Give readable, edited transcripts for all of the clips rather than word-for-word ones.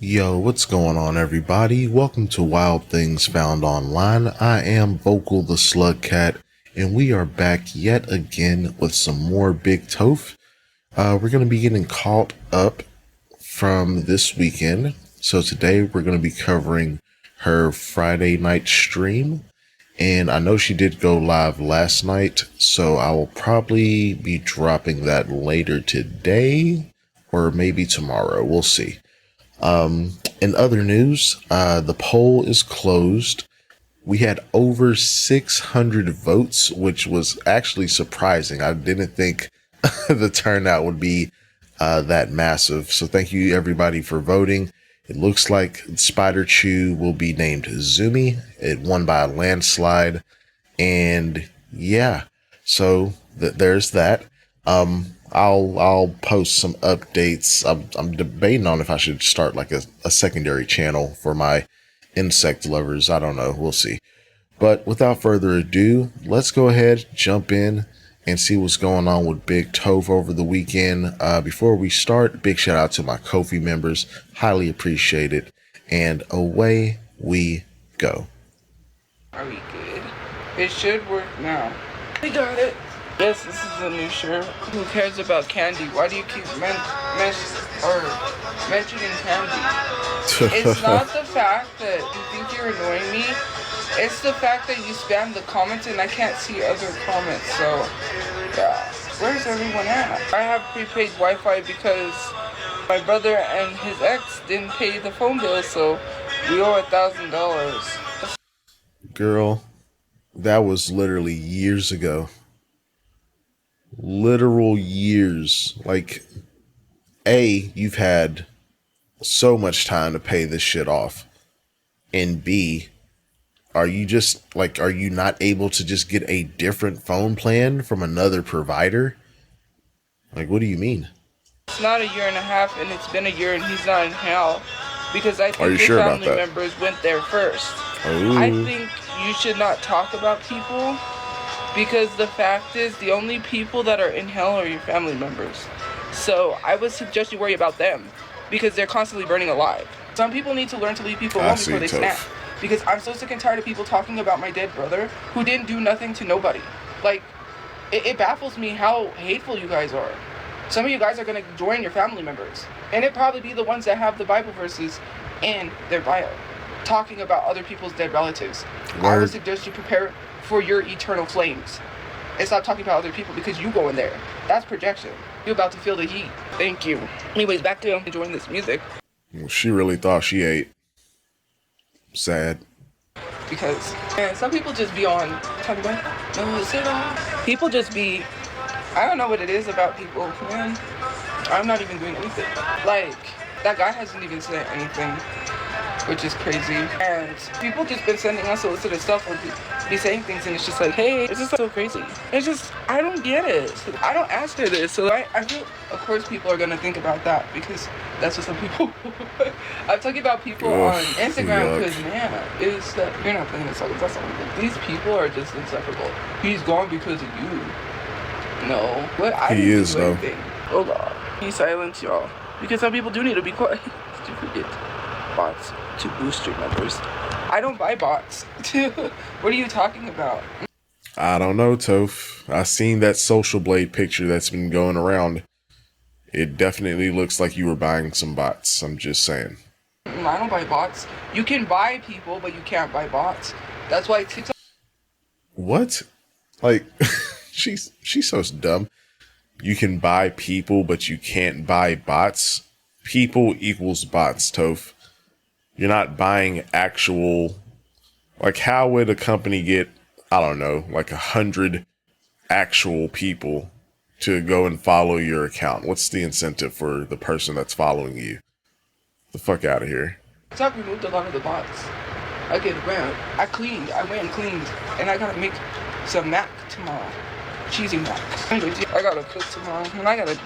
Yo, what's going on, everybody? Welcome to Wild Things Found Online. I am Vokal the Slug Cat, and we are back yet again with some more Big Toph. We're going to be getting caught up from this weekend. So today we're going to be covering her Friday night stream. And I know she did go live last night, so I will probably be dropping that later today or maybe tomorrow. We'll see. In other news, the poll is closed. We had over 600 votes, which was actually surprising. I didn't think the turnout would be that massive. So thank you everybody for voting. It looks like Tophiachu will be named Zumi. It won by a landslide. And yeah, so there's that. I'll post some updates. I'm debating on if I should start like a secondary channel for my insect lovers. I don't know. We'll see. But without further ado, let's go ahead, jump in, and see what's going on with Big Toph over the weekend. Before we start, big shout out to my Ko-fi members. Highly appreciate it. And away we go. Are we good? It should work now. We got it. Yes, this is a new shirt. Who cares about candy? Why do you keep mentioning candy? It's not the fact that you think you're annoying me. It's the fact that you spam the comments and I can't see other comments. So, yeah. Where's everyone at? I have prepaid Wi-Fi because my brother and his ex didn't pay the phone bill, so we owe $1,000. Girl, that was literally years ago. Literal years. Like, A, you've had so much time to pay this shit off. And B, are you not able to just get a different phone plan from another provider? Like, what do you mean? It's not a year and a half, and it's been a year, and he's not in hell. Because I think his sure family members went there first. Oh. I think you should not talk about people. Because the fact is, the only people that are in hell are your family members. So I would suggest you worry about them. Because they're constantly burning alive. Some people need to learn to leave people alone before they snap. Because I'm so sick and tired of people talking about my dead brother who didn't do nothing to nobody. Like, it baffles me how hateful you guys are. Some of you guys are going to join your family members. And it probably be the ones that have the Bible verses in their bio. Talking about other people's dead relatives. I would suggest you prepare for your eternal flames. And stop talking about other people because you go in there. That's projection. You're about to feel the heat. Thank you. Anyways, back to enjoying this music. Well, she really thought she ate. Sad. Because, man, some people just be on, talking about, no, sit on. People just be, I don't know what it is about people, man. I'm not even doing anything. Like, that guy hasn't even said anything, which is crazy. And people just been sending unsolicited stuff or be saying things, and it's just like, hey, it's just so crazy. It's just, I don't get it. I don't ask her this, so I feel, of course people are gonna think about that, because that's what some people, I'm talking about people on Instagram, because man, is that, you're not playing this song, that's something. These people are just insufferable. He's gone because of you. No, what? I didn't do anything. Hold on. Be silent, y'all. Because some people do need to be quiet. Stupid bots to boost your numbers. I don't buy bots. What are you talking about? I don't know, Toph. I seen that Social Blade picture that's been going around. It definitely looks like you were buying some bots. I'm just saying. I don't buy bots. You can buy people, but you can't buy bots. That's why TikTok. What? Like, she's so dumb. You can buy people, but you can't buy bots. People equals bots, Toph. You're not buying actual, like, how would a company get, I don't know, like 100 actual people to go and follow your account? What's the incentive for the person that's following you? The fuck out of here. TikTok removed a lot of the bots. I get around. I went and cleaned, and I gotta make some mac tomorrow. Cheesy mac. Anyways, I gotta cook tomorrow, and I gotta,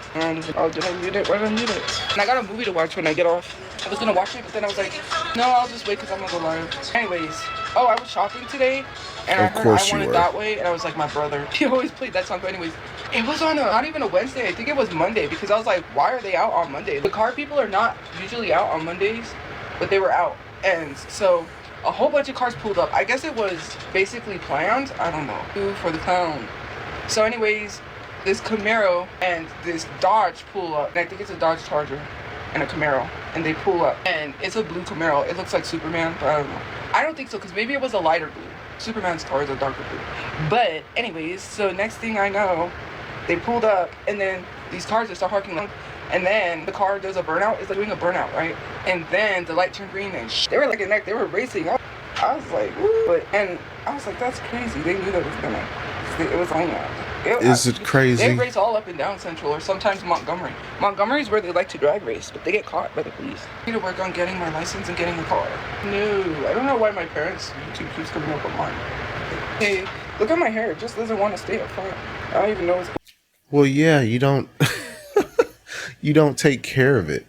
oh, did I mute it? Why did I mute it? And I got a movie to watch when I get off. I was gonna watch it, but then I was like, no, I'll just wait because I'm gonna go live. Anyways, oh, I was shopping today, and I heard I Want It That Way, and I was like, my brother. He always played that song, but anyways, It was on not even a Wednesday. I think it was Monday because I was like, why are they out on Monday? The car people are not usually out on Mondays, but they were out. And so a whole bunch of cars pulled up. I guess it was basically planned. I don't know. For the clown. So anyways, this Camaro and this Dodge pull up. And I think it's a Dodge Charger and a Camaro. And they pull up. And it's a blue Camaro. It looks like Superman, but I don't know. I don't think so because maybe it was a lighter blue. Superman's car is a darker blue. But anyways, so next thing I know, they pulled up and then these cars just start honking. And then the car does a burnout. It's like doing a burnout, right? And then the light turned green and they were like they were racing. I was like, woo. And I was like, that's crazy. They knew that was gonna. It was on that. Is it crazy? They race all up and down Central or sometimes Montgomery. Montgomery is where they like to drag race, but they get caught by the police. I need to work on getting my license and getting a car. No, I don't know why my parents' YouTube keeps coming up on mine. Hey, look at my hair. It just doesn't want to stay up front. I don't even know what's. Well, yeah, you don't. You don't take care of it.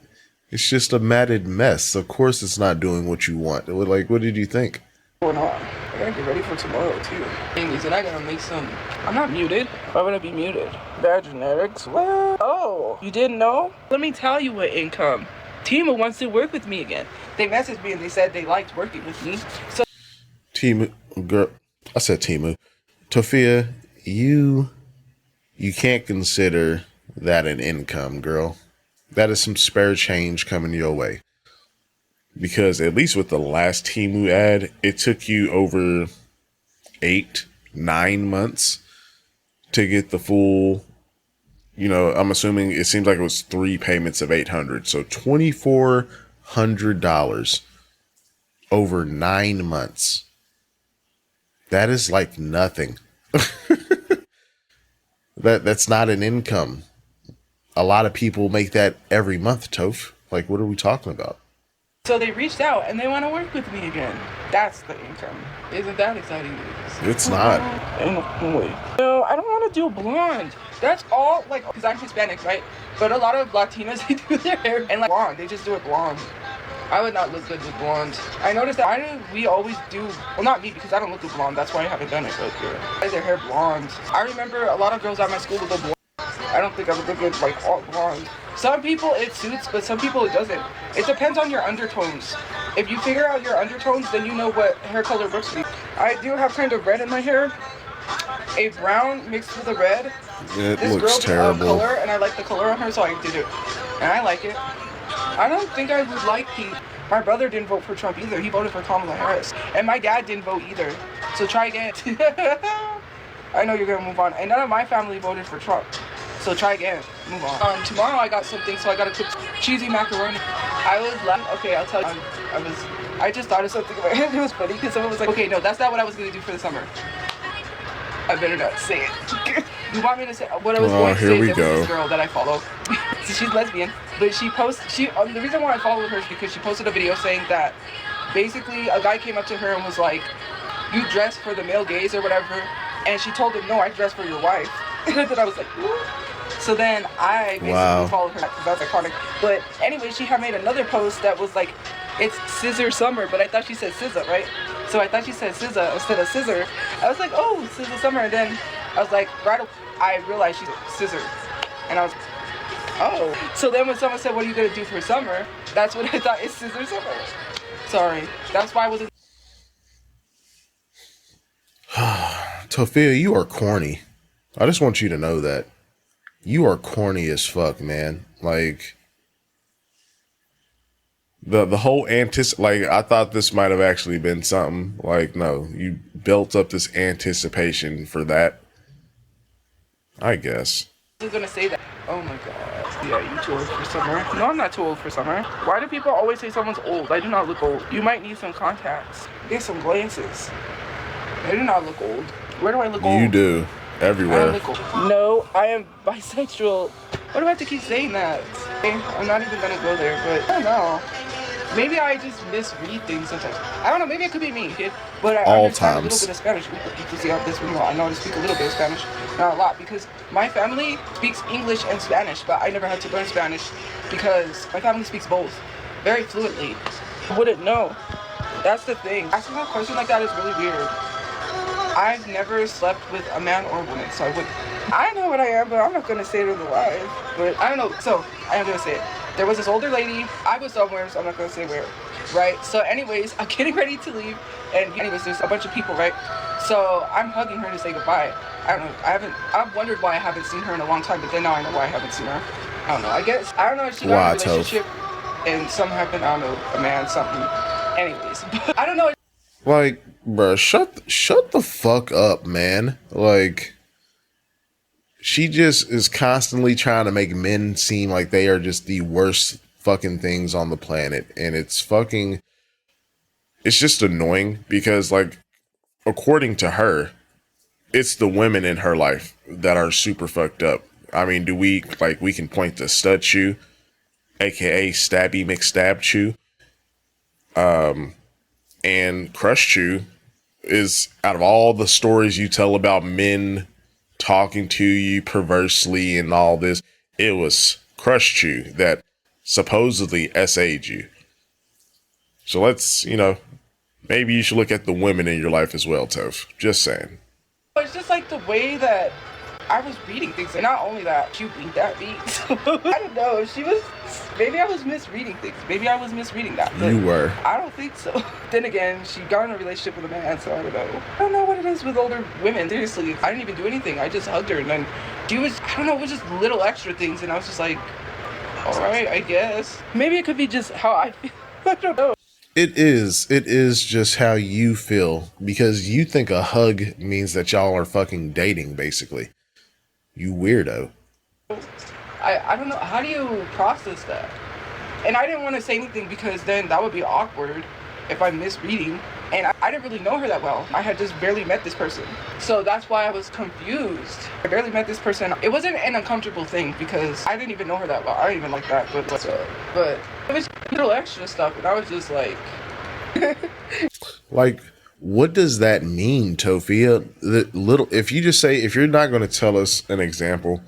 It's just a matted mess. Of course, it's not doing what you want. Like, what did you think? Going on. I gotta get ready for tomorrow too. And I gotta make some. I'm not muted. Why would I be muted? Bad genetics. What? Oh, you didn't know? Let me tell you what income. Timu wants to work with me again. They messaged me and they said they liked working with me. So Timu, girl, I said Timu. Tophia, you can't consider that an income, girl. That is some spare change coming your way. Because at least with the last Timu ad, it took you over 8-9 months to get the full, I'm assuming it seems like it was 3 payments of $800. So $2,400 over 9 months. That is like nothing. That's not an income. A lot of people make that every month, Toph. Like, what are we talking about? So they reached out and they want to work with me again. That's the income. Isn't that exciting news? It's not. No, I don't want to do blonde. That's all, like, because I'm Hispanic, right? But a lot of Latinas, they do their hair and like blonde. They just do it blonde. I would not look good with blonde. I noticed that we always do, well, not me because I don't look good blonde. That's why I haven't done it, but yeah. Their hair blonde. I remember a lot of girls at my school would go blonde. I don't think I would look good like all blonde. Some people it suits, but some people it doesn't. It depends on your undertones. If you figure out your undertones, then you know what hair color works for you. I do have kind of red in my hair. A brown mixed with a red. It looks terrible. Color, and I like the color on her, so I did it. And I like it. I don't think I would like Pete. My brother didn't vote for Trump either. He voted for Kamala Harris. And my dad didn't vote either. So try again. I know you're going to move on. And none of my family voted for Trump. So try again. Move on. Tomorrow I got something, so I got to cook cheesy macaroni. I was laughing. Okay, I'll tell you. I just thought of something in my head. It was funny because someone was like, okay, no, that's not what I was going to do for the summer. I better not say it. You want me to say what I was going to say? There was this girl that I follow. So she's lesbian, but she the reason why I followed her is because she posted a video saying that basically a guy came up to her and was like, you dress for the male gaze or whatever, and she told him, no, I dress for your wife. And then I was like, ooh. So then I basically followed her because that's iconic. But anyway, she had made another post that was like, it's scissor summer, but I thought she said SZA, right? So I thought she said SZA instead of scissor. I was like, oh, SZA summer. And then I was like, I realized she's scissor. And I was, oh. So then when someone said, what are you going to do for summer? That's what I thought, it's scissor summer. Sorry. That's why I wasn't. Tophia, you are corny. I just want you to know that. You are corny as fuck, man. Like, the whole I thought this might have actually been something. Like, no, you built up this anticipation for that. I guess. I was gonna say that. Oh my god. Yeah, you too old for summer. No, I'm not too old for summer. Why do people always say someone's old? I do not look old. You might need some contacts. Get some glasses. I do not look old. Where do I look old? You do. Everywhere. No, I am bisexual. Why do I have to keep saying that? I'm not even gonna go there, but I don't know. Maybe I just misread things sometimes. I don't know, maybe it could be me, kid. But I understand a little bit of Spanish. You can see how this one, I know how to speak a little bit of Spanish. Not a lot, because my family speaks English and Spanish, but I never had to learn Spanish because my family speaks both very fluently. I wouldn't know. That's the thing. Asking a question like that is really weird. I've never slept with a man or woman, so I would. I know what I am, but I'm not gonna say it on the live. But I don't know. So I am gonna say it. There was this older lady. I was somewhere, so I'm not gonna say where. Right. So, anyways, I'm getting ready to leave, and anyways, there's a bunch of people, right? So I'm hugging her to say goodbye. I don't know. I've wondered why I haven't seen her in a long time, but then now I know why I haven't seen her. I don't know. I don't know if she got in a relationship and something happened. I don't know, a man, something. Anyways, but I don't know. Like, bruh, shut the fuck up, man. Like, she just is constantly trying to make men seem like they are just the worst fucking things on the planet. And it's just annoying because, like, according to her, it's the women in her life that are super fucked up. I mean, we can point to Tophiachu, aka Stabby McStabchu, and Crushchu is, out of all the stories you tell about men talking to you perversely and all this, it was Crushchu that supposedly SA'd you. So let's, maybe you should look at the women in your life as well, Toph. Just saying. It's just like the way that I was reading things, and not only that, she beat that beat. So, I don't know. Maybe I was misreading things. Maybe I was misreading that. But you were. I don't think so. Then again, she got in a relationship with a man, so I don't know. I don't know what it is with older women. Seriously, I didn't even do anything. I just hugged her, and then she was, I don't know, it was just little extra things, and I was just like, all right, I guess. Maybe it could be just how I feel. I don't know. It is just how you feel, because you think a hug means that y'all are fucking dating, basically. You weirdo. I don't know. How do you process that? And I didn't want to say anything because then that would be awkward if I'm misreading. And I didn't really know her that well. I had just barely met this person. So that's why I was confused. I barely met this person. It wasn't an uncomfortable thing because I didn't even know her that well. I didn't even like that. But it was little extra stuff. And I was just like... Like, what does that mean, Tophia? If you're not going to tell us an example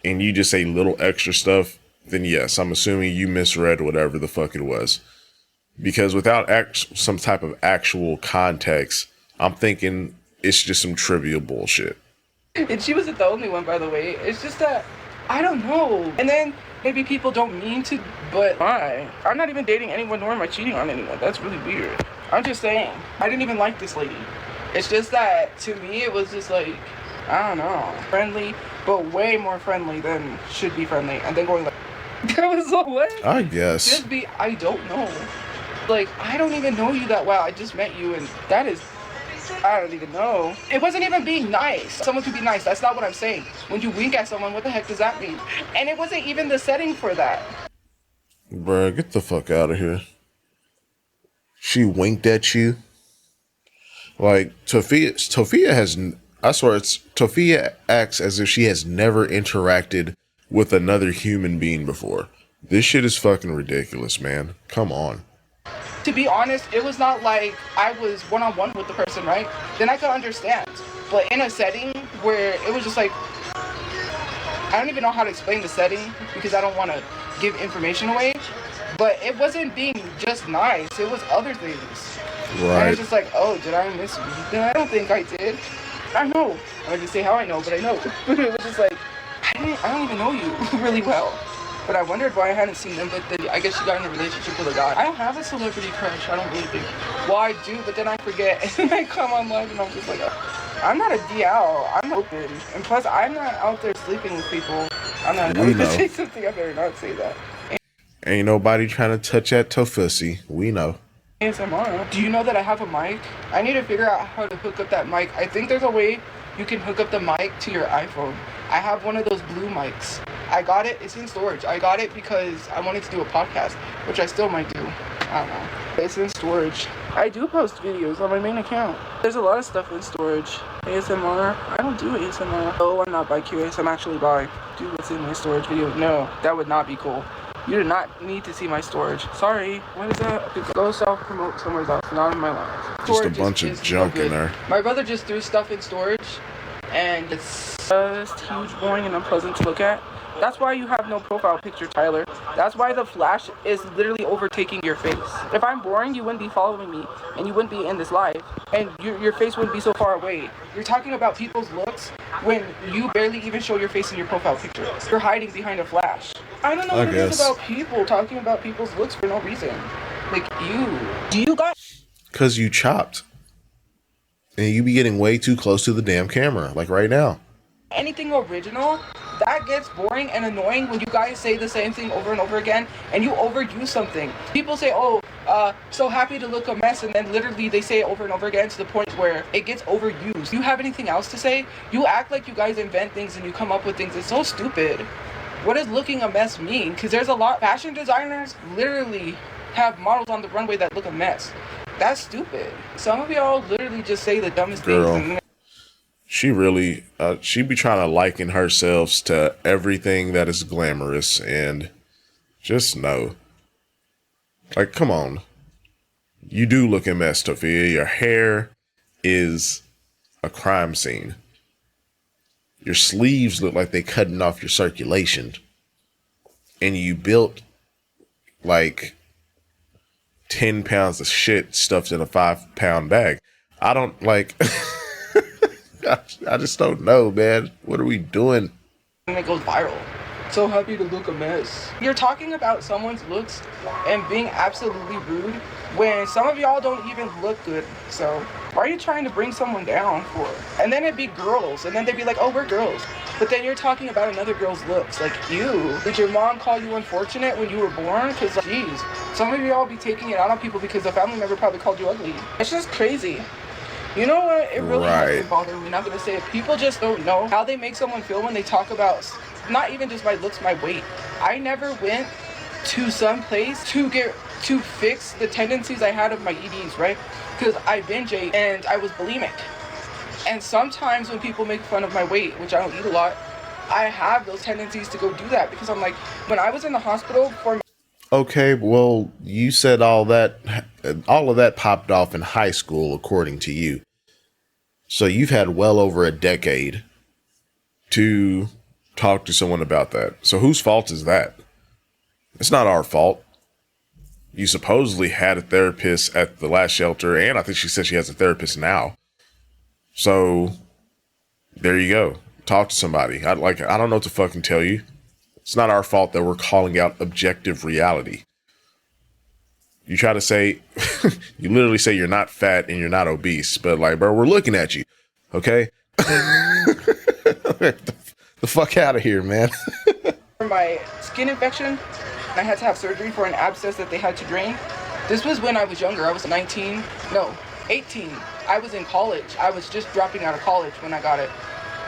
and you just say little extra stuff, then yes, I'm assuming you misread whatever the fuck it was. Because without some type of actual context, I'm thinking it's just some trivial bullshit. And she wasn't the only one, by the way. It's just that, I don't know. And then maybe people don't mean to, but why? I'm not even dating anyone, nor am I cheating on anyone. That's really weird. I'm just saying, I didn't even like this lady. It's just that, to me, it was just like, I don't know, friendly, but way more friendly than should be friendly. And then going like, that was the way. I guess. I don't know. Like, I don't even know you that well. I just met you, and that is, I don't even know. It wasn't even being nice. Someone could be nice. That's not what I'm saying. When you wink at someone, what the heck does that mean? And it wasn't even the setting for that. Bruh, get the fuck out of here. She winked at you. Like, Tophia has, I swear, Tophia acts as if she has never interacted with another human being before. This shit is fucking ridiculous, man. Come on. To be honest, it was not like I was one-on-one with the person, right? Then I could understand. But in a setting where it was just like, I don't even know how to explain the setting because I don't want to give information away. But it wasn't being just nice. It was other things. Right. And it's just like, oh, did I misread that? I don't think I did. I know. I just say how I know, but I know. It was just like, I don't even know you really well. But I wondered why I hadn't seen them, but then I guess she got in a relationship with a guy. I don't have a celebrity crush, I don't really think. Well, I do, but then I forget, and then I come on live and I'm just like, I'm not a DL, I'm open. And plus, I'm not out there sleeping with people. I'm not going to say something, I better not say that. Ain't nobody trying to touch that tofussy. We know. ASMR. Do you know that I have a mic? I need to figure out how to hook up that mic. I think there's a way you can hook up the mic to your iPhone. I have one of those blue mics. I got it. It's in storage. I got it because I wanted to do a podcast, which I still might do. I don't know. It's in storage. I do post videos on my main account. There's a lot of stuff in storage. ASMR. I don't do ASMR. Oh, I'm not by QS. I'm actually by do what's in my storage video. No, that would not be cool. You do not need to see my storage. Sorry. What is that? Go self-promote somewhere else. Not in my life. Just a bunch of junk in there. My brother just threw stuff in storage, and it's just huge, boring, and unpleasant to look at. That's why you have no profile picture, Tyler. That's why the flash is literally overtaking your face. If I'm boring, you wouldn't be following me, and you wouldn't be in this live, and your face wouldn't be so far away. You're talking about people's looks when you barely even show your face in your profile picture. You're hiding behind a flash. I don't know what it is about people talking about people's looks for no reason. Like, do you got... Because you chopped. And you be getting way too close to the damn camera, like right now. Anything original? That gets boring and annoying when you guys say the same thing over and over again and you overuse something. People say, oh, so happy to look a mess, and then literally they say it over and over again to the point where it gets overused. You have anything else to say? You act like you guys invent things and you come up with things. It's so stupid. What does looking a mess mean? Because there's a lot. Fashion designers literally have models on the runway that look a mess. That's stupid. Some of y'all literally just say the dumbest things. She really, she be trying to liken herself to everything that is glamorous, and just know. Like, come on. You do look a mess, Tophia. Your hair is a crime scene. Your sleeves look like they cutting off your circulation. And you built like 10 pounds of shit stuffed in a 5-pound bag. I don't like... I just don't know, man. What are we doing? And it goes viral. So happy to look a mess. You're talking about someone's looks and being absolutely rude when some of y'all don't even look good. So why are you trying to bring someone down for? And then it'd be girls, and then they'd be like, oh, we're girls. But then you're talking about another girl's looks. Like, you. Did your mom call you unfortunate when you were born? Because, like, geez, some of y'all be taking it out on people because a family member probably called you ugly. It's just crazy. You know what? It really doesn't bother me. Not gonna say it. People just don't know how they make someone feel when they talk about not even just my looks, my weight. I never went to some place to fix the tendencies I had of my EDs, right? Because I binge ate and I was bulimic. And sometimes when people make fun of my weight, which I don't eat a lot, I have those tendencies to go do that because I'm like, when I was in the hospital for... Okay, well, you said all of that popped off in high school, according to you. So you've had well over a decade to talk to someone about that. So whose fault is that? It's not our fault. You supposedly had a therapist at the last shelter, and I think she said she has a therapist now. So there you go. Talk to somebody. I don't know what to fucking tell you. It's not our fault that we're calling out objective reality. You try to say, you literally say you're not fat and you're not obese, but like, bro, we're looking at you. Okay? The fuck out of here, man. For my skin infection, I had to have surgery for an abscess that they had to drain. This was when I was younger. I was 18. I was in college. I was just dropping out of college when I got it.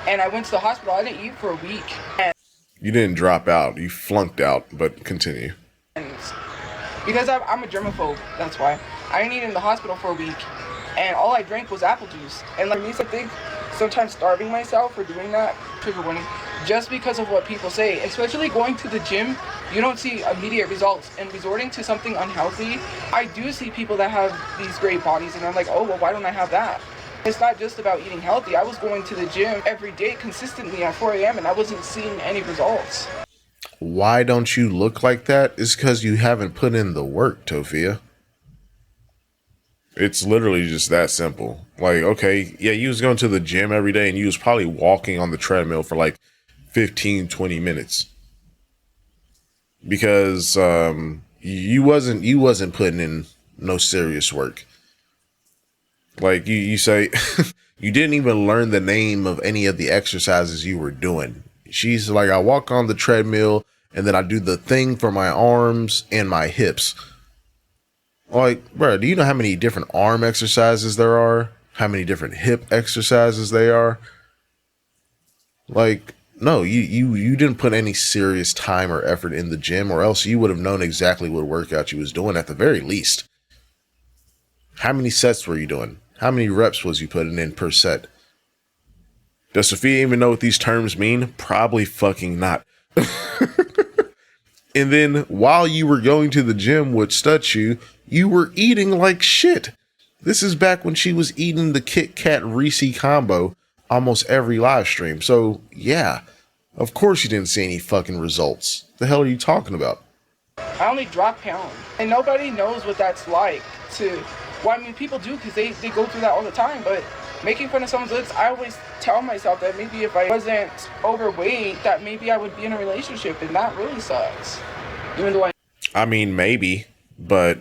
And I went to the hospital. I didn't eat for a week. And you didn't drop out. You flunked out, but continue. Because I'm a germaphobe, that's why. I didn't eat in the hospital for a week. And all I drank was apple juice. And like me, I think sometimes starving myself for doing that, trigger warning, just because of what people say. Especially going to the gym, you don't see immediate results. And resorting to something unhealthy, I do see people that have these great bodies and I'm like, oh, well, why don't I have that? It's not just about eating healthy. I was going to the gym every day consistently at 4 a.m. and I wasn't seeing any results. Why don't you look like that? It's because you haven't put in the work, Tophia. It's literally just that simple. Like, okay, yeah, you was going to the gym every day and you was probably walking on the treadmill for like 15, 20 minutes. Because you wasn't putting in no serious work. Like you say, you didn't even learn the name of any of the exercises you were doing. She's like, I walk on the treadmill and then I do the thing for my arms and my hips. Like, bro, do you know how many different arm exercises there are? How many different hip exercises they are? Like, no, you didn't put any serious time or effort in the gym, or else you would have known exactly what workout you was doing at the very least. How many sets were you doing? How many reps was you putting in per set? Does Sophia even know what these terms mean? Probably fucking not. And then while you were going to the gym with Tophiachu, you were eating like shit. This is back when she was eating the Kit Kat Reese combo almost every live stream. So yeah, of course you didn't see any fucking results. The hell are you talking about? I only drop pounds. And nobody knows what that's like to, well, I mean, people do because they go through that all the time, but making fun of someone's looks, I always tell myself that maybe if I wasn't overweight, that maybe I would be in a relationship, and that really sucks. Even though I mean, maybe, but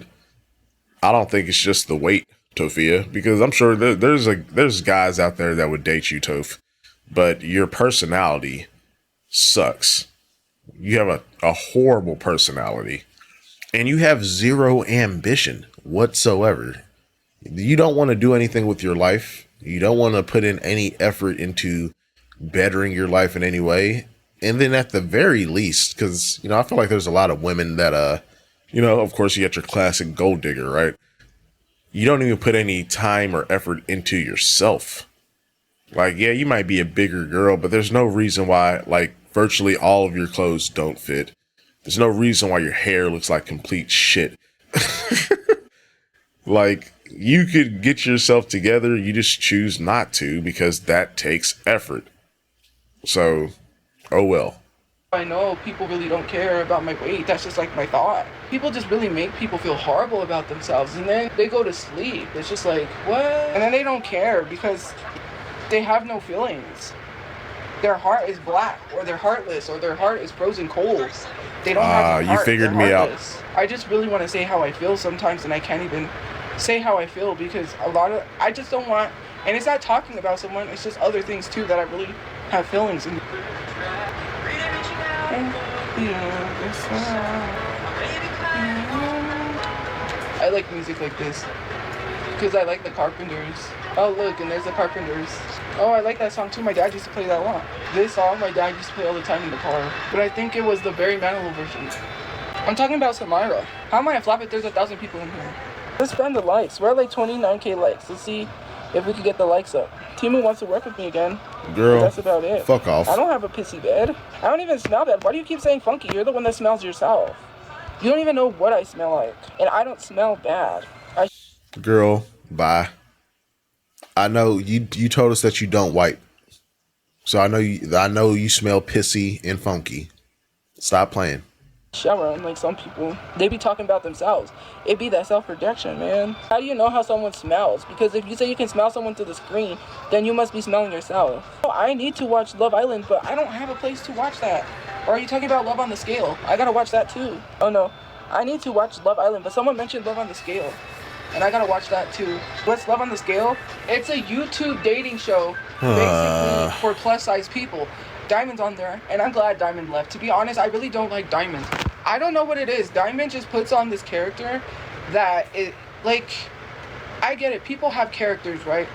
I don't think it's just the weight, Tophia, because I'm sure there's guys out there that would date you, Toph, but your personality sucks. You have a horrible personality, and you have zero ambition whatsoever. You don't want to do anything with your life. You don't want to put in any effort into bettering your life in any way. And then at the very least, because, I feel like there's a lot of women that, of course you got your classic gold digger, right? You don't even put any time or effort into yourself. Like, yeah, you might be a bigger girl, but there's no reason why, like, virtually all of your clothes don't fit. There's no reason why your hair looks like complete shit. Like, you could get yourself together, you just choose not to because that takes effort. So, oh well. I know people really don't care about my weight. That's just like my thought. People just really make people feel horrible about themselves, and then they go to sleep. It's just like, what? And then they don't care because they have no feelings. Their heart is black, or they're heartless, or their heart is frozen cold. They don't have a heart. You figured me out. I just really want to say how I feel sometimes, and I can't even say how I feel because I just don't want, and it's not talking about someone, it's just other things too that I really have feelings in. I like music like this because I like the Carpenters. Oh look, and there's the Carpenters. Oh, I like that song too. My dad used to play that a lot. This song my dad used to play all the time in the car. But I think it was the Barry Manilow version. I'm talking about Samira. How am I a flop if there's 1,000 people in here? Let's spend the likes. We're at like 29k likes. Let's see if we can get the likes up. Timu wants to work with me again. Girl, that's about it. Fuck off. I don't have a pissy bed. I don't even smell bad. Why do you keep saying funky? You're the one that smells yourself. You don't even know what I smell like. And I don't smell bad. Girl, bye. I know you told us that you don't wipe. So I know you smell pissy and funky. Stop playing. Shower, unlike some people, they be talking about themselves. It be that self-protection, man. How do you know how someone smells? Because if you say you can smell someone through the screen, then you must be smelling yourself. Oh, I need to watch Love Island, but I don't have a place to watch that. Or are you talking about Love on the Scale? I gotta watch that too. Oh no, I need to watch Love Island, but someone mentioned Love on the Scale, and I gotta watch that too. What's Love on the Scale? It's a YouTube dating show, basically for plus-size people. Diamond's on there, and I'm glad Diamond left. To be honest, I really don't like Diamond. I don't know what it is. Diamond just puts on this character that it, like, I get it. People have characters, right?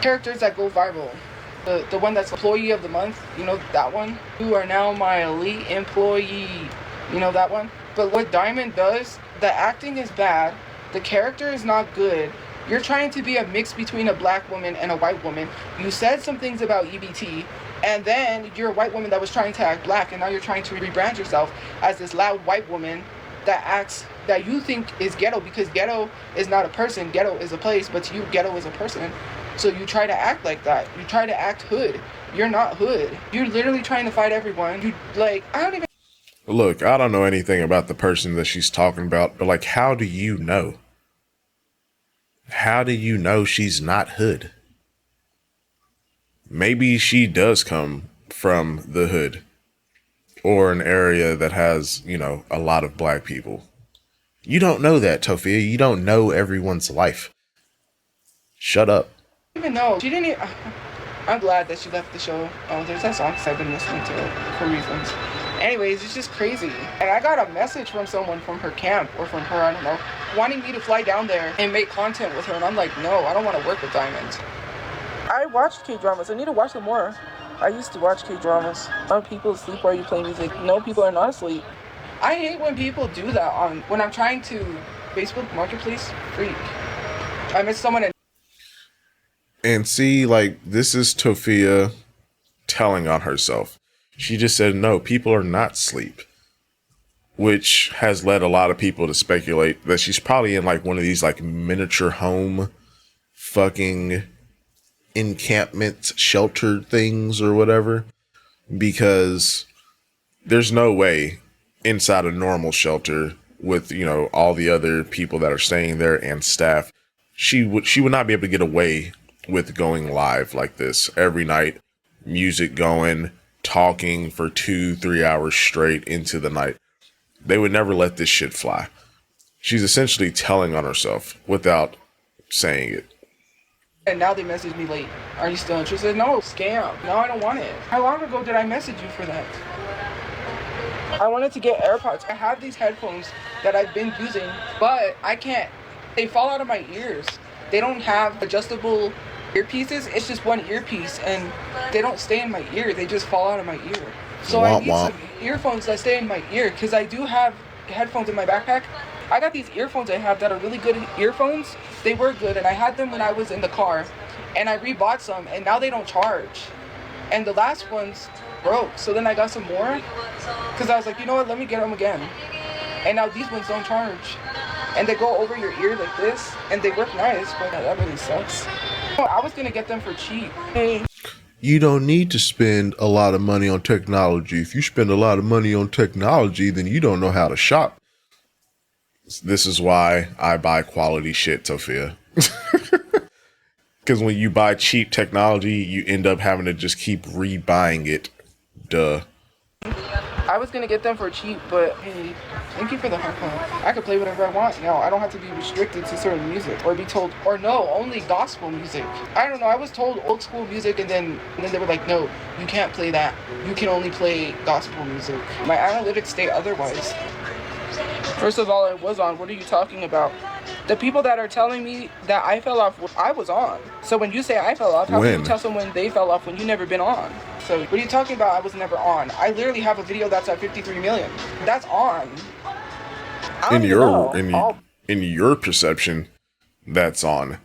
Characters that go viral. The one that's employee of the month, you know that one? You are now my elite employee. You know that one? But what Diamond does, the acting is bad. The character is not good. You're trying to be a mix between a black woman and a white woman. You said some things about EBT, and then you're a white woman that was trying to act black, and now you're trying to rebrand yourself as this loud white woman that acts, that you think is ghetto, because ghetto is not a person, ghetto is a place, but to you, ghetto is a person. So you try to act like that. You try to act hood. You're not hood. You're literally trying to fight everyone. You, like, I don't even... Look, I don't know anything about the person that she's talking about, but, like, how do you know? How do you know she's not hood? Maybe she does come from the hood or an area that has, a lot of black people. You don't know that, Tophia. You don't know everyone's life. Shut up. Even know. She didn't even... I'm glad that she left the show. Oh, there's that song I've been listening to for reasons. Anyways, it's just crazy. And I got a message from someone from her camp, or from her, I don't know, wanting me to fly down there and make content with her. And I'm like, no, I don't want to work with Diamond. I watched K-dramas. I need to watch them more. I used to watch K-dramas. Are people asleep while you play music? No, people are not asleep. I hate when people do that when I'm trying to Facebook Marketplace freak. I miss someone in... And see, like, this is Tophia telling on herself. She just said, no, people are not asleep. Which has led a lot of people to speculate that she's probably in, like, one of these, like, miniature home fucking encampment shelter things or whatever. Because there's no way inside a normal shelter with, you know, all the other people that are staying there and staff, she would not be able to get away with going live like this every night, music going, talking for 2-3 hours straight into the night. They would never let this shit fly. She's essentially telling on herself without saying it. And now they message me late. Are you still interested? No, scam. No, I don't want it. How long ago did I message you for that? I wanted to get AirPods. I have these headphones that I've been using, but I can't. They fall out of my ears. They don't have adjustable earpieces. It's just one earpiece, and they don't stay in my ear. They just fall out of my ear. So I need some earphones that stay in my ear, because I do have headphones in my backpack. I got these earphones I have that are really good earphones. They were good, and I had them when I was in the car, and I rebought some, and now they don't charge. And the last ones broke, so then I got some more, because I was like, you know what, let me get them again. And now these ones don't charge, and they go over your ear like this, and they work nice, but that really sucks. I was gonna get them for cheap. You don't need to spend a lot of money on technology. If you spend a lot of money on technology, then you don't know how to shop. This is why I buy quality shit, Tophia. Because when you buy cheap technology, you end up having to just keep rebuying it. Duh. I was gonna get them for cheap, but hey, thank you for the headphones. I could play whatever I want now. I don't have to be restricted to certain music or be told, or no, only gospel music. I don't know. I was told old school music, and then they were like, no, you can't play that. You can only play gospel music. My analytics state otherwise. First of all, I was on. What are you talking about? The people that are telling me that I fell off, I was on. So when you say I fell off, how can you tell someone they fell off when you never been on? So what are you talking about? I was never on. I literally have a video that's at 53 million. That's on. In your perception, that's on.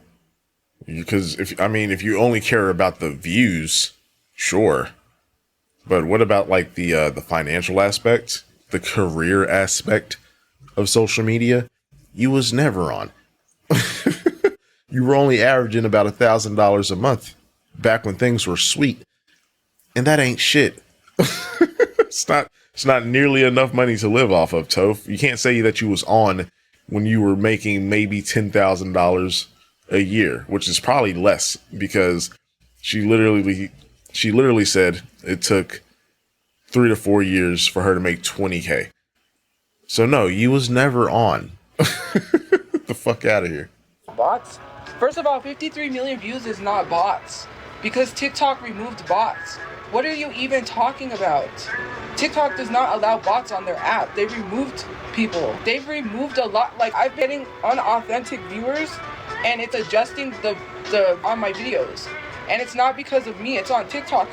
Because if you only care about the views, sure. But what about like the financial aspect, the career aspect of social media? You was never on. You were only averaging about $1,000 a month back when things were sweet, and that ain't shit. It's not nearly enough money to live off of, Toph. You can't say that you was on when you were making maybe $10,000 a year, which is probably less, because she literally said it took 3 to 4 years for her to make 20K. So no, you was never on. Get the fuck out of here. Bots? First of all, 53 million views is not bots, because TikTok removed bots. What are you even talking about? TikTok does not allow bots on their app. They removed people. They've removed a lot. Like, I'm getting unauthentic viewers, and it's adjusting the on my videos. And it's not because of me. It's on TikTok.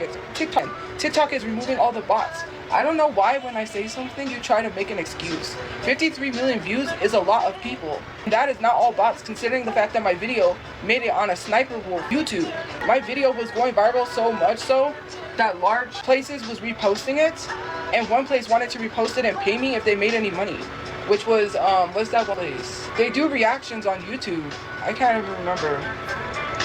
TikTok is removing all the bots. I don't know why when I say something, you try to make an excuse. 53 million views is a lot of people. That is not all bots, considering the fact that my video made it on a Sniper Wolf YouTube. My video was going viral so much so that large places was reposting it, and one place wanted to repost it and pay me if they made any money. Which was, what's that one place? They do reactions on YouTube. I can't even remember.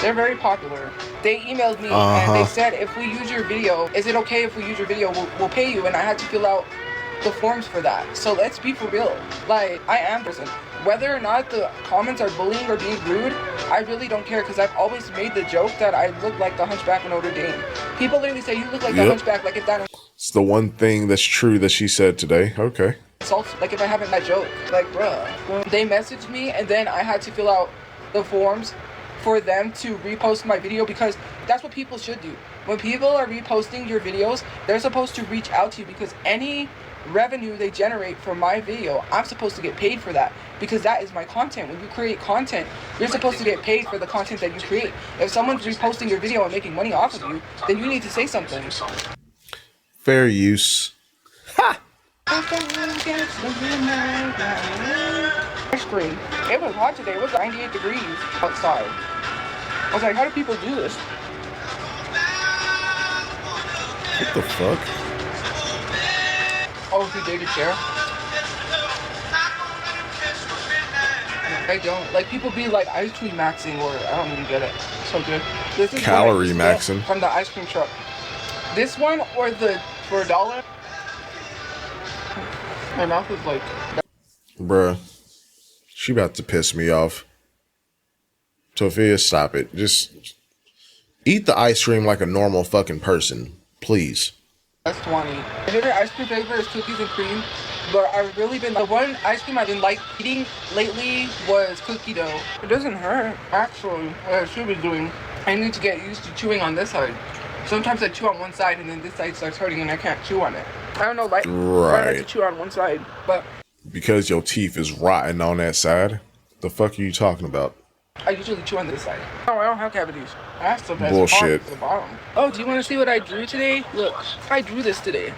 They're very popular. They emailed me and they said, if we use your video, is it okay if we use your video? We'll pay you. And I had to fill out the forms for that. So let's be for real. Like, I am person. Whether or not the comments are bullying or being rude, I really don't care, because I've always made the joke that I look like the Hunchback of Notre Dame. People literally say, you look like the Hunchback, like if that... It's the one thing that's true that she said today. Okay. Like if I haven't that joke. Like, bruh. They messaged me, and then I had to fill out the forms for them to repost my video, because that's what people should do. When people are reposting your videos, they're supposed to reach out to you, because any revenue they generate from my video, I'm supposed to get paid for that, because that is my content. When you create content, you're supposed to get paid for the content that you create. If someone's reposting your video and making money off of you, then you need to say something. Fair use. Ha! Ice cream. It was hot today. It was 98 degrees outside. I was like, how do people do this? What the fuck? Oh, he dated Cher? I don't. Like, people be like ice cream maxing, or I don't even get it. So good. This is calorie maxing from the ice cream truck. This one, or the for $1. My mouth is like... Bruh, she about to piss me off. Tophia, stop it. Just eat the ice cream like a normal fucking person, please. That's 20. My favorite ice cream flavor is cookies and cream, but I've really been... The one ice cream I've been like eating lately was cookie dough. It doesn't hurt, actually, what I should be doing. I need to get used to chewing on this side. Sometimes I chew on one side and then this side starts hurting and I can't chew on it. I don't know, like, I like to chew on one side, but... Because your teeth is rotten on that side? The fuck are you talking about? I usually chew on this side. Oh, I don't have cavities. That's the best bullshit. Part, the bottom. Oh, do you want to see what I drew today? Look, I drew this today.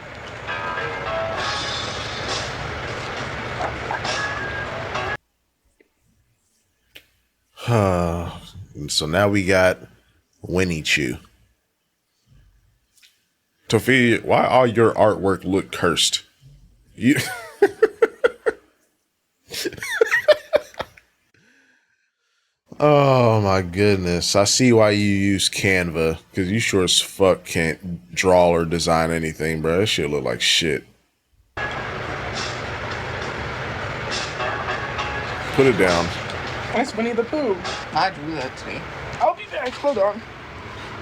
So now we got Winnie Chew. Tophia, why all your artwork look cursed? You... Oh my goodness. I see why you use Canva, because you sure as fuck can't draw or design anything, bro. That shit look like shit. Put it down. That's Winnie the Pooh. I drew that today. I'll be back. Hold on.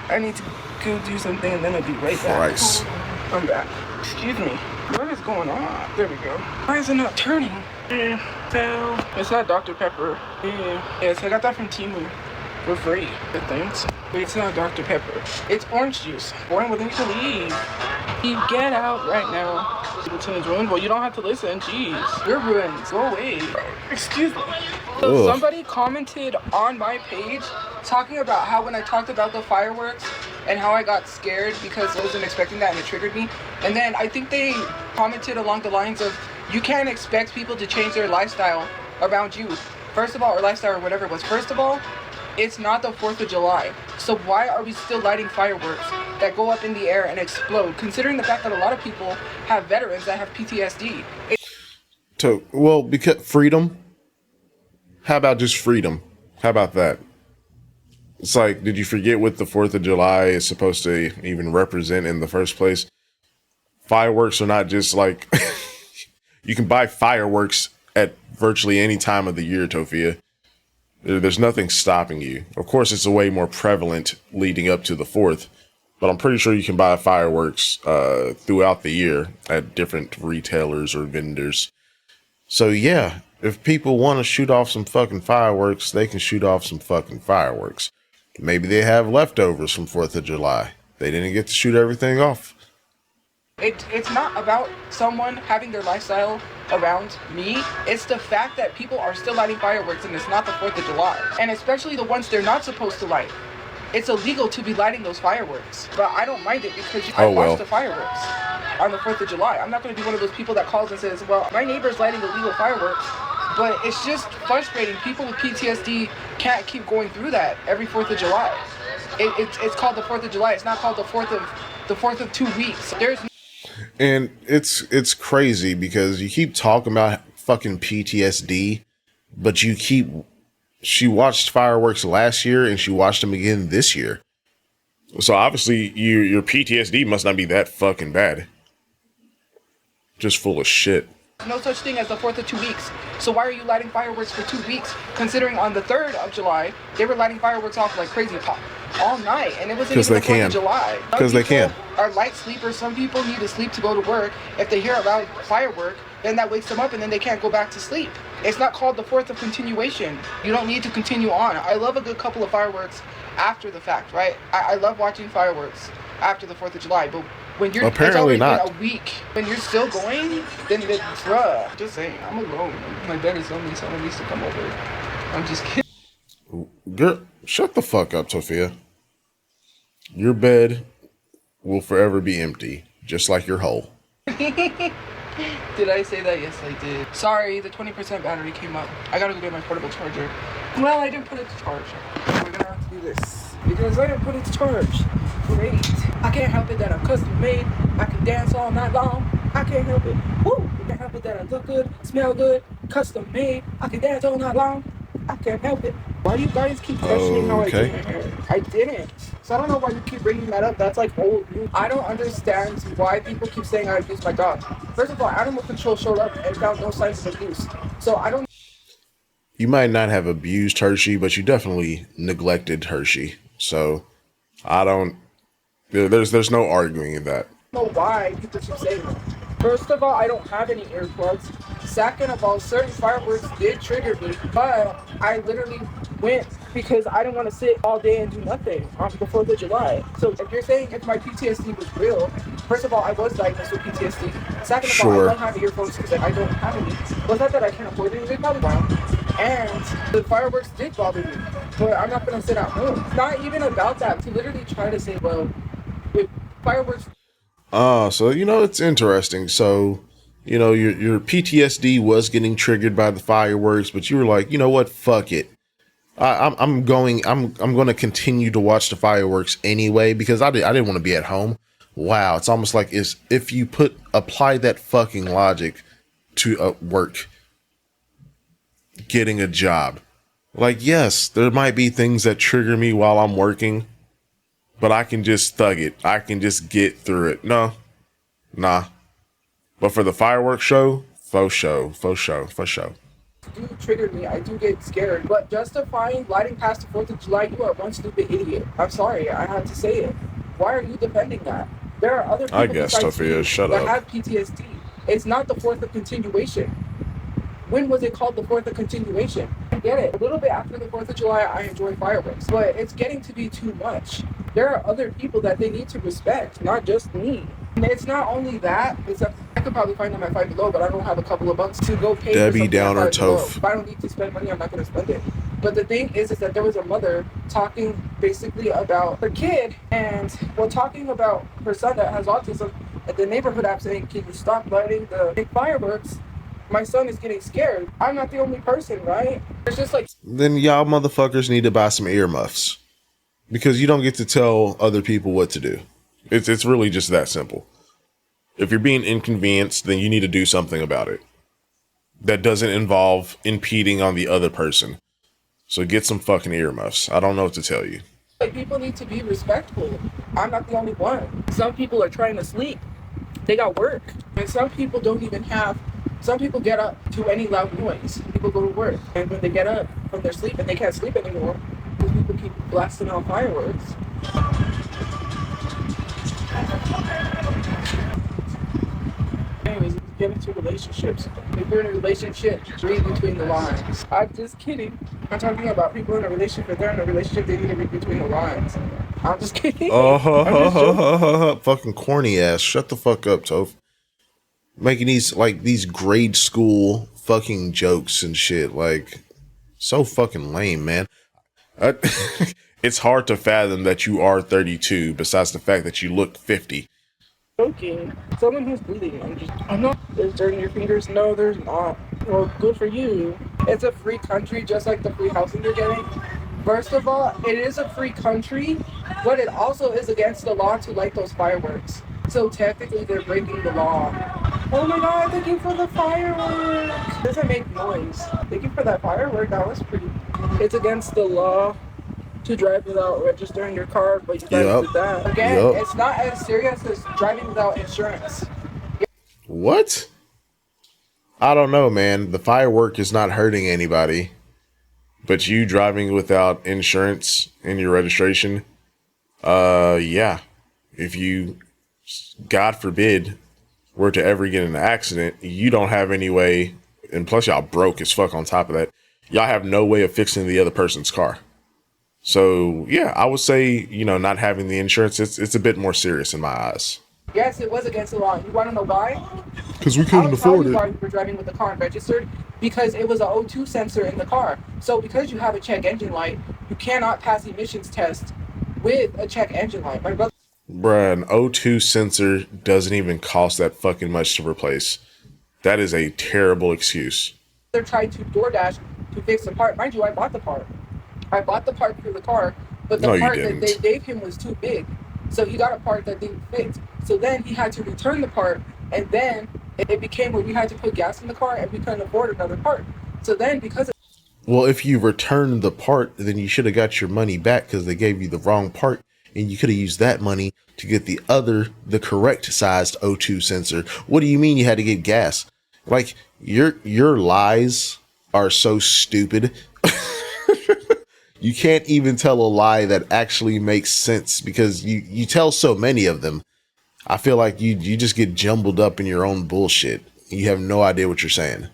I need to go do something and then I'll be right back. Christ. I'm back. Excuse me. What is going on? There we go. Why is it not turning? It's not Dr. Pepper. Yes, I got that from Temu for free. Good things. But it's not Dr. Pepper. It's orange juice. Born within you leave. You get out right now. Lieutenant's ruined. Well, you don't have to listen. Jeez. You're ruined. Go away. Excuse me. So somebody commented on my page talking about how when I talked about the fireworks and how I got scared because I wasn't expecting that and it triggered me. And then I think they commented along the lines of, you can't expect people to change their lifestyle around you. First of all, or lifestyle or whatever it was. First of all, it's not the 4th of July. So why are we still lighting fireworks that go up in the air and explode? Considering the fact that a lot of people have veterans that have PTSD. Well, because freedom. How about just freedom? How about that? It's like, did you forget what the 4th of July is supposed to even represent in the first place? Fireworks are not just like... You can buy fireworks at virtually any time of the year, Tophia. There's nothing stopping you. Of course, it's a way more prevalent leading up to the 4th, but I'm pretty sure you can buy fireworks throughout the year at different retailers or vendors. So yeah, if people want to shoot off some fucking fireworks, they can shoot off some fucking fireworks. Maybe they have leftovers from 4th of July. They didn't get to shoot everything off. It's not about someone having their lifestyle around me. It's the fact that people are still lighting fireworks and it's not the 4th of July. And especially the ones they're not supposed to light. It's illegal to be lighting those fireworks. But I don't mind it because I watch the fireworks on the 4th of July. I'm not going to be one of those people that calls and says, well, my neighbor's lighting illegal fireworks. But it's just frustrating. People with PTSD can't keep going through that every 4th of July. It's called the 4th of July. It's not called the 4th of 2 weeks. And it's crazy because you keep talking about fucking PTSD, but she watched fireworks last year and she watched them again this year. So obviously your PTSD must not be that fucking bad. Just full of shit. No such thing as the 4th of 2 weeks. So why are you lighting fireworks for 2 weeks? Considering on the 3rd of July, they were lighting fireworks off like crazy all night. And it wasn't even the 4th of July. Because they can. Are light sleepers. Some people need to sleep to go to work. If they hear a loud firework, then that wakes them up and then they can't go back to sleep. It's not called the 4th of continuation. You don't need to continue on. I love a good couple of fireworks after the fact, right? I love watching fireworks after the 4th of July, but when you're apparently not a week, when you're still going, then bruh, just saying, I'm alone. My bed is lonely, someone needs to come over. I'm just kidding. Girl, shut the fuck up, Tophia. Your bed will forever be empty, just like your hole. Did I say that? Yes, I did. Sorry, the 20% battery came up. I gotta go get my portable charger. Well, I didn't put it to charge. We're gonna have to do this. Because I didn't put it to charge. Great. I can't help it that I'm custom made. I can dance all night long. I can't help it. Woo! I can't help it that I look good, smell good, custom made. I can dance all night long. I can't help it. Why do you guys keep questioning how I did my hair? I didn't. So I don't know why you keep bringing that up. That's like old news. I don't understand why people keep saying I abused my dog. First of all, animal control showed up and found no signs of abuse. So I don't. You might not have abused Hershey, but you definitely neglected Hershey. So I don't. There's no arguing that. Know why people keep saying that. First of all, I don't have any earplugs. Second of all, certain fireworks did trigger me, but I literally went because I didn't want to sit all day and do nothing on the 4th of July. So if you're saying if my PTSD was real, first of all, I was diagnosed with PTSD. Second of all, I don't have earphones because I don't have any. Well, it's not that I can't afford it, they probably won't. And the fireworks did bother me, but I'm not going to sit at home. It's not even about that. To literally try to say, well, if fireworks. So it's interesting. So, your PTSD was getting triggered by the fireworks, but you were like, you know what, fuck it. I'm going to continue to watch the fireworks anyway because I didn't want to be at home. Wow, it's almost like if you apply that fucking logic to work, getting a job. Like, yes, there might be things that trigger me while I'm working, but I can just thug it. I can just get through it. No, nah. But for the fireworks show, faux show. Do trigger me. I do get scared. But justifying lighting past the 4th of July, you are one stupid idiot. I'm sorry, I had to say it. Why are you defending that? There are other people I guess, Tophia, shut that up. have PTSD. It's not the 4th of continuation. When was it called the 4th of continuation? I get it. A little bit after the 4th of July, I enjoy fireworks. But it's getting to be too much. There are other people that they need to respect, not just me. And it's not only that. I could probably find them at Five Below, but I don't have a couple of bucks to go pay Debbie for something Downer at Five Below. Toph. If I don't need to spend money, I'm not going to spend it. But the thing is that there was a mother talking basically about her kid and talking about her son that has autism at the neighborhood app saying, can you stop lighting the big fireworks? My son is getting scared. I'm not the only person, right? It's just like. Then y'all motherfuckers need to buy some earmuffs because you don't get to tell other people what to do. It's really just that simple. If you're being inconvenienced, then you need to do something about it. That doesn't involve impeding on the other person. So get some fucking earmuffs. I don't know what to tell you. Like, people need to be respectful. I'm not the only one. Some people are trying to sleep. They got work. And some people don't even have. Some people get up to any loud noise. People go to work. And when they get up from their sleep and they can't sleep anymore, because people keep blasting out fireworks. Anyways, get into relationships. If you're in a relationship, read between the lines. I'm just kidding. I'm talking about people in a relationship. If they're in a relationship, they need to read between the lines. I'm just kidding. Fucking corny ass. Shut the fuck up, Toph. Making these grade school fucking jokes and shit. Like, so fucking lame, man. It's hard to fathom that you are 32, besides the fact that you look 50. Joking. Someone who's bleeding. I'm not. There's dirt in your fingers? No, there's not. Well, good for you. It's a free country, just like the free housing you're getting. First of all, it is a free country, but it also is against the law to light those fireworks. So technically, they're breaking the law. Oh my god, thank you for the firework. It doesn't make noise. Thank you for that firework. That was pretty. It's against the law to drive without registering your car, but you guys did that. Again, It's not as serious as driving without insurance. What? I don't know, man. The firework is not hurting anybody. But you driving without insurance in your registration, yeah. If you, God forbid, were to ever get in an accident, you don't have any way, and plus y'all broke as fuck on top of that, y'all have no way of fixing the other person's car. So, yeah, I would say, not having the insurance, it's a bit more serious in my eyes. Yes, it was against the law. You want to know why? Because we couldn't afford it. Why you were driving with the car unregistered? Because it was an O2 sensor in the car. So because you have a check engine light, you cannot pass emissions test with a check engine light. My brother. Bruh, an O2 sensor doesn't even cost that fucking much to replace. That is a terrible excuse. They tried to DoorDash to fix the part. Mind you, I bought the part. I bought the part for the car, but the part that they gave him was too big. So he got a part that didn't fit. So then he had to return the part, and then it became where we had to put gas in the car and we couldn't afford another part. So then because well, if you returned the part, then you should have got your money back because they gave you the wrong part and you could have used that money to get the correct sized O2 sensor. What do you mean you had to get gas? Like, your lies are so stupid. You can't even tell a lie that actually makes sense because you tell so many of them. I feel like you just get jumbled up in your own bullshit. You have no idea what you're saying.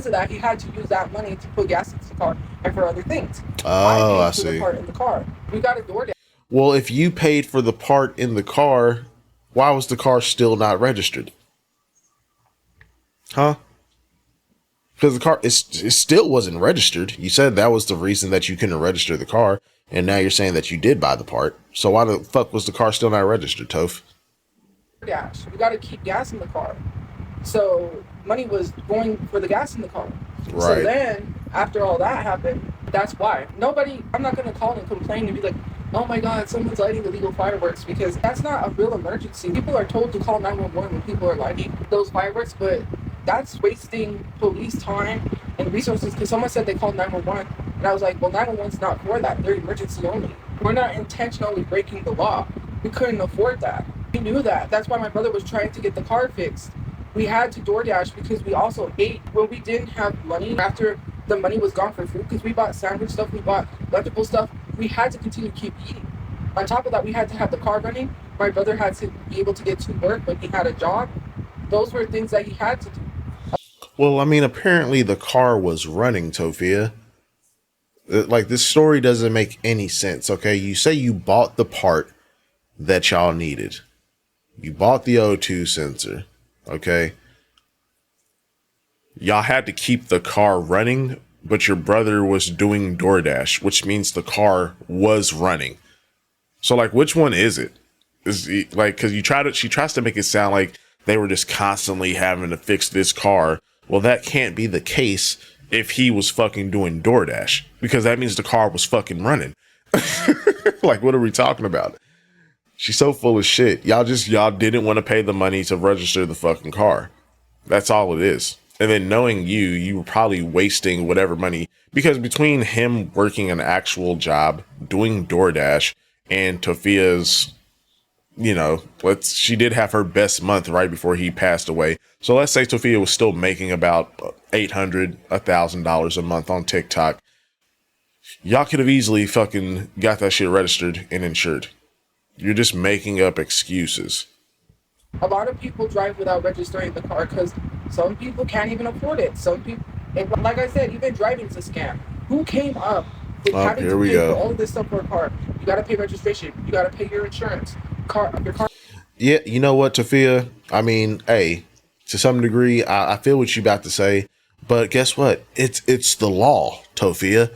So that he had to use that money to put gas into the car and for other things. Oh, I paid for the see. part in the car. We got a DoorDash. Well, if you paid for the part in the car, why was the car still not registered? Huh? Because the car, it still wasn't registered. You said that was the reason that you couldn't register the car, and now you're saying that you did buy the part. So why the fuck was the car still not registered, Toph? We got to keep gas in the car. So money was going for the gas in the car. Right. So then, after all that happened, that's why. I'm not going to call and complain and be like, oh my God, someone's lighting illegal fireworks, because that's not a real emergency. People are told to call 911 when people are lighting those fireworks, but that's wasting police time and resources, because someone said they called 911, and I was like, well, 911's not for that. They're emergency only. We're not intentionally breaking the law. We couldn't afford that. We knew that. That's why my brother was trying to get the car fixed. We had to DoorDash because we also ate when we didn't have money after the money was gone for food, because we bought sandwich stuff, we bought electrical stuff. We had to continue to keep eating. On top of that, we had to have the car running. My brother had to be able to get to work when he had a job. Those were things that he had to do. Well, I mean, apparently the car was running, Tophia. Like, this story doesn't make any sense, okay? You say you bought the part that y'all needed. You bought the O2 sensor, okay? Y'all had to keep the car running, but your brother was doing DoorDash, which means the car was running. So, like, which one is it? Is it, like, because she tries to make it sound like they were just constantly having to fix this car. Well, that can't be the case if he was fucking doing DoorDash, because that means the car was fucking running. Like, what are we talking about? She's so full of shit. Y'all didn't want to pay the money to register the fucking car. That's all it is. And then knowing you were probably wasting whatever money, because between him working an actual job, doing DoorDash, and Tophia's, she did have her best month right before he passed away. So let's say Tophia was still making about $800, $1,000 a month on TikTok. Y'all could have easily fucking got that shit registered and insured. You're just making up excuses. A lot of people drive without registering the car because some people can't even afford it. Some people, like I said, even driving's a scam. Who came up with having to pay for all of this stuff for a car? You got to pay registration. You got to pay your insurance. Your car. Yeah, you know what, Tophia? I mean, hey, to some degree, I feel what you about to say, but guess what? It's the law, Tophia.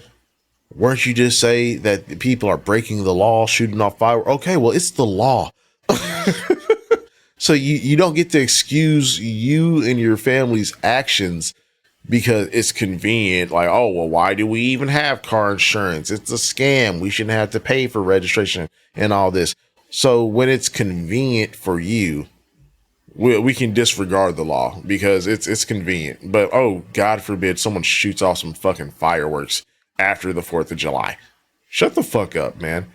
Weren't you just say that people are breaking the law, shooting off fire? Okay, well, it's the law. So you don't get to excuse you and your family's actions because it's convenient. Like, oh, well, why do we even have car insurance? It's a scam. We shouldn't have to pay for registration and all this. So when it's convenient for you, we can disregard the law because it's convenient. But, oh, God forbid someone shoots off some fucking fireworks after the 4th of July. Shut the fuck up, man.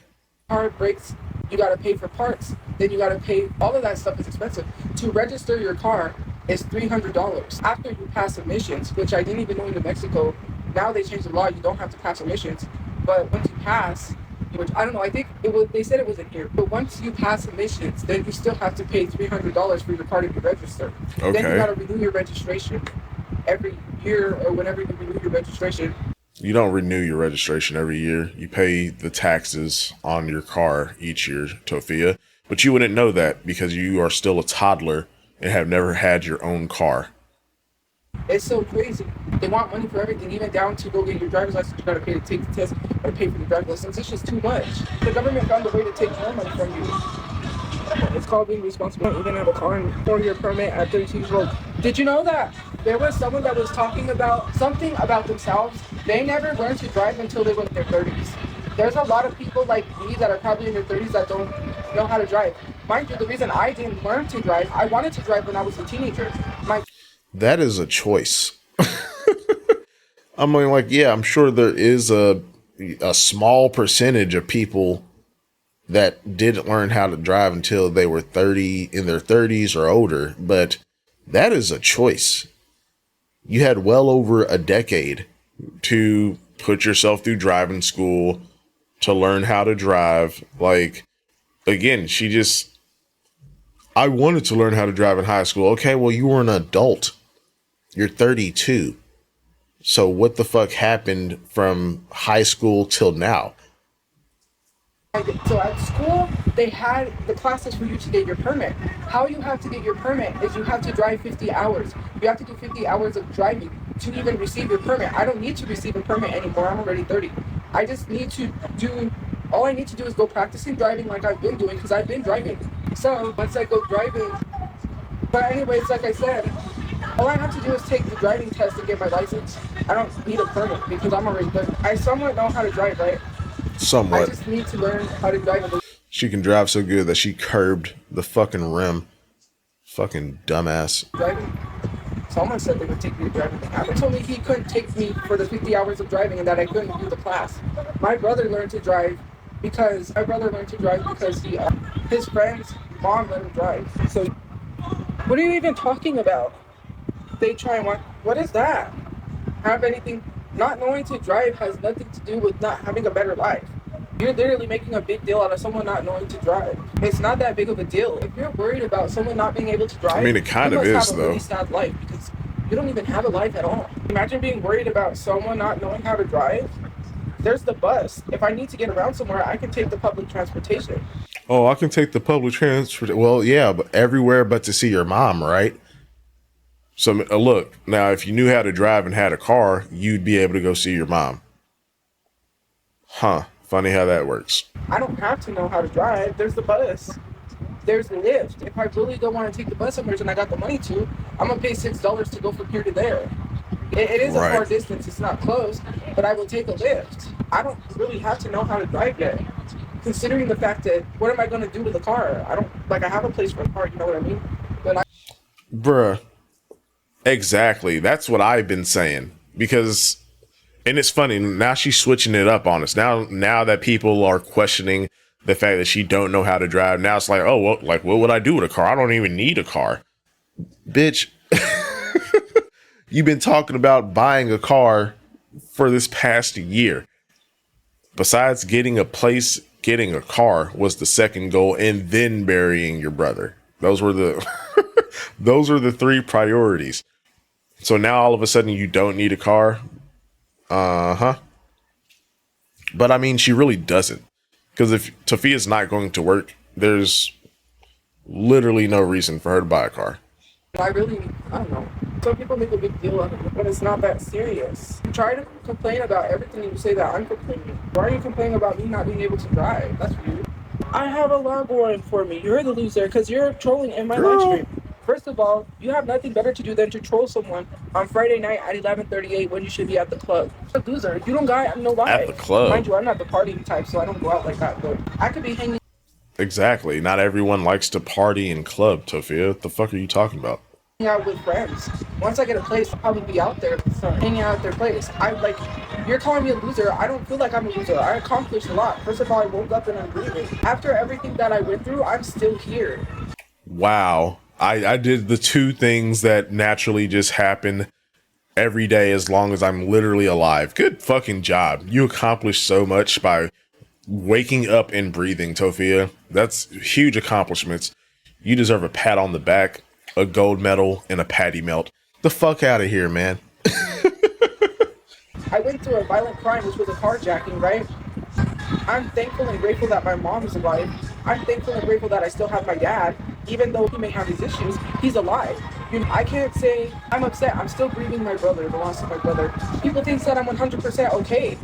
Car breaks, you got to pay for parts. Then you got to pay, all of that stuff is expensive. To register your car is $300. After you pass emissions, which I didn't even know in New Mexico, now they changed the law, you don't have to pass emissions. But once you pass, which I don't know, I think they said it was in here. But once you pass emissions, then you still have to pay $300 for your car to be registered. Okay. Then you got to renew your registration every year or whenever you renew your registration. You don't renew your registration every year. You pay the taxes on your car each year, Tophia. But you wouldn't know that because you are still a toddler and have never had your own car. It's so crazy. They want money for everything, even down to go get your driver's license. You gotta pay to take the test or pay for the driver's license. It's just too much. The government found a way to take more money from you. It's called being responsible. You didn't have a car and 4-year permit at 32 years old. Did you know that there was someone that was talking about something about themselves? They never learned to drive until they were in their 30s. There's a lot of people like me that are probably in their 30s that don't know how to drive. Mind you, the reason I didn't learn to drive, I wanted to drive when I was a teenager. That is a choice. I mean, like, yeah, I'm sure there is a small percentage of people that didn't learn how to drive until they were 30, in their 30s or older, but that is a choice. You had well over a decade to put yourself through driving school, to learn how to drive. Like, again, I wanted to learn how to drive in high school. Okay, well, you were an adult. You're 32. So what the fuck happened from high school till now? So at school, they had the classes for you to get your permit. How you have to get your permit is you have to drive 50 hours. You have to do 50 hours of driving to even receive your permit. I don't need to receive a permit anymore. I'm already 30. I just need to do, all I need to do is go practicing driving like I've been doing because I've been driving. So once I go driving, but anyways, like I said, all I have to do is take the driving test and get my license. I don't need a permit because I'm already 30. I somewhat know how to drive, right? Somewhat. I just need to learn how to drive. She can drive so good that she curbed the fucking rim. Fucking dumbass. Driving. Someone said they would take me driving. They told me he couldn't take me for the 50 hours of driving and that I couldn't do the class. My brother learned to drive because his friend's mom let him drive. So, what are you even talking about? They try and what is that? Have anything? Not knowing to drive has nothing to do with not having a better life. You're literally making a big deal out of someone not knowing to drive. It's not that big of a deal. If you're worried about someone not being able to drive, I mean, it kind of is, you must have a though. really sad life because you don't even have a life at all. Imagine being worried about someone not knowing how to drive. There's the bus. If I need to get around somewhere, I can take the public transportation. Oh, I can take the public transport. Well, yeah, but everywhere but to see your mom, right? So look, now if you knew how to drive and had a car, you'd be able to go see your mom. Huh. Funny how that works. I don't have to know how to drive. There's the bus. There's the Lyft. If I really don't want to take the bus somewhere and I got the money to, I'm going to pay $6 to go from here to there. It is a far distance. It's not close, but I will take a Lyft. I don't really have to know how to drive yet. Considering the fact that, what am I going to do with the car? I have a place for a car, you know what I mean? Bruh. Exactly. That's what I've been saying. Because, and it's funny, now she's switching it up on us. Now that people are questioning the fact that she don't know how to drive, now it's like, oh, well, like, what would I do with a car? I don't even need a car. Bitch, you've been talking about buying a car for this past year. Besides getting a place, getting a car was the second goal, and then burying your brother. Those were the those are the three priorities. So now all of a sudden you don't need a car. Uh-huh. But I mean, she really doesn't. Because if Tophia's not going to work, there's literally no reason for her to buy a car. I don't know. Some people make a big deal of it, but it's not that serious. You try to complain about everything and you say that I'm complaining. Why are you complaining about me not being able to drive? That's weird. I have a lot going for me. You're the loser because you're trolling in my live stream. First of all, you have nothing better to do than to troll someone on Friday night at 11:38 when you should be at the club. You're a loser. You don't got no life. At the club. Mind you, I'm not the partying type, so I don't go out like that. But I could be hanging. Exactly. Not everyone likes to party in club, Tophia. What the fuck are you talking about? Out with friends. Once I get a place, I'll probably be out there, hanging out at their place. You're calling me a loser. I don't feel like I'm a loser. I accomplished a lot. First of all, I woke up and I'm breathing. After everything that I went through, I'm still here. Wow. I did the two things that naturally just happen every day as long as I'm literally alive. Good fucking job. You accomplished so much by waking up and breathing, Tophia. That's huge accomplishments. You deserve a pat on the back, a gold medal, and a patty melt. The fuck out of here, man. I went through a violent crime, which was a carjacking, right? I'm thankful and grateful that my mom is alive. I'm thankful and grateful that I still have my dad. Even though he may have his issues, he's alive. I can't say I'm upset. I'm still grieving my brother, the loss of my brother. People think that I'm 100% okay.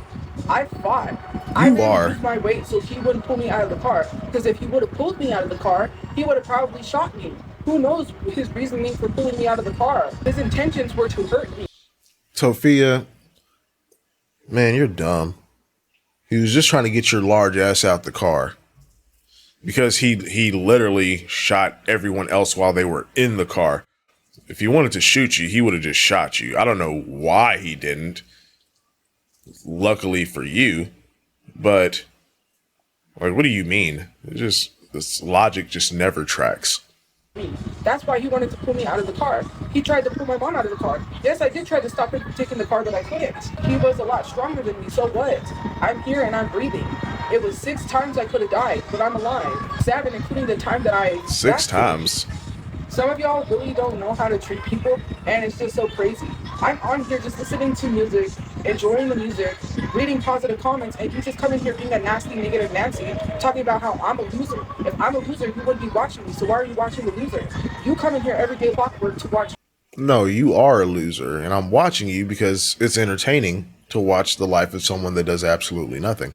I fought. I moved my weight so he wouldn't pull me out of the car. Because if he would have pulled me out of the car, he would have probably shot me. Who knows his reasoning for pulling me out of the car? His intentions were to hurt me. Tophia, man, you're dumb. He was just trying to get your large ass out the car. Because he literally shot everyone else while they were in the car. If he wanted to shoot you, he would have just shot you. I don't know why he didn't. Luckily for you. But Like, what do you mean? It just, this logic just never tracks. That's why he wanted to pull me out of the car. He tried to pull my mom out of the car. Yes, I did try to stop him from taking the car, but I couldn't. He was a lot stronger than me, so what? I'm here and I'm breathing. It was 6 times I could have died, but I'm alive. 7, including the time that I... 6 times? Some of y'all really don't know how to treat people, and it's just so crazy. I'm on here just listening to music, enjoying the music, reading positive comments, and you just come in here being a nasty, negative Nancy, talking about how I'm a loser. If I'm a loser, you wouldn't be watching me, so why are you watching the loser? You come in here every day clockwork to watch. No, you are a loser, and I'm watching you because it's entertaining to watch the life of someone that does absolutely nothing.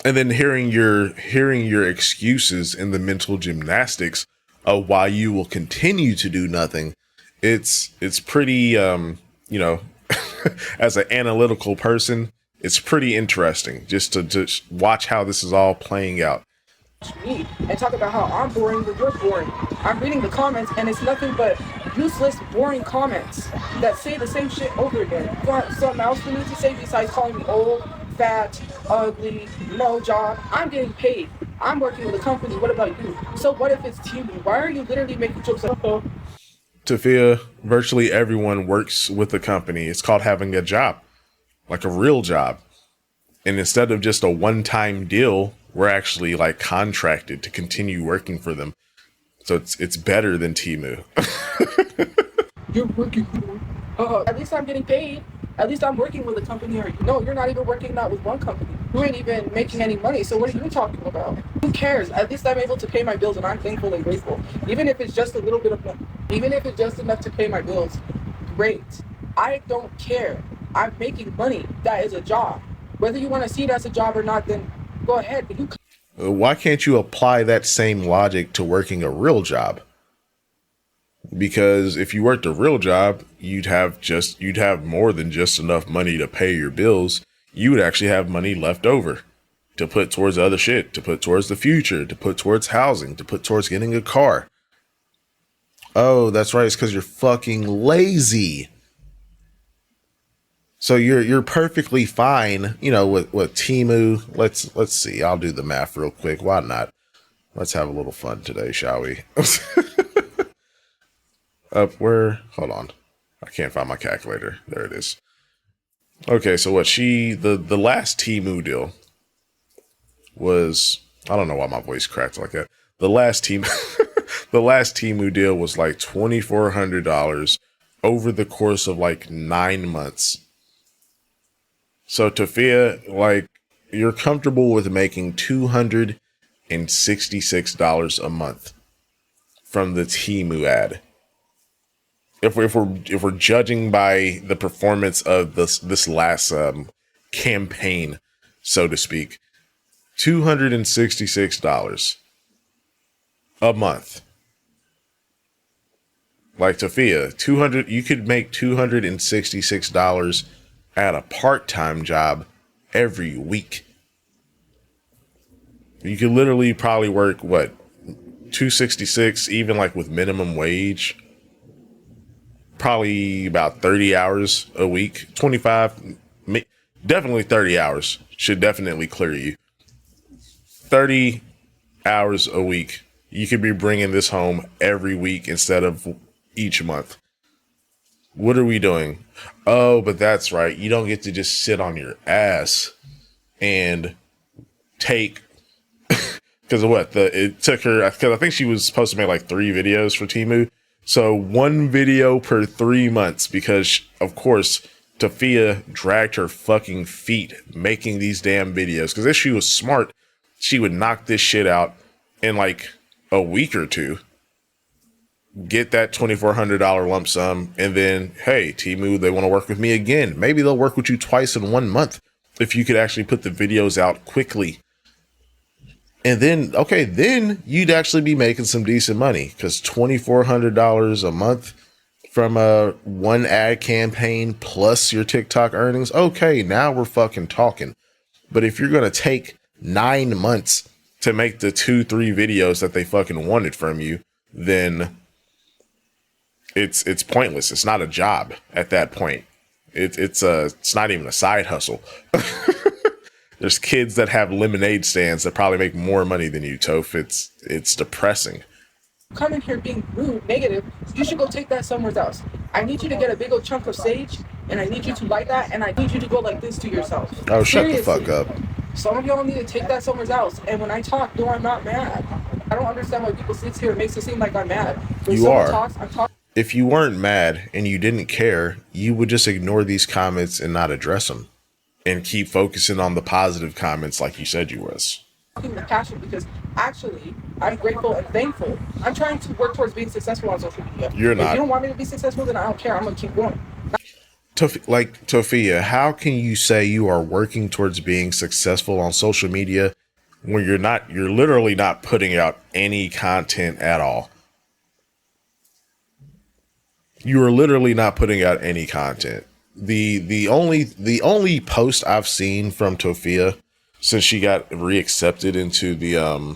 And then hearing your excuses in the mental gymnastics of why you will continue to do nothing, it's pretty as an analytical person, it's pretty interesting just to just watch how this is all playing out. Me and talk about how I'm boring, but you're boring. I'm reading the comments and it's nothing but useless, boring comments that say the same shit over again. You got something else for me to say besides calling me old, fat, ugly, no job? I'm getting paid. I'm working with a company. What about you? So what if it's TV? Why are you literally making jokes like that? Tophia, virtually everyone works with a company. It's called having a job, like a real job. And instead of just a one-time deal, we're actually like contracted to continue working for them. So it's better than Temu. You're working. At least I'm getting paid. At least I'm working with a company. Or no, you're not even working not with one company. You ain't even making any money. So what are you talking about? Who cares? At least I'm able to pay my bills, and I'm thankful and grateful. Even if it's just a little bit of, even if it's just enough to pay my bills, great. I don't care. I'm making money. That is a job. Whether you want to see it as a job or not, then go ahead. But you. Why can't you apply that same logic to working a real job? Because if you worked a real job, you'd have more than just enough money to pay your bills. You would actually have money left over to put towards other shit, to put towards the future, to put towards housing, to put towards getting a car. Oh, that's right. It's because you're fucking lazy. So you're perfectly fine, with Temu. Let's see. I'll do the math real quick. Why not? Let's have a little fun today, shall we? Hold on. I can't find my calculator. There it is. Okay, so the last Temu deal was, I don't know why my voice cracked like that. The last Temu deal was like $2,400 over the course of like 9 months. So Tophia, like, you're comfortable with making $266 a month from the Temu ad. If we're judging by the performance of this last campaign, so to speak, $266 a month. Like Tophia, you could make $266 at a part-time job every week. You could literally probably work $266 even like with minimum wage. Probably about 30 hours a week, 25, definitely 30 hours should definitely clear you. 30 hours a week. You could be bringing this home every week instead of each month. What are we doing? Oh, but that's right. You don't get to just sit on your ass and take, because of what? It took her, because I think she was supposed to make like 3 videos for Temu. So 1 video per 3 months, because of course Tophia dragged her fucking feet making these damn videos. Because if she was smart, she would knock this shit out in like a week or 2. Get that $2,400 lump sum, and then, hey, Temu, they want to work with me again. Maybe they'll work with you twice in 1 month if you could actually put the videos out quickly. And then, okay, then you'd actually be making some decent money, because $2,400 a month from a 1 ad campaign plus your TikTok earnings. Okay, now we're fucking talking. But if you're going to take 9 months to make the 2-3 videos that they fucking wanted from you, then it's pointless. It's not a job at that point. It's not even a side hustle. There's kids that have lemonade stands that probably make more money than you, Toph. It's depressing. Come in here being rude, negative, you should go take that somewhere else. I need you to get a big old chunk of sage, and I need you to light that, and I need you to go like this to yourself. Oh, shut the Seriously. fuck up. Some of y'all need to take that somewhere else. And when I talk, no, I'm not mad. I don't understand why people sit here and makes it seem like I'm mad. When You are. talks, I'm talking. If you weren't mad and you didn't care, you would just ignore these comments and not address them, and keep focusing on the positive comments like you said you was. With passion, because actually I'm grateful and thankful. I'm trying to work towards being successful on social media. You're not. If you don't want me to be successful, then I don't care. I'm gonna keep going. Tophia, how can you say you are working towards being successful on social media when you're not? You're literally not putting out any content at all. You are literally not putting out any content. The only post I've seen from Tophia since she got reaccepted into the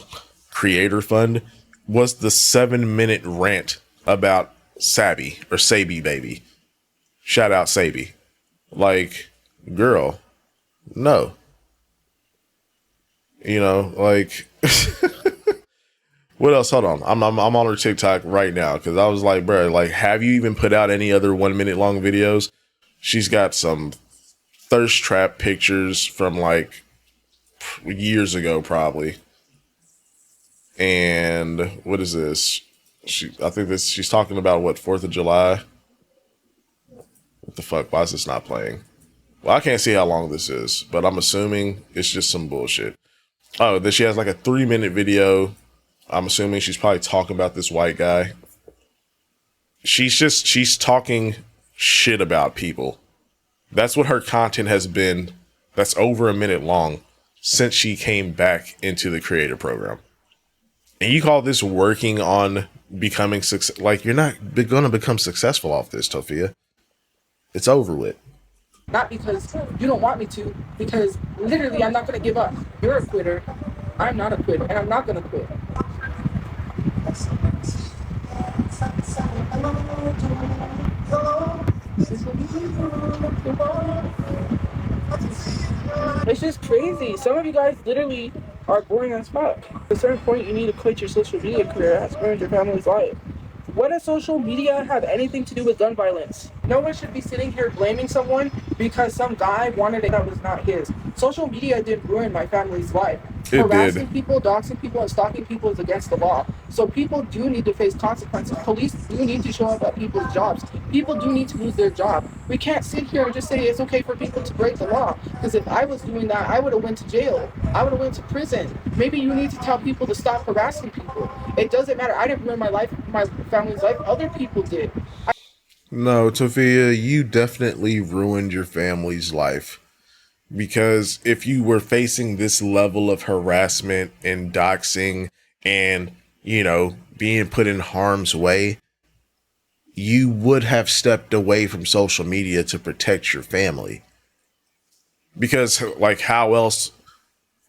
creator fund was the 7-minute rant about Sabi or Sabi baby. Shout out Sabi. Like, girl, no. You know, like what else? Hold on. I'm on her TikTok right now because I was like, bro, like, have you even put out any other 1 minute long videos? She's got some thirst trap pictures from like years ago, probably. And what is this? I think she's talking about what, 4th of July? What the fuck? Why is this not playing? Well, I can't see how long this is, but I'm assuming it's just some bullshit. Oh, then she has like a 3-minute video. I'm assuming she's probably talking about this white guy. She's talking shit about people. That's what her content has been. That's over a minute long since she came back into the creator program. And you call this working on becoming success? Like, you're not going to become successful off this, Tophia. It's over with. Not because you don't want me to, because literally I'm not going to give up. You're a quitter. I'm not a quitter, and I'm not going to quit. It's just crazy. Some of you guys literally are boring as fuck. At a certain point, you need to quit your social media career. It has ruined your family's life. What does social media have anything to do with gun violence? No one should be sitting here blaming someone because some guy wanted it that was not his. Social media didn't ruin my family's life. Harassing people, doxing people, and stalking people is against the law. So people do need to face consequences. Police do need to show up at people's jobs. People do need to lose their job. We can't sit here and just say it's okay for people to break the law. Because if I was doing that, I would have went to jail. I would have went to prison. Maybe you need to tell people to stop harassing people. It doesn't matter. I didn't ruin my life, my family's life. Other people did. No, Tophia, you definitely ruined your family's life. Because if you were facing this level of harassment and doxing and, you know, being put in harm's way, you would have stepped away from social media to protect your family. Because, like, how else,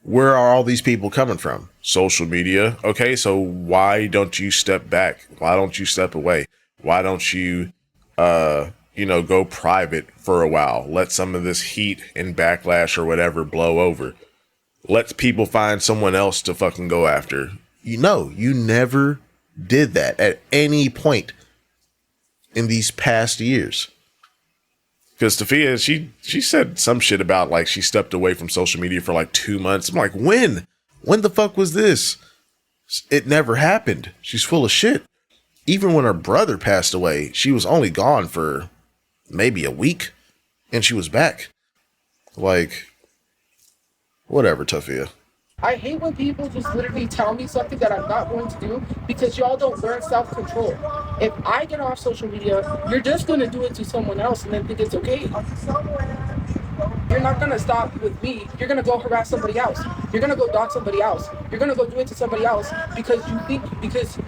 where are all these people coming from? Social media. Okay, so why don't you step back? Why don't you step away? Why don't you, go private for a while? Let some of this heat and backlash or whatever blow over. Let people find someone else to fucking go after. You never did that at any point in these past years. Because Tophia, she said some shit about like she stepped away from social media for like 2 months. I'm like, when? When the fuck was this? It never happened. She's full of shit. Even when her brother passed away, she was only gone for maybe a week and she was back. Like, whatever, Tophia. I hate when people just literally tell me something that I'm not going to do because y'all don't learn self-control. If I get off social media, you're just going to do it to someone else and then think it's okay. You're not going to stop with me. You're going to go harass somebody else. You're going to go dox somebody else. You're going to go do it to somebody else because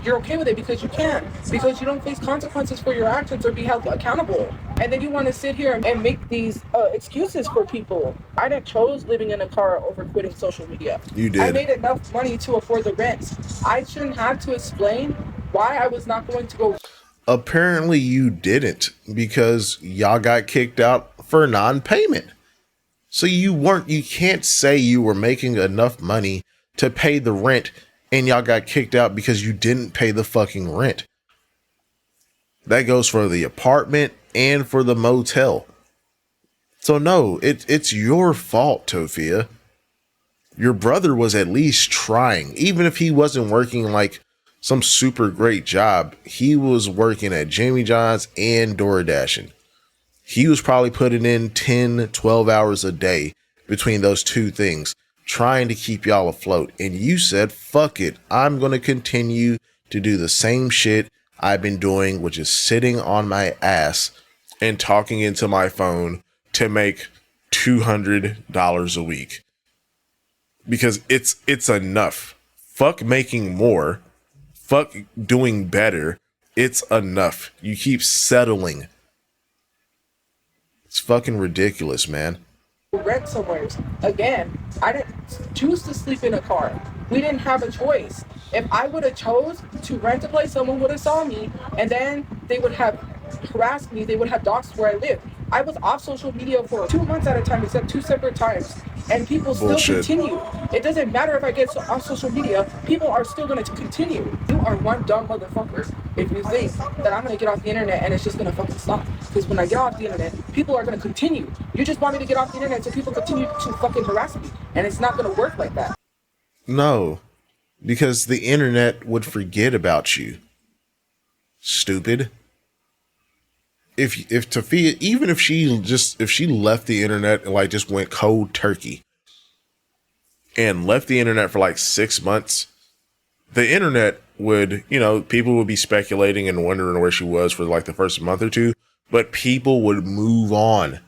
you're okay with it, because you can, because you don't face consequences for your actions or be held accountable. And then you want to sit here and make these excuses for people. I didn't chose living in a car over quitting social media. You did. I made enough money to afford the rent. I shouldn't have to explain why I was not going to go. Apparently you didn't, because y'all got kicked out for non-payment. So you can't say you were making enough money to pay the rent and y'all got kicked out because you didn't pay the fucking rent. That goes for the apartment and for the motel. So no, it's your fault, Tophia. Your brother was at least trying. Even if he wasn't working like some super great job, he was working at Jimmy John's and DoorDashing. He was probably putting in 10, 12 hours a day between those two things, trying to keep y'all afloat. And you said, fuck it, I'm going to continue to do the same shit I've been doing, which is sitting on my ass and talking into my phone to make $200 a week. Because it's enough. Fuck making more. Fuck doing better. It's enough. You keep settling. It's fucking ridiculous, man. Rent somewhere. Again, I didn't choose to sleep in a car. We didn't have a choice. If I would have chose to rent a place, someone would have saw me, and then they would have harassed me. They would have doxed where I live. I was off social media for 2 months at a time, except 2 separate times, and people still continue. It doesn't matter if I get off social media, people are still going to continue. You are one dumb motherfucker if you think that I'm going to get off the internet and it's just going to fucking stop. Because when I get off the internet, people are going to continue. You just want me to get off the internet so people continue to fucking harass me, and it's not going to work like that. No, because the internet would forget about you. Stupid. If Tophia, even if she left the internet and like just went cold turkey and left the internet for like 6 months, the internet would, people would be speculating and wondering where she was for like the first month or two, but people would move on.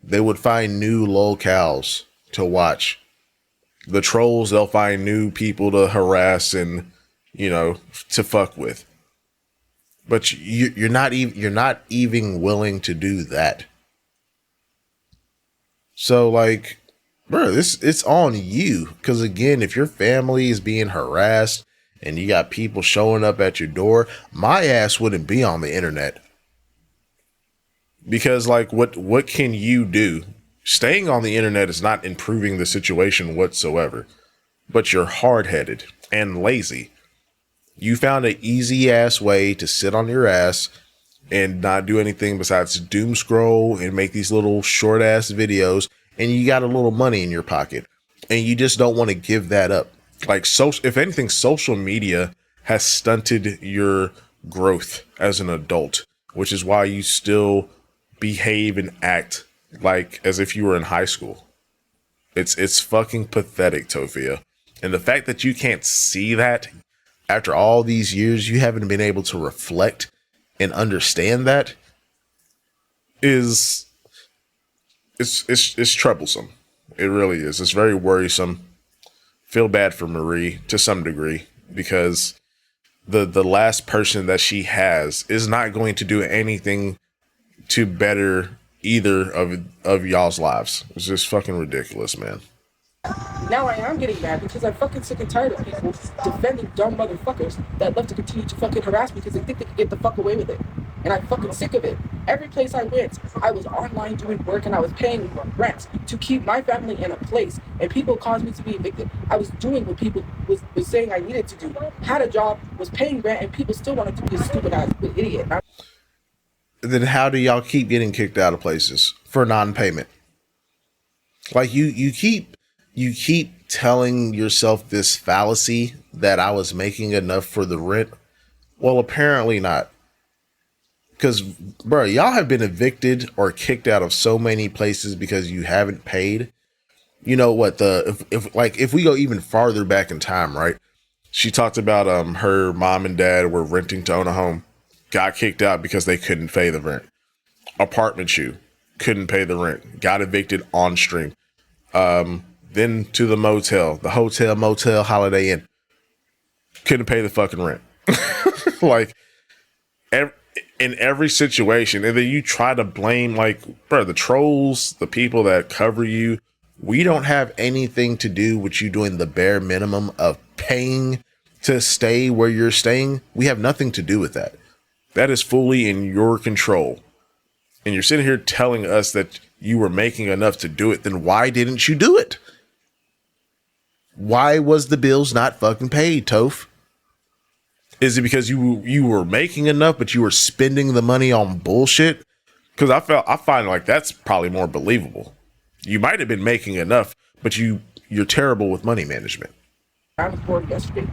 They would find new lolcows to watch. The trolls, they'll find new people to harass and, to fuck with. But you're not even willing to do that. So like, bro, it's on you. Because again, if your family is being harassed and you got people showing up at your door, my ass wouldn't be on the internet. Because like, what can you do? Staying on the internet is not improving the situation whatsoever. But you're hard-headed and lazy. You found an easy ass way to sit on your ass and not do anything besides doom scroll and make these little short ass videos, and you got a little money in your pocket and you just don't want to give that up. Like, if anything, social media has stunted your growth as an adult, which is why you still behave and act like as if you were in high school. It's fucking pathetic, Tophia. And the fact that you can't see that after all these years, you haven't been able to reflect and understand that it's troublesome. It really is. It's very worrisome. Feel bad for Marie to some degree, because the last person that she has is not going to do anything to better either of y'all's lives. It's just fucking ridiculous, man. Now I am getting mad because I'm fucking sick and tired of people defending dumb motherfuckers that love to continue to fucking harass me because they think they can get the fuck away with it. And I'm fucking sick of it. Every place I went, I was online doing work and I was paying rent to keep my family in a place, and people caused me to be evicted. I was doing what people was saying I needed to do. Had a job, was paying rent, and people still wanted to be a stupid ass idiot. Then how do y'all keep getting kicked out of places for non-payment? Like you keep telling yourself this fallacy that I was making enough for the rent. Well, apparently not. Because, bro, y'all have been evicted or kicked out of so many places because you haven't paid. You know what? If we go even farther back in time, right? She talked about her mom and dad were renting to own a home, got kicked out because they couldn't pay the rent. Tophiachu couldn't pay the rent, got evicted on stream. Then to the motel, the hotel, motel, Holiday Inn, couldn't pay the fucking rent. Like, in every situation. And then you try to blame, like, bro, the trolls, the people that cover you. We don't have anything to do with you doing the bare minimum of paying to stay where you're staying. We have nothing to do with that. That is fully in your control. And you're sitting here telling us that you were making enough to do it, then why didn't you do it? Why was the bills not fucking paid, Toph? Is it because you were making enough, but you were spending the money on bullshit? Because I find like that's probably more believable. You might have been making enough, but you're terrible with money management. I was bored yesterday.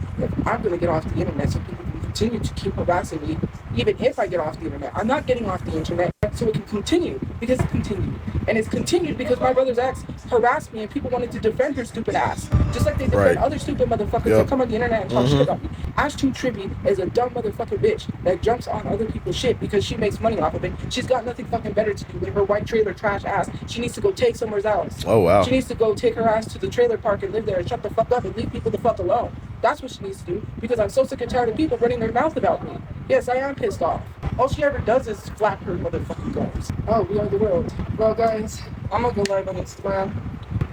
I'm going to get off the internet so people can continue to keep harassing me, even if I get off the internet. I'm not getting off the internet so it can continue, because it continued. And it's continued because my brother's ex harassed me and people wanted to defend her stupid ass. Just like they defend other stupid motherfuckers that come on the internet and talk shit about me. Ash2 Tribby is a dumb motherfucking bitch that jumps on other people's shit because she makes money off of it. She's got nothing fucking better to do with her white trailer trash ass. She needs to go take somewhere else. Oh, wow. She needs to go take her ass to the trailer park and live there and shut the fuck up and leave people the fuck alone. That's what she needs to do, because I'm so sick and tired of people running their mouth about me. Yes, I am pissed off. All she ever does is flap her motherfucking gums. Oh, we are the world. Well, guys, I'm gonna go live on Instagram.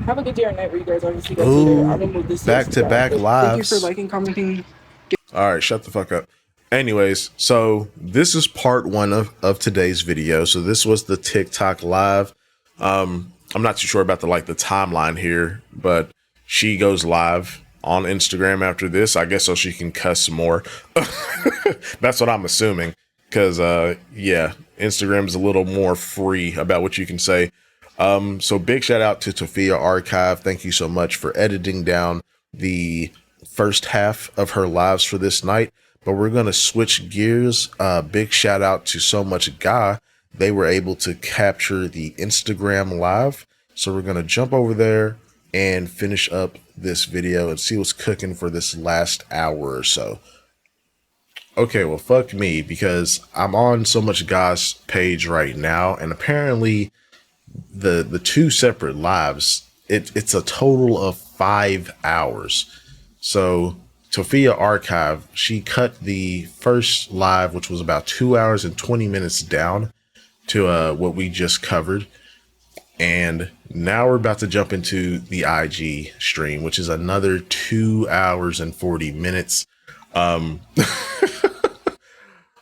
Have a good day or night where you guys are. See you guys later. I'm gonna move this back-to-back lives. Thank you for liking, commenting. All right, shut the fuck up. Anyways, so this is part one of today's video. So this was the TikTok live. I'm not too sure about the timeline here, but she goes live on Instagram after this, I guess, so she can cuss some more. That's what I'm assuming, because yeah, Instagram's a little more free about what you can say. So big shout out to Tophia Archive. Thank you so much for editing down the first half of her lives for this night. But we're gonna switch gears. Big shout out to So Much Guy. They were able to capture the Instagram live, so we're gonna jump over there and finish up this video and see what's cooking for this last hour or so. Okay, well, fuck me, because I'm on So Much Guy's page right now, and apparently the two separate lives, it's a total of 5 hours. So Tophia Archive, she cut the first live, which was about 2 hours and 20 minutes down to what we just covered. And now we're about to jump into the IG stream, which is another 2 hours and 40 minutes.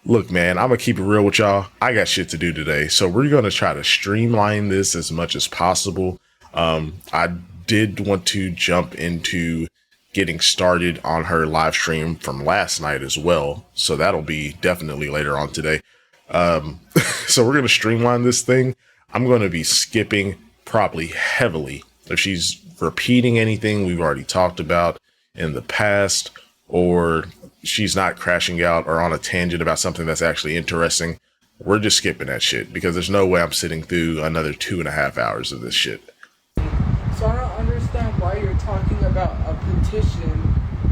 Look, man, I'm gonna keep it real with y'all. I got shit to do today, so we're gonna try to streamline this as much as possible. I did want to jump into getting started on her live stream from last night as well, so that'll be definitely later on today. So we're gonna streamline this thing. I'm going to be skipping probably heavily if she's repeating anything we've already talked about in the past, or she's not crashing out or on a tangent about something that's actually interesting. We're just skipping that shit, because there's no way I'm sitting through another 2.5 hours of this shit. So I don't understand why you're talking about a petition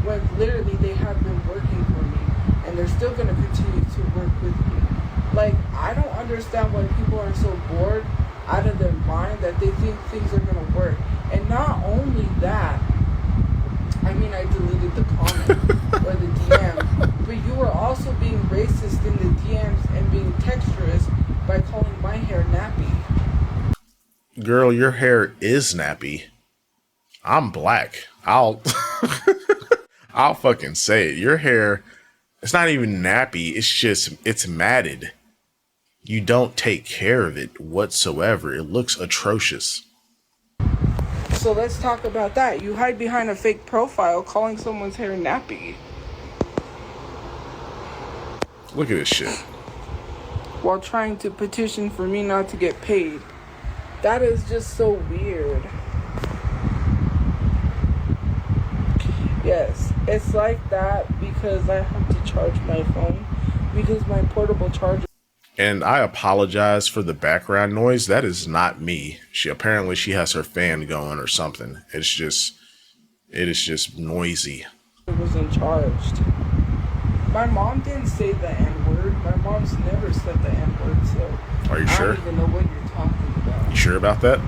when literally they have been working for me and they're still going to continue to work with me. Like, I don't understand why people are so bored out of their mind that they think things are going to work. And not only that, I mean, I deleted the comment or the DM, but you were also being racist in the DMs and being texturous by calling my hair nappy. Girl, your hair is nappy. I'm black. I'll fucking say it. Your hair, it's not even nappy. It's matted. You don't take care of it whatsoever. It looks atrocious. So let's talk about that. You hide behind a fake profile calling someone's hair nappy. Look at this shit. While trying to petition for me not to get paid. That is just so weird. Yes, it's like that because I have to charge my phone, because my portable charger. And I apologize for the background noise. That is not me. She has her fan going or something. It is just noisy. I wasn't charged. My mom didn't say the N-word. My mom's never said the N-word, so are you sure? I don't even know what you're talking about. You sure about that?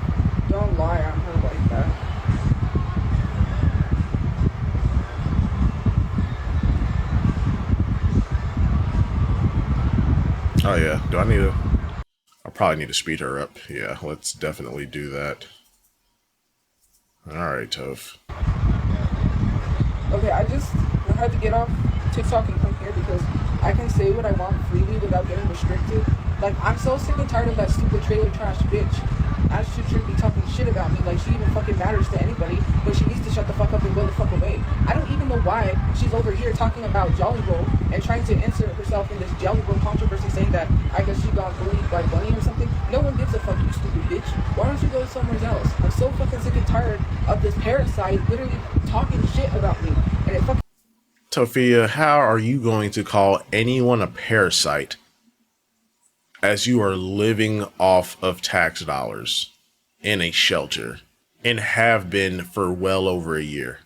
Don't lie on her like that. Oh yeah, I probably need to speed her up. Yeah, let's definitely do that. Alright, Toph. Okay, I had to get off TikTok and come here because I can say what I want freely without getting restricted. Like, I'm so sick and tired of that stupid trailer trash bitch Attitude should be talking shit about me like she even fucking matters to anybody, but she needs to shut the fuck up and go the fuck away. I don't even know why she's over here talking about Jolly Roll and trying to insert herself in this Jolly Roll controversy, saying that I guess she got bullied by Bunny or something. No one gives a fuck, you stupid bitch. Why don't you go somewhere else? I'm so fucking sick and tired of this parasite literally talking shit about me, and it fucking... Tophia, how are you going to call anyone a parasite as you are living off of tax dollars in a shelter and have been for well over a year?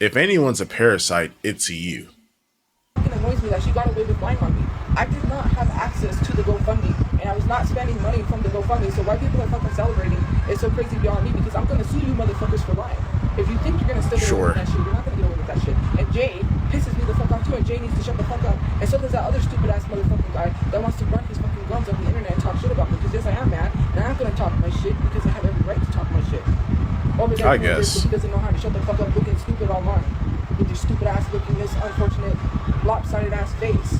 If anyone's a parasite, it's you. It annoys me that she got away with lying on me. I did not have access to the GoFundMe, and I was not spending money from the GoFundMe, so why people are fucking celebrating is so crazy beyond me, because I'm gonna sue you motherfuckers for lying. If you think you're gonna still get away with that shit, you're not gonna get away with that shit. And Jay pisses me the fuck off too, and Jay needs to shut the fuck up. And so does that other stupid ass motherfucking guy that wants to run his fucking guns on the internet and talk shit about me, because yes, I am mad, and I'm gonna talk my shit because I have every right to talk my shit. Over there, I guess. he doesn't know how to shut the fuck up looking stupid online. With your stupid ass looking, this unfortunate, lopsided ass face.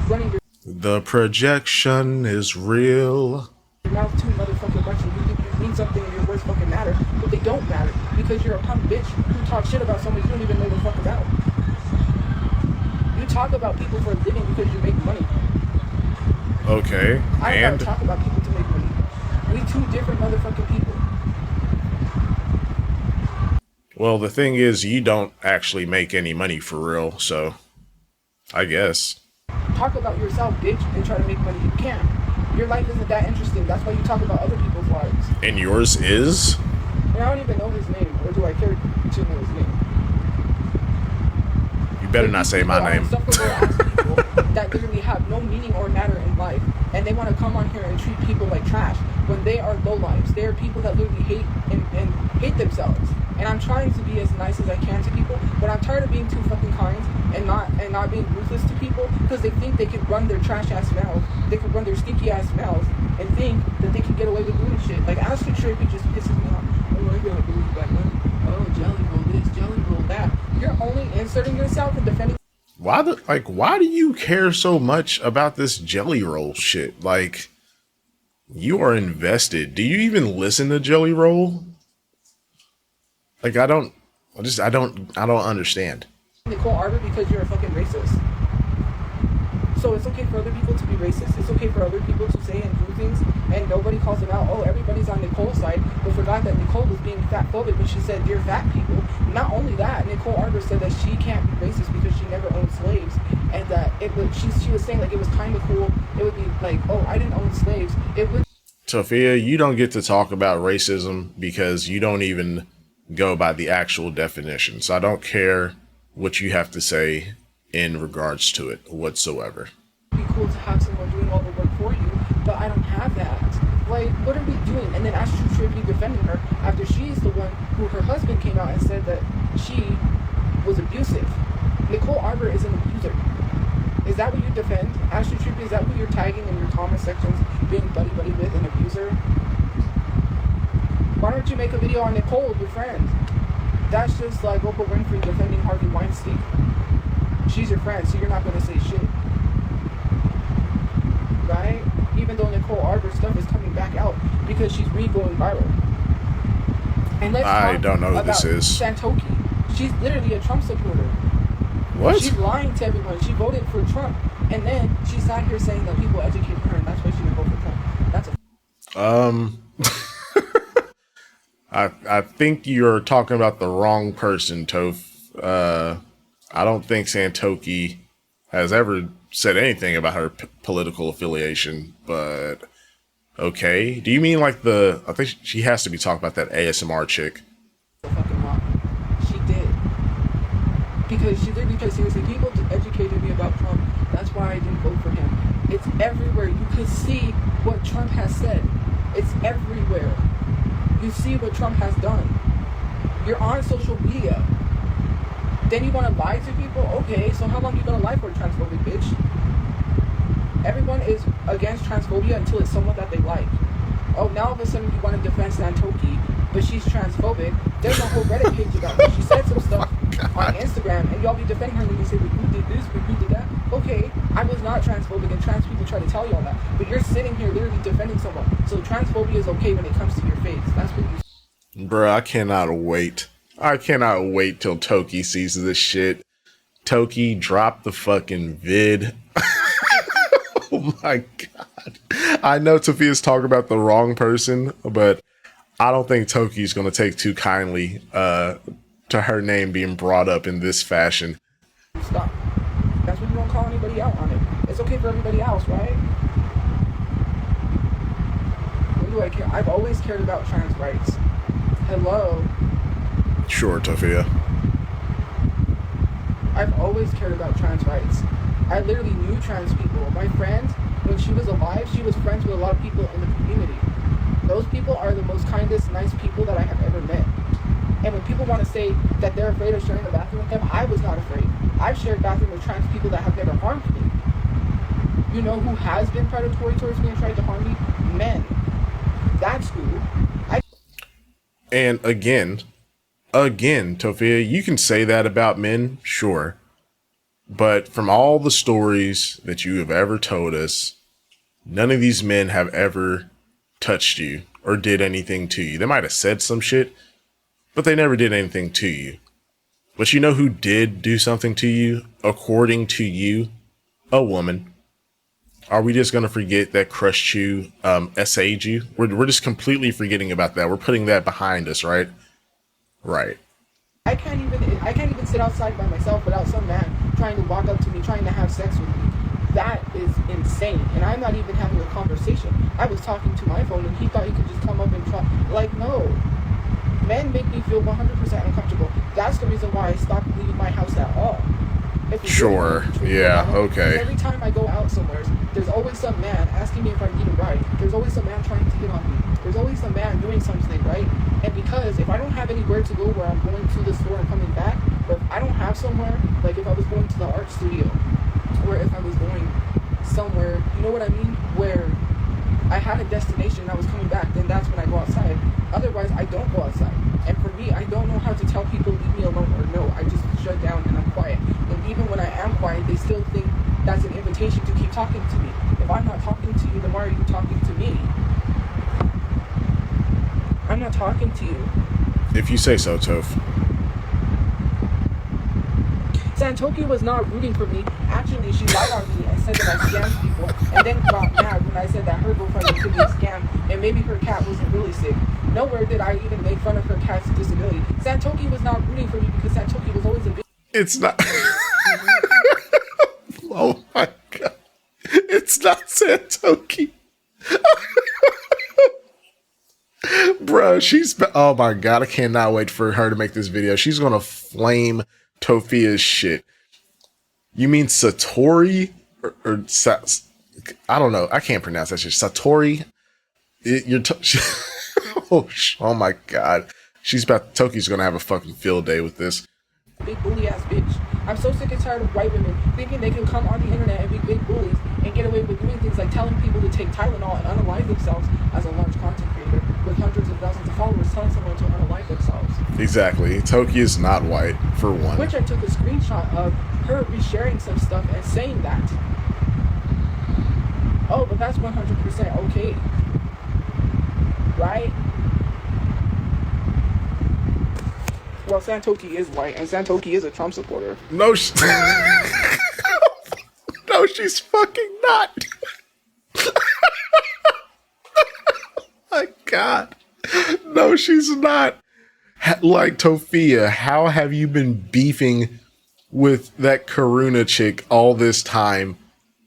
Running your... The projection is real. Your mouth too, motherfucking bunch of you think you mean something and your words fucking matter, but they don't matter, because you're a punk bitch who talks shit about somebody you don't even know the fuck about. You talk about people for a living because you make money. Okay, I don't talk about people to make money. We two different motherfucking people. Well, the thing is, you don't actually make any money for real, so I guess. Talk about yourself, bitch, and try to make money. You can't. Your life isn't that interesting. That's why you talk about other people's lives. And yours is? And I don't even know his name, or do I care to know his name? You better not say my name. That literally have no meaning or matter in life, and they want to come on here and treat people like trash when they are lowlifes. They are people that literally hate and hate themselves. And I'm trying to be as nice as I can to people, but I'm tired of being too fucking kind and not being ruthless to people, because they think they can run their trash ass mouths, they can run their stinky ass mouths, and think that they can get away with doing shit. Like Astrid Trippy just pisses me off. Oh, I gotta believe back then. Oh, Jelly Roll this, Jelly Roll that. You're only inserting yourself and defending. Why do you care so much about this Jelly Roll shit? Like, you are invested. Do you even listen to Jelly Roll? Like, I don't understand. Nicole Arbor because you're a fucking racist. So it's okay for other people to be racist. It's okay for other people to say and do things, and nobody calls them out. Oh, everybody's on Nicole's side, but forgot that Nicole was being fatphobic when she said, "Dear fat people." Not only that, Nicole Arbor said that she can't be racist because she never owned slaves, and that she was saying like it was kind of cool. It would be like, oh, I didn't own slaves. It would. Tophia, you don't get to talk about racism because you don't even go by the actual definition. So I don't care what you have to say in regards to it whatsoever. It'd be cool to have someone doing all the work for you, but I don't have that. Like, what are we doing? And then Astrid should be defending her after she's the one who her husband came out and said that she was abusive. Nicole Arbor is an abuser. Is that what you defend? Astrid Trippy, is that what you're tagging in your comment sections, being buddy-buddy with an abuser? Why don't you make a video on Nicole, your friend? That's just like Oprah Winfrey defending Harvey Weinstein. She's your friend, so you're not going to say shit. Right? Even though Nicole Arbor's stuff is coming back out because she's going viral. And I don't know who this is. Santoki. She's literally a Trump supporter. What? She's lying to everyone. She voted for Trump, and then she sat here saying that people educated her, and that's why she didn't vote for Trump. That's a... I think you're talking about the wrong person, Toph. I don't think Santoki has ever said anything about her political affiliation, but okay. Do you mean like I think she has to be talking about that ASMR chick. Fucking wrong. She did. Because she literally said, seriously, people educated me about Trump. That's why I didn't vote for him. It's everywhere. You could see what Trump has said. It's everywhere. You see what Trump has done. You're on social media. Then you want to lie to people? Okay, so how long are you going to lie for, transphobic bitch? Everyone is against transphobia until it's someone that they like. Oh, now all of a sudden you want to defend Santoki, but she's transphobic. There's a whole Reddit page about her. She said some stuff on Instagram, and y'all be defending her and you say, but you did this, but you did that. Okay, I was not transphobic, and trans people try to tell y'all that, but you're sitting here literally defending someone. So transphobia is okay when it comes to your face. That's what you. Bruh, I cannot wait. I cannot wait till Toki sees this shit. Toki, drop the fucking vid. Oh my god. I know Tophia's talking about the wrong person, but I don't think Toki's going to take too kindly to her name being brought up in this fashion. Stop. That's when you don't call anybody out on it. It's okay for everybody else, right? What do I care? I've always cared about trans rights. Hello. Sure, Tophia. I've always cared about trans rights. I literally knew trans people. My friend, when she was alive, she was friends with a lot of people in the community. Those people are the most kindest, nice people that I have ever met. And when people want to say that they're afraid of sharing a bathroom with them, I was not afraid. I've shared bathroom with trans people that have never harmed me. You know who has been predatory towards me and tried to harm me? Men. That's who. And again, Tophia, you can say that about men, sure. But from all the stories that you have ever told us, none of these men have ever touched you or did anything to you. They might have said some shit, but they never did anything to you. But you know who did do something to you, according to you? A woman. Are we just going to forget that Crush-Chu essayed you? We're just completely forgetting about that. We're putting that behind us, right? Right. I can't even sit outside by myself without some man trying to walk up to me, trying to have sex with me. That is insane. And I'm not even having a conversation. I was talking to my phone and he thought he could just come up and try. Like, no. Men make me feel 100% uncomfortable. That's the reason why I stopped leaving my house at all. Sure. Yeah. Okay. Every time I go out somewhere, there's always some man asking me if I need a ride. There's always some man trying to hit on me. There's always some man doing something, right? And because if I don't have anywhere to go where I'm going to the store and coming back, or if I don't have somewhere, like if I was going to the art studio, or if I was going somewhere, you know what I mean? Where I had a destination and I was coming back, then that's when I go outside. Otherwise, I don't go outside. And for me, I don't know how to tell people leave me alone or no. I just shut down and I'm quiet. And even when I am quiet, they still think that's an invitation to keep talking to me. If I'm not talking to you, then why are you talking to me? I'm not talking to you. If you say so, Toph. Santoki was not rooting for me. Actually, she lied on me and said that I scammed people, and then got mad when I said that her girlfriend could be a scam and maybe her cat wasn't really sick. Nowhere did I even make fun of her cat's disability. Santoki was not rooting for me because Santoki was always a bitch. It's not. Oh my god. It's not Santoki. Bro, oh my god, I cannot wait for her to make this video. She's gonna flame Tophia's shit. You mean Satori? I don't know. I can't pronounce that shit. Satori? Oh my god. Toki's gonna have a fucking field day with this. Big bully ass bitch. I'm so sick and tired of white women thinking they can come on the internet and be big bullies and get away with doing things like telling people to take Tylenol and unalive themselves as a large content creator with hundreds of thousands of followers, telling someone to unalive themselves. Exactly. Toki is not white, for one. Which I took a screenshot of her resharing some stuff and saying that. Oh, but that's 100% okay. Right? Well, Santoki is white, and Santoki is a Trump supporter. No, no, she's fucking not. My God. No, she's not. Like, Tophia, how have you been beefing with that Karuna chick all this time,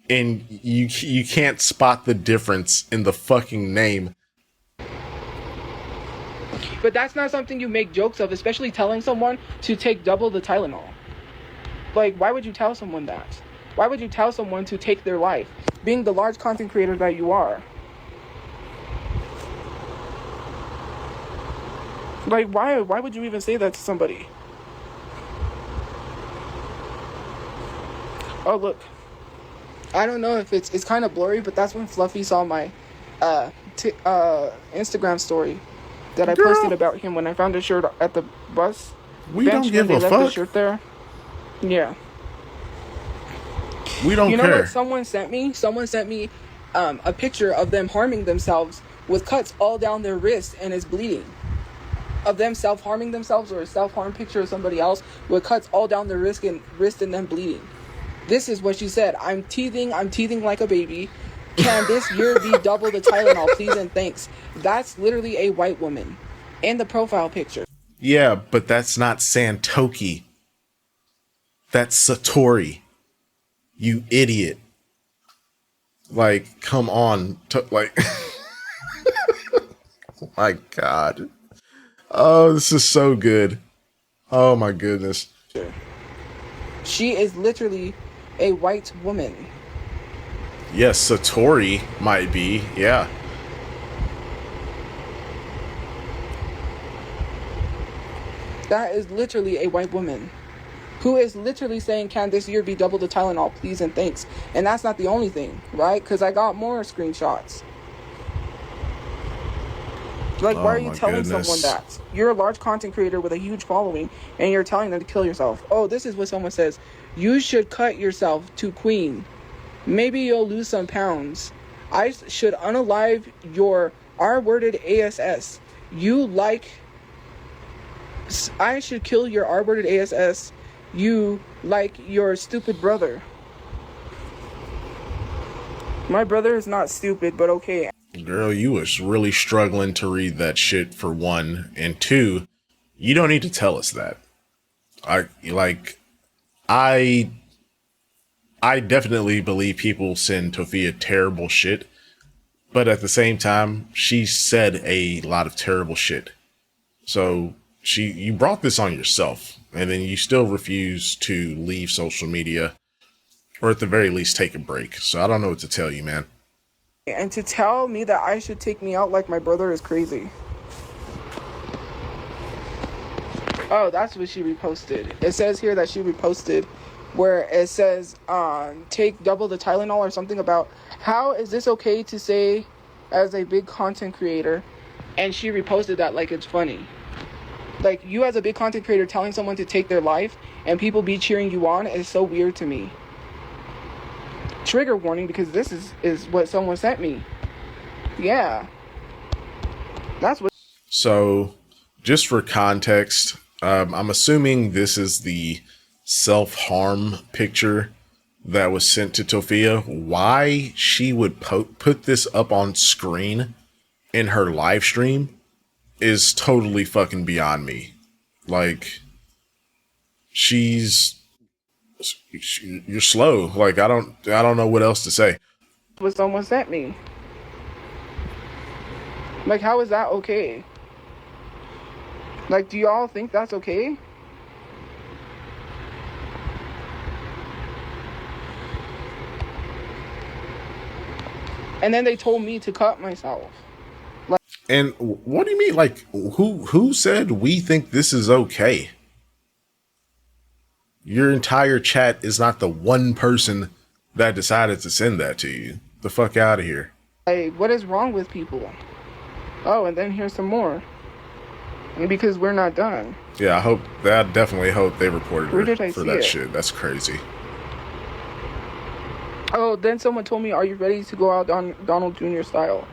and you can't spot the difference in the fucking name? But that's not something you make jokes of, especially telling someone to take double the Tylenol. Like, why would you tell someone that? Why would you tell someone to take their life, being the large content creator that you are? Like, why would you even say that to somebody? Oh, look. I don't know if it's kind of blurry, but that's when Fluffy saw my Instagram story that I posted about him when I found his shirt at the bus We don't bench when give they a left the fuck. shirt there. Yeah. We don't You know what care. someone sent me? Someone sent me a picture of them harming themselves with cuts all down their wrist and it's bleeding. Of them self-harming themselves, or a self-harm picture of somebody else with cuts all down their wrist and them bleeding. This is what she said. I'm teething like a baby. Can this year be double the Tylenol, please and thanks? That's literally a white woman in the profile picture. Yeah, but that's not Santoki. That's Satori. You idiot. Like, come on. Like, my God. Oh, this is so good. Oh, my goodness. She is literally a white woman. Yes, Satori might be. Yeah. That is literally a white woman who is literally saying, can this year be double the Tylenol, please and thanks? And that's not the only thing, right? Because I got more screenshots. Like, why are you telling someone that? You're a large content creator with a huge following, and you're telling them to kill yourself. Oh, this is what someone says. You should cut yourself to queen. Maybe you'll lose some pounds. I should unalive your R-worded ASS. I should kill your R-worded ASS. You like your stupid brother. My brother is not stupid, but okay. Girl, you was really struggling to read that shit, for one. And two, you don't need to tell us that. I definitely believe people send Tophia terrible shit. But at the same time, she said a lot of terrible shit. So you brought this on yourself, and then you still refuse to leave social media, or at the very least take a break. So I don't know what to tell you, man. And to tell me that I should take me out like my brother is crazy. Oh, that's what she reposted. It says here that she reposted where it says take double the Tylenol or something about how is this okay to say as a big content creator, and she reposted that like it's funny. Like, you as a big content creator telling someone to take their life and people be cheering you on is so weird to me. Trigger warning, because this is what someone sent me. Yeah. That's what. So, just for context, I'm assuming this is the self-harm picture that was sent to Tophia. Why she would put this up on screen in her live stream is totally fucking beyond me. Like, you're slow. Like, I don't know what else to say. What someone sent me. Like, how is that okay? Like, do y'all think that's okay? And then they told me to cut myself. Like, and what do you mean? Like, who said we think this is okay? Your entire chat is not the one person that decided to send that to you. The fuck out of here. like, what is wrong with people? Oh, and then here's some more. And because we're not done. Yeah, I definitely hope they reported her for that shit. That's crazy. Oh, then someone told me, are you ready to go out on Donald Jr. style?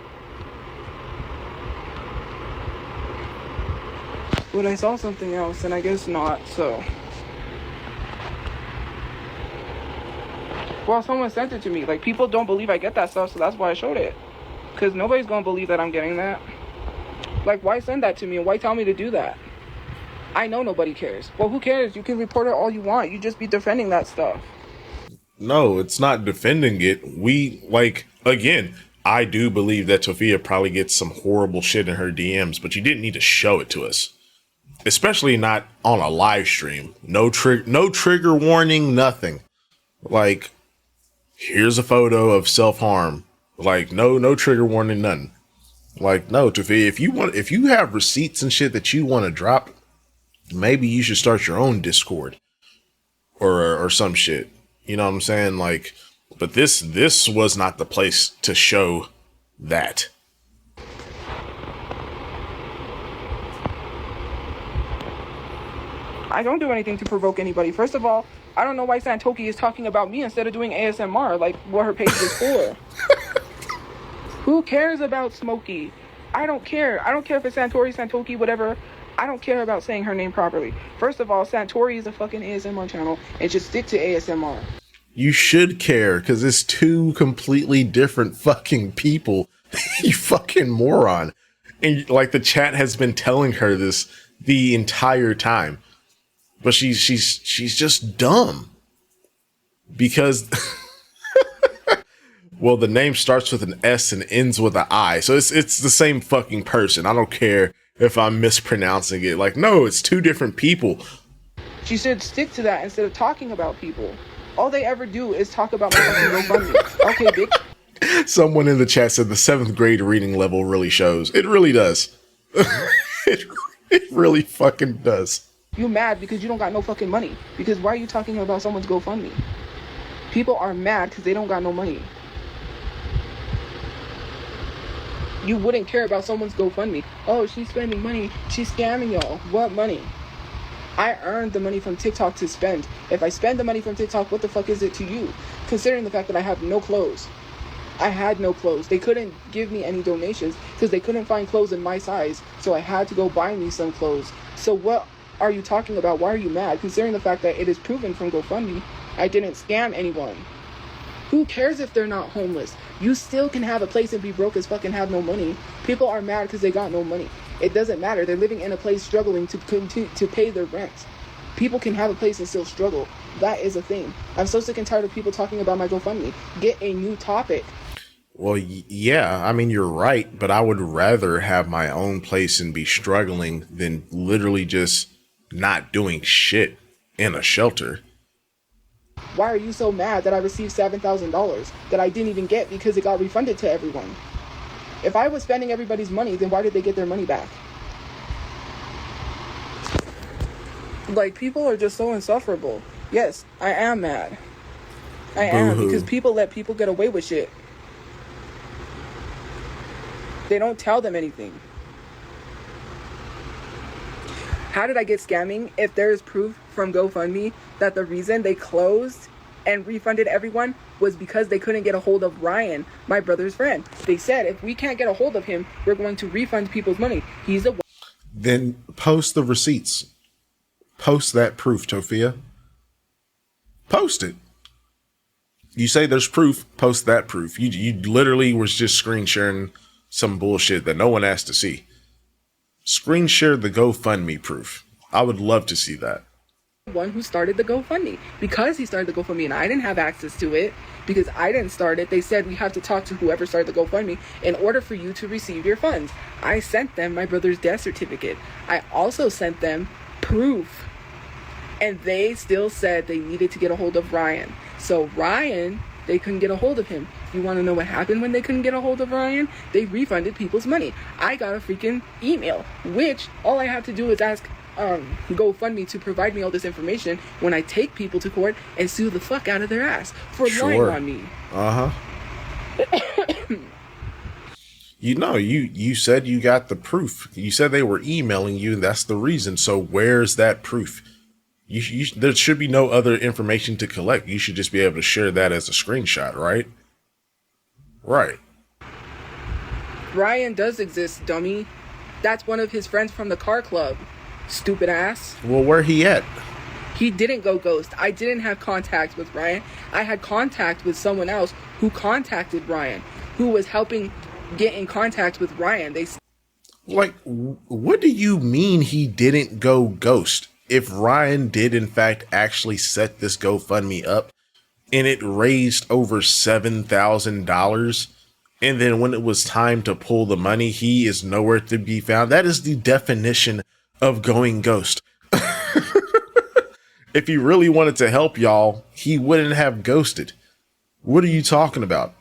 But I saw something else, and I guess not, so. Well, someone sent it to me. Like, people don't believe I get that stuff, so that's why I showed it. Because nobody's going to believe that I'm getting that. Like, why send that to me, and why tell me to do that? I know nobody cares. Well, who cares? You can report it all you want. You just be defending that stuff. No, it's not defending it. Again, I do believe that Tophia probably gets some horrible shit in her DMs, but you didn't need to show it to us. Especially not on a live stream. No trigger warning, nothing. Like, here's a photo of self-harm. Like, no trigger warning, nothing. Like, no, Tophia, if you have receipts and shit that you want to drop, maybe you should start your own Discord or some shit. You know what I'm saying? Like, but this was not the place to show that. I don't do anything to provoke anybody. First of all, I don't know why Santoki is talking about me instead of doing ASMR, like what her page is for. Who cares about Smokey? I don't care. I don't care if it's Santori, Santoki, whatever. I don't care about saying her name properly. First of all, Santori is a fucking ASMR channel and just stick to ASMR. You should care, because it's two completely different fucking people. You fucking moron. And like the chat has been telling her this the entire time. But she's just dumb. Because well, the name starts with an S and ends with an I. So it's the same fucking person. I don't care if I'm mispronouncing it. Like, no, it's two different people. She should stick to that instead of talking about people. All they ever do is talk about my fucking GoFundMe. Okay, bitch. Someone in the chat said the 7th grade reading level really shows. It really does. it really fucking does. You mad because you don't got no fucking money. Because why are you talking about someone's GoFundMe? People are mad because they don't got no money. You wouldn't care about someone's GoFundMe. Oh, she's spending money. She's scamming y'all. What money? I earned the money from TikTok to spend. If I spend the money from TikTok, what the fuck is it to you? Considering the fact that I have no clothes. I had no clothes. They couldn't give me any donations because they couldn't find clothes in my size. So I had to go buy me some clothes. So what are you talking about? Why are you mad? Considering the fact that it is proven from GoFundMe, I didn't scam anyone. Who cares if they're not homeless? You still can have a place and be broke as fuck and have no money. People are mad because they got no money. It doesn't matter. They're living in a place struggling to continue to pay their rent. People can have a place and still struggle. That is a thing. I'm so sick and tired of people talking about my GoFundMe. Get a new topic. Well, yeah, I mean, you're right, but I would rather have my own place and be struggling than literally just not doing shit in a shelter. Why are you so mad that I received $7,000 that I didn't even get because it got refunded to everyone? If I was spending everybody's money, then why did they get their money back? Like, people are just so insufferable. Yes, I am mad. I am, because people let people get away with shit. They don't tell them anything. How did I get scamming if there is proof from GoFundMe that the reason they closed and refunded everyone was because they couldn't get a hold of Ryan, my brother's friend? They said, if we can't get a hold of him, we're going to refund people's money. He's a... Then post the receipts. Post that proof, Tophia. Post it. You say there's proof, post that proof. You literally was just screen sharing some bullshit that no one asked to see. Screen share the GoFundMe proof. I would love to see that. One who started the GoFundMe. Because he started the GoFundMe and I didn't have access to it, because I didn't start it, they said we have to talk to whoever started the GoFundMe in order for you to receive your funds. I sent them my brother's death certificate. I also sent them proof. And they still said they needed to get a hold of Ryan. So Ryan, they couldn't get a hold of him. You want to know what happened when they couldn't get a hold of Ryan? They refunded people's money. I got a freaking email, which all I have to do is ask GoFundMe to provide me all this information when I take people to court and sue the fuck out of their ass for lying on me. You know, you said you got the proof. You said they were emailing you, and that's the reason. So where's that proof? There should be no other information to collect. You should just be able to share that as a screenshot, right? Right. Ryan does exist, dummy. That's one of his friends from the car club. Stupid ass. Well, where he at? He didn't go ghost. I didn't have contact with Ryan. I had contact with someone else who contacted Ryan, who was helping get in contact with Ryan. Like, what do you mean he didn't go ghost? If Ryan did, in fact, actually set this GoFundMe up and it raised over $7,000, and then when it was time to pull the money, he is nowhere to be found. That is the definition of going ghost. If he really wanted to help y'all, he wouldn't have ghosted. What are you talking about?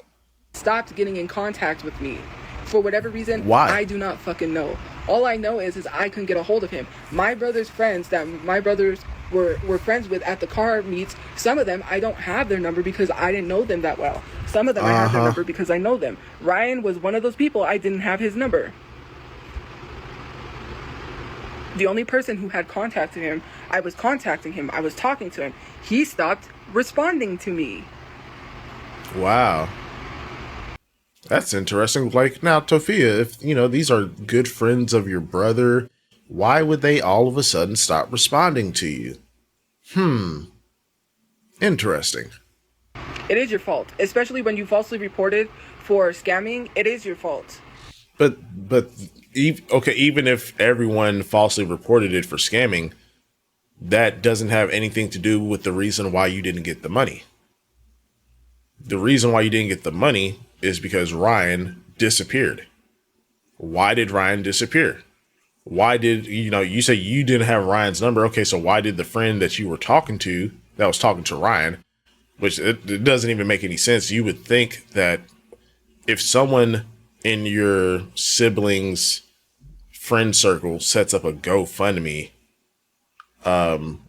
Stopped getting in contact with me. For whatever reason, why? I do not fucking know. All I know is I couldn't get a hold of him. My brother's friends that my brothers were friends with at the car meets, some of them I don't have their number because I didn't know them that well. Some of them I have their number because I know them. Ryan was one of those people I didn't have his number. The only person who had contacted him, I was contacting him, I was talking to him. He stopped responding to me. Wow. That's interesting. Like, now, Tophia, if, these are good friends of your brother, why would they all of a sudden stop responding to you? Interesting. It is your fault, especially when you falsely reported for scamming. It is your fault. But, okay, even if everyone falsely reported it for scamming, that doesn't have anything to do with the reason why you didn't get the money. The reason why you didn't get the money is because Ryan disappeared. Why did Ryan disappear? Why did, you say you didn't have Ryan's number. Okay, so why did the friend that you were talking to, that was talking to Ryan, which it doesn't even make any sense. You would think that if someone in your siblings' friend circle sets up a GoFundMe, on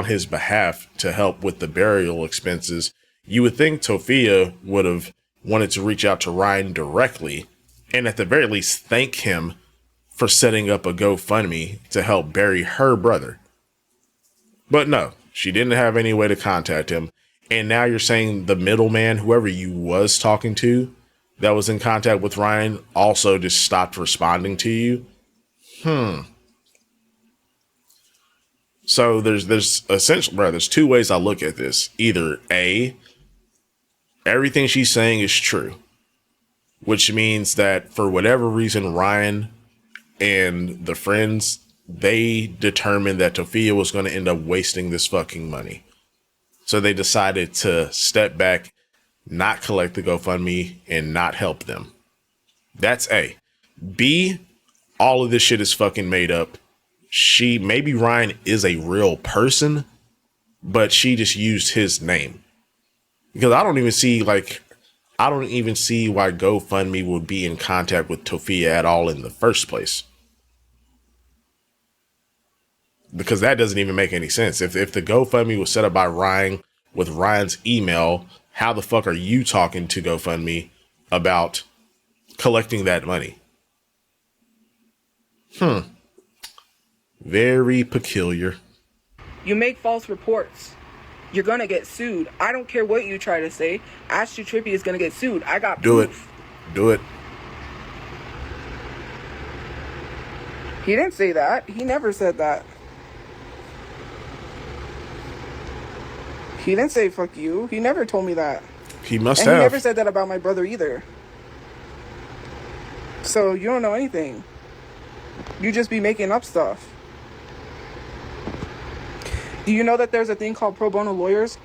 his behalf to help with the burial expenses, you would think Tophia would have wanted to reach out to Ryan directly and at the very least thank him for setting up a GoFundMe to help bury her brother. But no, she didn't have any way to contact him. And now you're saying the middleman, whoever you was talking to that was in contact with Ryan, also just stopped responding to you. So there's essentially, bro, there's two ways I look at this. Either A, everything she's saying is true, which means that for whatever reason, Ryan and the friends, they determined that Tophia was going to end up wasting this fucking money. So they decided to step back, not collect the GoFundMe, and not help them. That's A. B, all of this shit is fucking made up. Maybe Ryan is a real person, but she just used his name. Because I don't even see why GoFundMe would be in contact with Tophia at all in the first place. Because that doesn't even make any sense. If the GoFundMe was set up by Ryan with Ryan's email, how the fuck are you talking to GoFundMe about collecting that money? Very peculiar. You make false reports, you're gonna get sued. I don't care what you try to say. Astro Trippy is gonna get sued. I got proof. Do it. He didn't say that. He never said that. He didn't say fuck you. He never told me that. He must have. And he never said that about my brother either. So you don't know anything. You just be making up stuff. Do you know that there's a thing called pro bono lawyers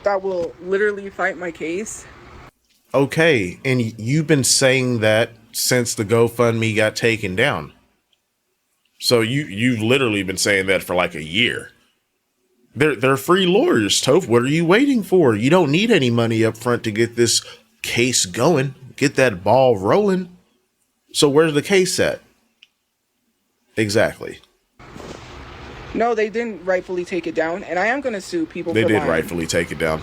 that will literally fight my case? Okay, and you've been saying that since the GoFundMe got taken down. So you've literally been saying that for like a year. They're free lawyers, Toph. What are you waiting for? You don't need any money up front to get this case going. Get that ball rolling. So where's the case at? Exactly. No, they didn't rightfully take it down, and I am going to sue people for lying. They did rightfully take it down.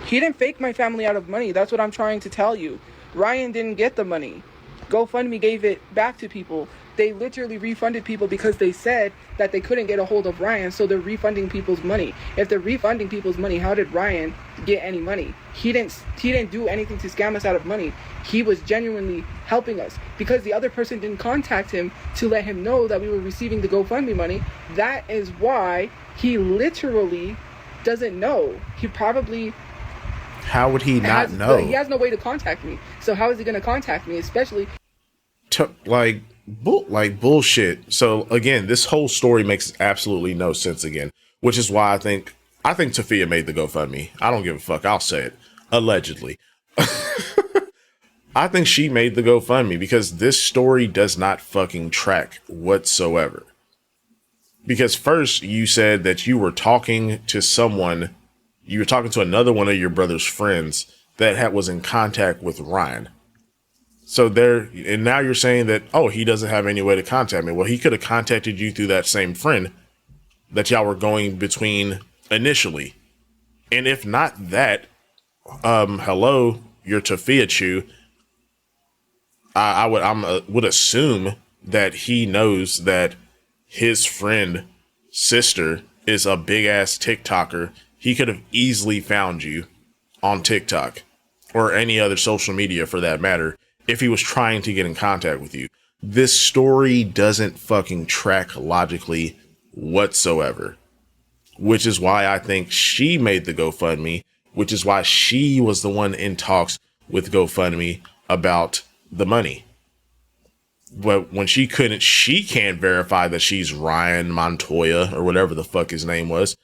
He didn't fake my family out of money. That's what I'm trying to tell you. Ryan didn't get the money. GoFundMe gave it back to people. They literally refunded people because they said that they couldn't get a hold of Ryan, so they're refunding people's money. If they're refunding people's money, how did Ryan get any money? He didn't do anything to scam us out of money. He was genuinely helping us because the other person didn't contact him to let him know that we were receiving the GoFundMe money. That is why he literally doesn't know. He probably... How would he not know? He has no way to contact me. So how is he going to contact me, especially... bullshit. So again, this whole story makes absolutely no sense again, which is why I think Tophia made the GoFundMe. I don't give a fuck. I'll say it. Allegedly. I think she made the GoFundMe because this story does not fucking track whatsoever. Because first you said that you were talking to someone, you were talking to another one of your brother's friends that was in contact with Ryan. So and now you're saying that, oh, he doesn't have any way to contact me. Well, he could have contacted you through that same friend that y'all were going between initially. And if not that, hello, you're Tophiachu. I would assume that he knows that his friend sister is a big ass TikToker, he could have easily found you on TikTok or any other social media for that matter if he was trying to get in contact with you. This story doesn't fucking track logically whatsoever, which is why I think she made the GoFundMe, which is why she was the one in talks with GoFundMe about the money. But when she can't verify that she's Ryan Montoya or whatever the fuck his name was,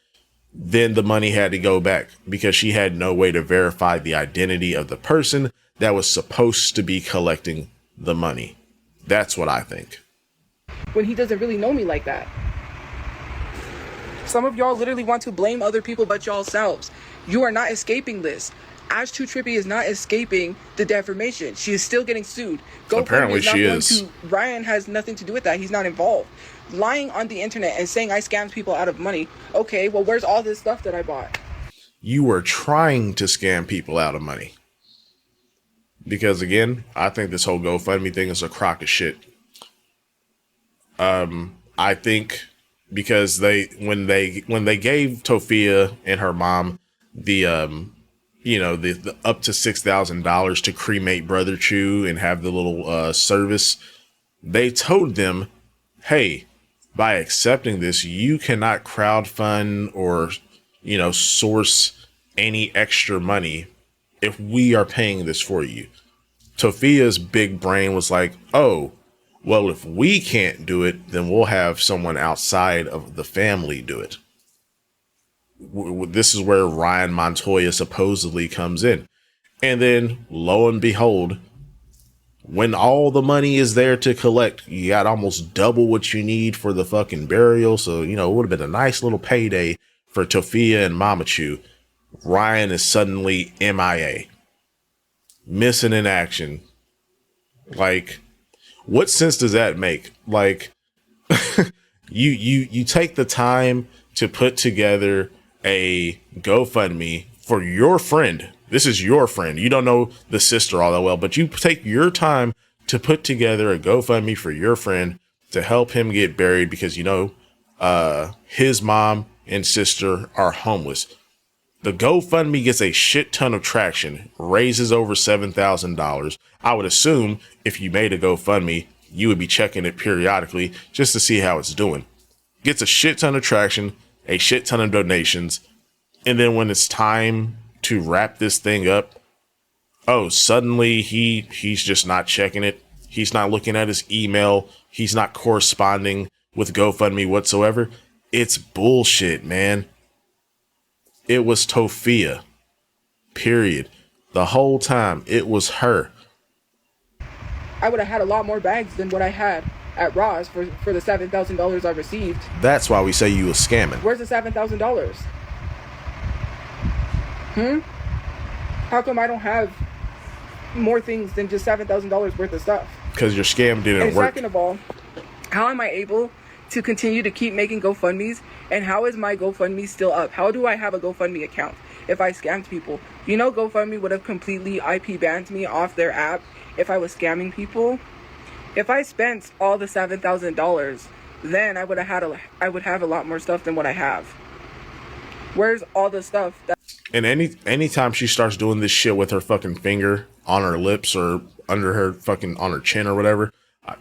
then the money had to go back because she had no way to verify the identity of the person that was supposed to be collecting the money. That's what I think. When he doesn't really know me like that. Some of y'all literally want to blame other people but y'all selves. You are not escaping this. Ash Too Trippy is not escaping the defamation. She is still getting sued. Apparently she is. Ryan has nothing to do with that. He's not involved. Lying on the internet and saying I scammed people out of money. Okay, well, where's all this stuff that I bought? You were trying to scam people out of money. Because again, I think this whole GoFundMe thing is a crock of shit. I think because when they gave Tophia and her mom the the up to $6,000 to cremate Brother Chu and have the little service, they told them, hey, by accepting this, you cannot crowdfund or source any extra money if we are paying this for you. Tophia's big brain was like, oh, well, if we can't do it, then we'll have someone outside of the family do it. This is where Ryan Montoya supposedly comes in. And then, lo and behold, when all the money is there to collect, you got almost double what you need for the fucking burial. So, it would have been a nice little payday for Tophia and Mamachu. Ryan is suddenly MIA. Missing in action. Like, what sense does that make? Like, you take the time to put together a GoFundMe for your friend. This is your friend. You don't know the sister all that well, but you take your time to put together a GoFundMe for your friend to help him get buried because his mom and sister are homeless. The GoFundMe gets a shit ton of traction, raises over $7,000. I would assume if you made a GoFundMe, you would be checking it periodically just to see how it's doing. Gets a shit ton of traction, a shit ton of donations. And then when it's time to wrap this thing up, suddenly he's just not checking it. He's not looking at his email. He's not corresponding with GoFundMe whatsoever. It's bullshit, man. It was Tophia. Period. The whole time, it was her. I would have had a lot more bags than what I had at Ross for the $7,000 I received. That's why we say you was scamming. Where's the $7,000? How come I don't have more things than just $7,000 worth of stuff? Because your scam didn't work. Second of all, how am I able to continue to keep making GoFundMes? And how is my GoFundMe still up? How do I have a GoFundMe account if I scammed people? GoFundMe would have completely IP banned me off their app if I was scamming people. If I spent all the $7,000, then I would have a lot more stuff than what I have. Where's all the stuff that... And anytime she starts doing this shit with her fucking finger on her lips or under her fucking on her chin or whatever,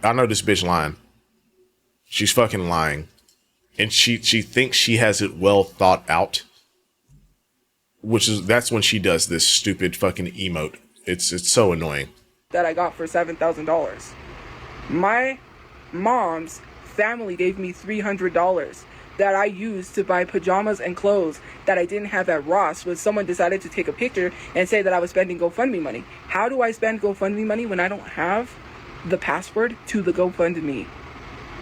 I know this bitch lying. She's fucking lying. And she thinks she has it well thought out. That's when she does this stupid fucking emote. It's so annoying. That I got for $7,000. My mom's family gave me $300 that I used to buy pajamas and clothes that I didn't have at Ross when someone decided to take a picture and say that I was spending GoFundMe money. How do I spend GoFundMe money when I don't have the password to the GoFundMe?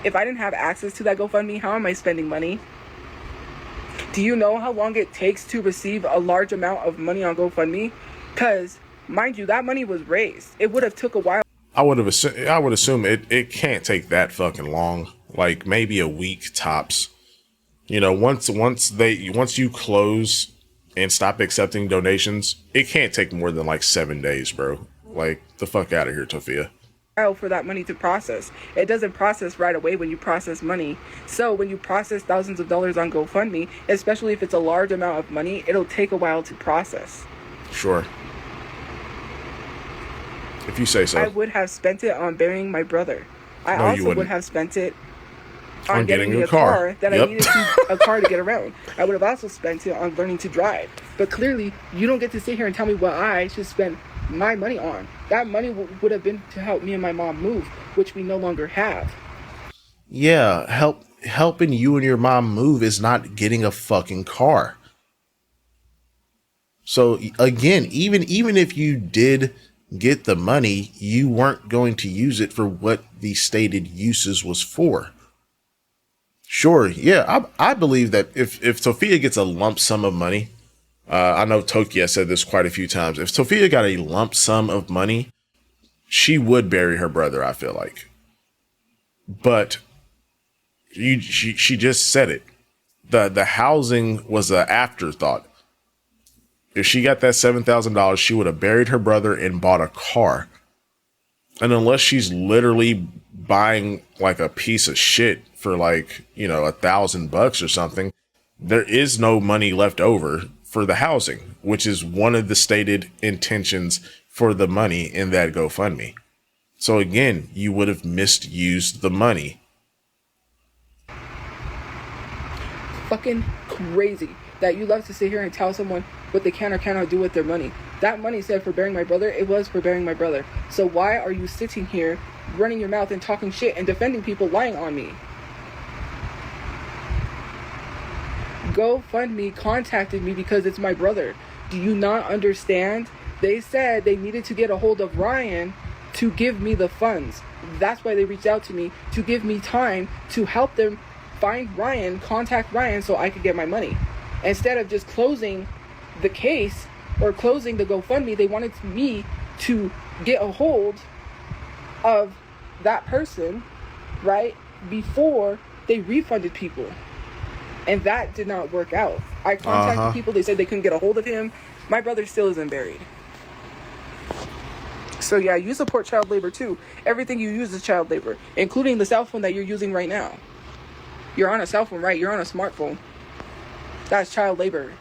If I didn't have access to that GoFundMe, how am I spending money? Do you know how long it takes to receive a large amount of money on GoFundMe? Because, mind you, that money was raised. It would have took a while. I would assume it can't take that fucking long. Like maybe a week tops. Once you close and stop accepting donations, it can't take more than like 7 days, bro. Like, the fuck out of here, Tophia. for that money to process. It doesn't process right away when you process money. So when you process thousands of dollars on GoFundMe, especially if it's a large amount of money, it'll take a while to process. Sure. If you say so. I would have spent it on burying my brother. I also would have spent it on getting me a car that I needed a car to get around. I would have also spent it on learning to drive. But clearly, you don't get to sit here and tell me what I should spend my money on. That money would have been to help me and my mom move, which we no longer have. Yeah, helping you and your mom move is not getting a fucking car. So again, even if you did get the money, you weren't going to use it for what the stated uses was for. Sure, yeah, I believe that if Tophia gets a lump sum of money, I know Tophia said this quite a few times. If Tophia got a lump sum of money, she would bury her brother, I feel like. But she just said it. The housing was an afterthought. If she got that $7,000, she would have buried her brother and bought a car. And unless she's literally buying like a piece of shit for like, $1,000 or something, there is no money left over for the housing, which is one of the stated intentions for the money in that GoFundMe. So again, you would have misused the money. Fucking crazy that you love to sit here and tell someone what they can or cannot do with their money. That money said for burying my brother, it was for burying my brother. So why are you sitting here running your mouth and talking shit and defending people lying on me? GoFundMe contacted me because it's my brother. Do you not understand? They said they needed to get a hold of Ryan to give me the funds. That's why they reached out to me, to give me time to help them find Ryan, contact Ryan so I could get my money. Instead of just closing the case or closing the GoFundMe, they wanted me to get a hold of that person, right, before they refunded people. And that did not work out. I contacted people. They said they couldn't get a hold of him. My brother still isn't buried. So yeah, you support child labor too. Everything you use is child labor, including the cell phone that you're using right now. You're on a cell phone, right? You're on a smartphone. That's child labor.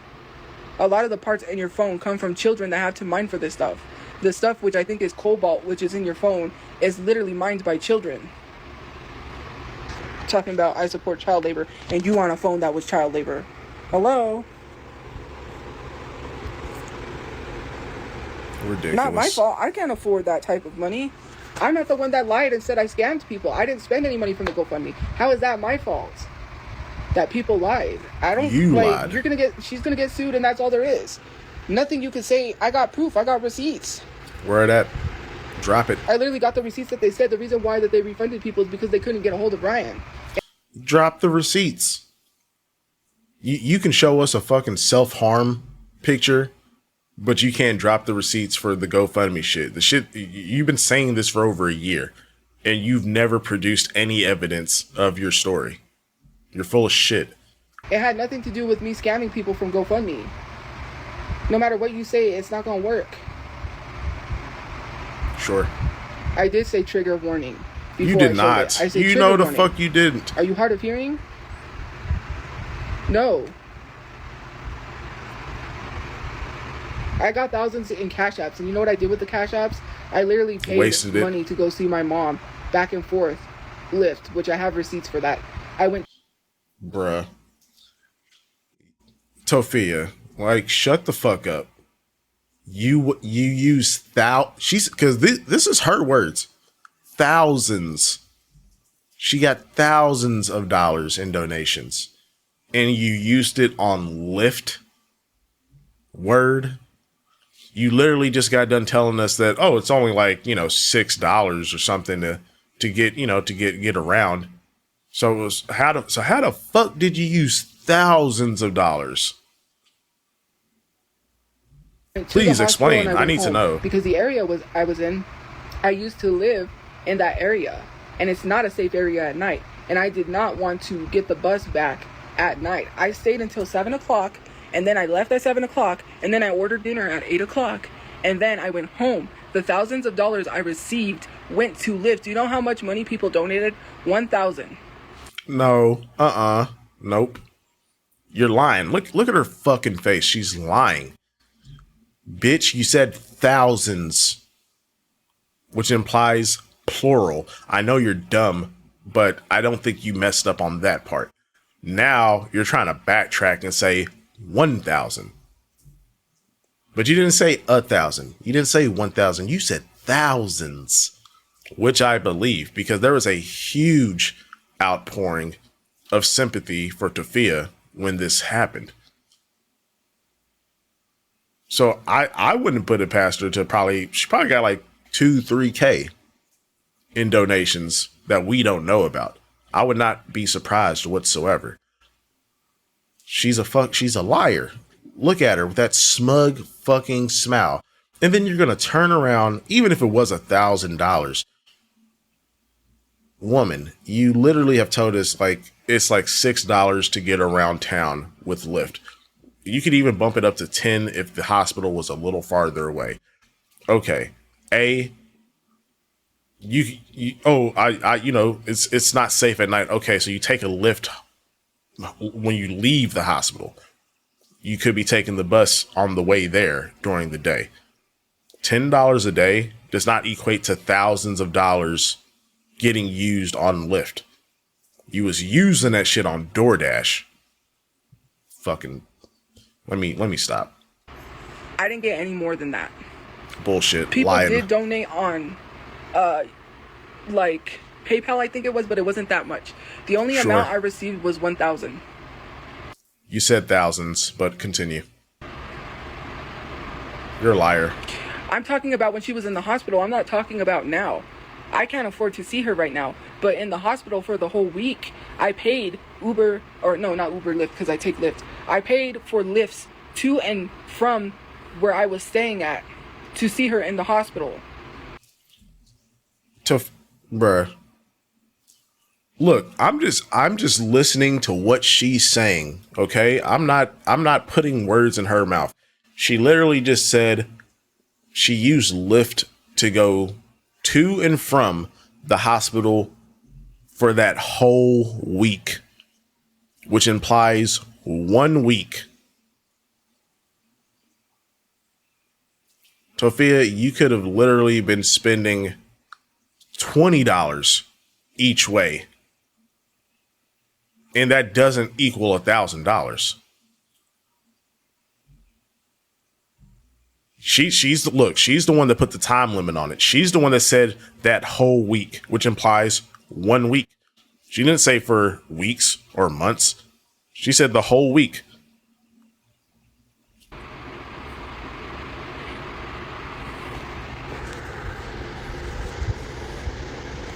A lot of the parts in your phone come from children that have to mine for this stuff. The stuff which I think is cobalt, which is in your phone, is literally mined by children. Talking about I support child labor, and you on a phone that was child labor. Hello? Ridiculous. Not my fault. I can't afford that type of money. I'm not the one that lied and said I scammed people. I didn't spend any money from the GoFundMe. How is that my fault? That people lied. I don't. You lied. She's gonna get sued, and that's all there is. Nothing you can say. I got proof. I got receipts. Where it at? Drop it. I literally got the receipts that they said the reason why that they refunded people is because they couldn't get a hold of Ryan. Drop the receipts. You can show us a fucking self-harm picture, but you can't drop the receipts for the GoFundMe shit. The shit, you've been saying this for over a year, and you've never produced any evidence of your story. You're full of shit. It had nothing to do with me scamming people from GoFundMe. No matter what you say, it's not gonna work. Sure. I did say trigger warning. You did not. You know the fuck you didn't. Are you hard of hearing? No. I got thousands in cash apps, and you know what I did with the cash apps? I literally paid money to go see my mom back and forth, Lyft, which I have receipts for that. I went. Bruh. Tophia, like, shut the fuck up. You use because this is her words. Thousands. She got thousands of dollars in donations, and you used it on Lyft. Word. You literally just got done telling us that, oh, it's only like, $6 or something to get around. So it was how the fuck did you use thousands of dollars? Please explain. I need to know. Because the area I was in, I used to live in that area, and it's not a safe area at night. And I did not want to get the bus back at night. I stayed until 7 o'clock, and then I left at 7 o'clock, and then I ordered dinner at 8 o'clock, and then I went home. The thousands of dollars I received went to lift. Do you know how much money people donated? 1,000. No. Nope. You're lying. Look at her fucking face. She's lying. Bitch, you said thousands, which implies plural. I know you're dumb, but I don't think you messed up on that part. Now you're trying to backtrack and say 1,000. But you didn't say 1,000. You didn't say 1,000. You said thousands, which I believe because there was a huge outpouring of sympathy for Tophia when this happened. So I wouldn't put it past her to she probably got like 2-3K in donations that we don't know about. I would not be surprised whatsoever. She's a liar. Look at her with that smug fucking smile. And then you're going to turn around, even if it was $1,000. Woman, you literally have told us it's like $6 to get around town with Lyft. You could even bump it up to 10 if the hospital was a little farther away. Okay. It's not safe at night. Okay, so you take a Lyft when you leave the hospital. You could be taking the bus on the way there during the day. $10 a day does not equate to thousands of dollars getting used on Lyft. You was using that shit on DoorDash. Fucking, let me stop. I didn't get any more than that. Bullshit. People lying. did donate on, like PayPal, I think it was, but it wasn't that much. The only amount I received was 1,000. You said thousands, but continue. You're a liar. I'm talking about when she was in the hospital. I'm not talking about now. I can't afford to see her right now. But in the hospital for the whole week, I paid Uber, or no, not Uber, Lyft, because I take Lyft. I paid for Lyfts to and from where I was staying at to see her in the hospital. Bruh. Look, I'm just listening to what she's saying, okay? I'm not putting words in her mouth. She literally just said she used Lyft to go to and from the hospital for that whole week, which implies 1 week. Tophia, you could have literally been spending $20 each way. And that doesn't equal $1,000. She's the one that put the time limit on it. She's the one that said that whole week, which implies 1 week. She didn't say for weeks or months. She said the whole week.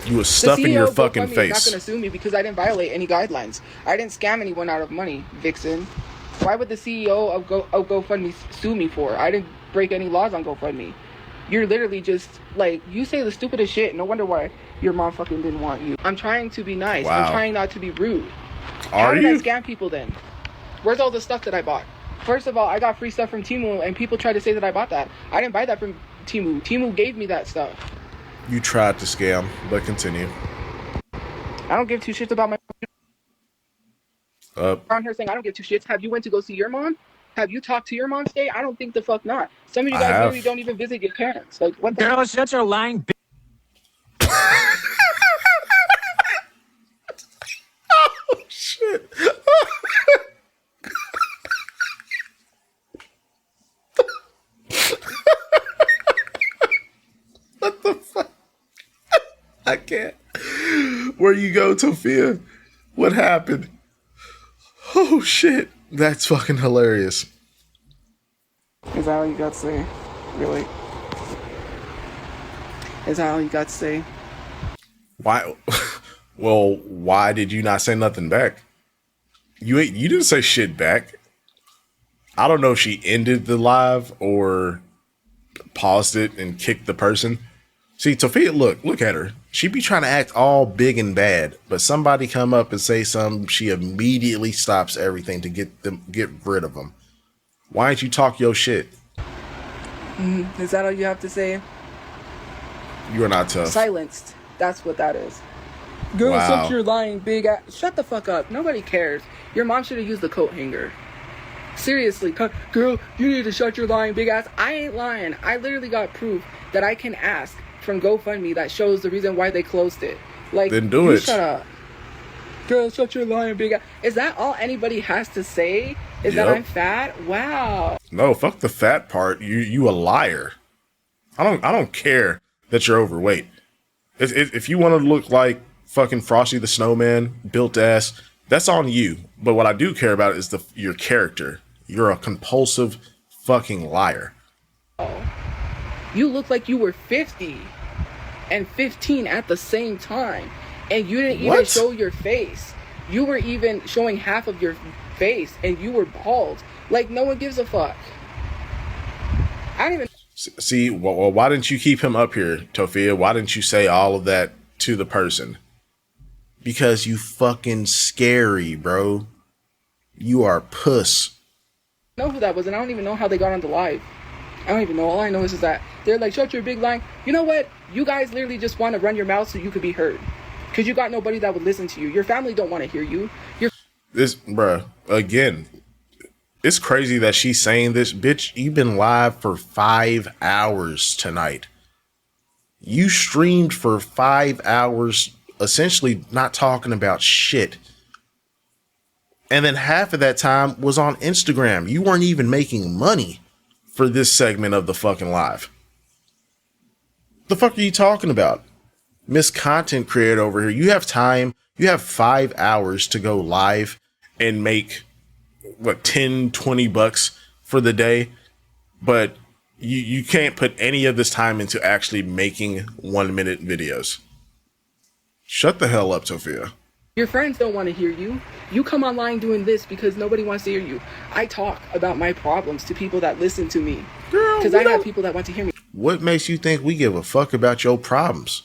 You was stuffing your fucking face. Not gonna sue me because I didn't violate any guidelines. I didn't scam anyone out of money, Vixen. Why would the CEO of GoFundMe sue me for? I didn't break any laws on GoFundMe. You're literally just like, you say the stupidest shit. No wonder why your mom fucking didn't want you. I'm trying to be nice. Wow. I'm trying not to be rude. How did I scam people then? Where's all the stuff that I bought? First of all, I got free stuff from Temu and people try to say that I bought that. I didn't buy that from Temu. Temu gave me that stuff. You tried to scam, but continue. I don't give two shits about my... around here saying I don't give two shits. Have you went to go see your mom? Have you talked to your mom today? I don't think the fuck not. Some of you guys literally don't even visit your parents. Like, what the girl is such a lying bitch. Oh, shit. What the fuck? I can't. Where you go, Tophia? What happened? Oh, shit. That's fucking hilarious. Is that all you got to say? Really? Is that all you got to say? Why? Well, why did you not say nothing back? You didn't say shit back. I don't know if she ended the live or paused it and kicked the person. See, Tophia, look at her. She be trying to act all big and bad, but somebody come up and say something, she immediately stops everything to get rid of them. Why don't you talk your shit? Is that all you have to say? You are not tough. Silenced. That's what that is. Girl, Wow. suck your lying big ass. Shut the fuck up. Nobody cares. Your mom should have used the coat hanger. Seriously, girl, you need to shut your lying big ass. I ain't lying. I literally got proof that I can ask from GoFundMe that shows the reason why they closed it. Like, then do it. Shut up. Girl, shut your lying big ass. Is that all anybody has to say? Is that I'm fat? Wow. No, fuck the fat part. You a liar. I don't care that you're overweight. If you want to look like fucking Frosty the Snowman, built ass, that's on you. But what I do care about is your character. You're a compulsive fucking liar. You look like you were 50 and 15 at the same time. And you didn't even show your face. You were even showing half of your face and you were bald. Like, no one gives a fuck. I don't even... See, well, why didn't you keep him up here, Tophia? Why didn't you say all of that to the person? Because you fucking scary, bro. You are puss. I know who that was, and I don't even know how they got on the live. I don't even know. All I know is that they're like, shut your big line. You know what? You guys literally just want to run your mouth so you could be heard. Because you got nobody that would listen to you. Your family don't want to hear you. Bruh, again, it's crazy that she's saying this. Bitch, you've been live for 5 hours tonight. You streamed for 5 hours, essentially not talking about shit. And then half of that time was on Instagram. You weren't even making money for this segment of the fucking live. The fuck are you talking about? Miss Content Creator over here. You have time. You have 5 hours to go live and make, what, 10, 20 bucks for the day. But you can't put any of this time into actually making 1 minute videos. Shut the hell up, Tophia. Your friends don't want to hear you. You come online doing this because nobody wants to hear you. I talk about my problems to people that listen to me. Because I have people that want to hear me. What makes you think we give a fuck about your problems?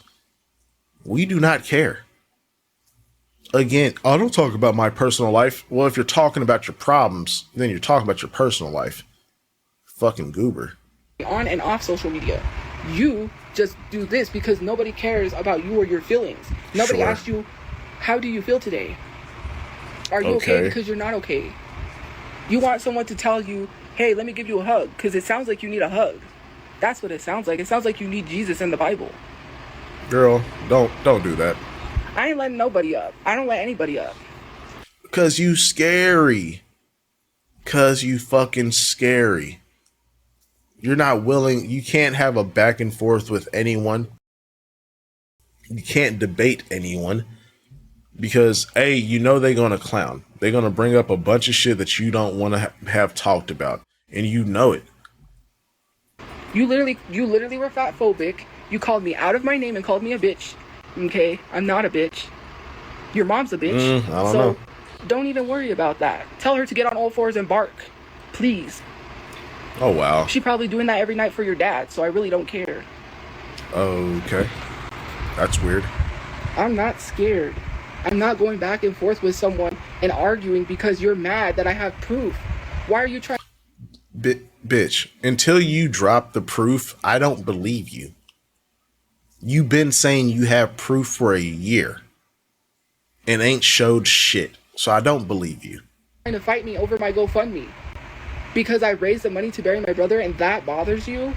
We do not care. Again, I don't talk about my personal life. Well, if you're talking about your problems, then you're talking about your personal life. Fucking goober. On and off social media. You just do this because nobody cares about you or your feelings. Nobody asked you, how do you feel today? Are you okay? Because you're not okay. You want someone to tell you, hey, let me give you a hug, because it sounds like you need a hug. That's what it sounds like. It sounds like you need Jesus and the Bible. Girl, don't do that. I ain't letting nobody up. I don't let anybody up. Cause you scary. Cause you fucking scary. You're not willing. You can't have a back and forth with anyone. You can't debate anyone. Because, A, you know they're going to clown. They're going to bring up a bunch of shit that you don't want to have talked about. And you know it. You literally were fat phobic. You called me out of my name and called me a bitch. Okay? I'm not a bitch. Your mom's a bitch. I don't know. Don't even worry about that. Tell her to get on all fours and bark. Please. Oh, wow. She's probably doing that every night for your dad, so I really don't care. Okay. That's weird. I'm not scared. I'm not going back and forth with someone and arguing because you're mad that I have proof. Why are you trying? Bitch, until you drop the proof, I don't believe you. You've been saying you have proof for a year and ain't showed shit. So I don't believe you. Trying to fight me over my GoFundMe because I raised the money to bury my brother, and that bothers you?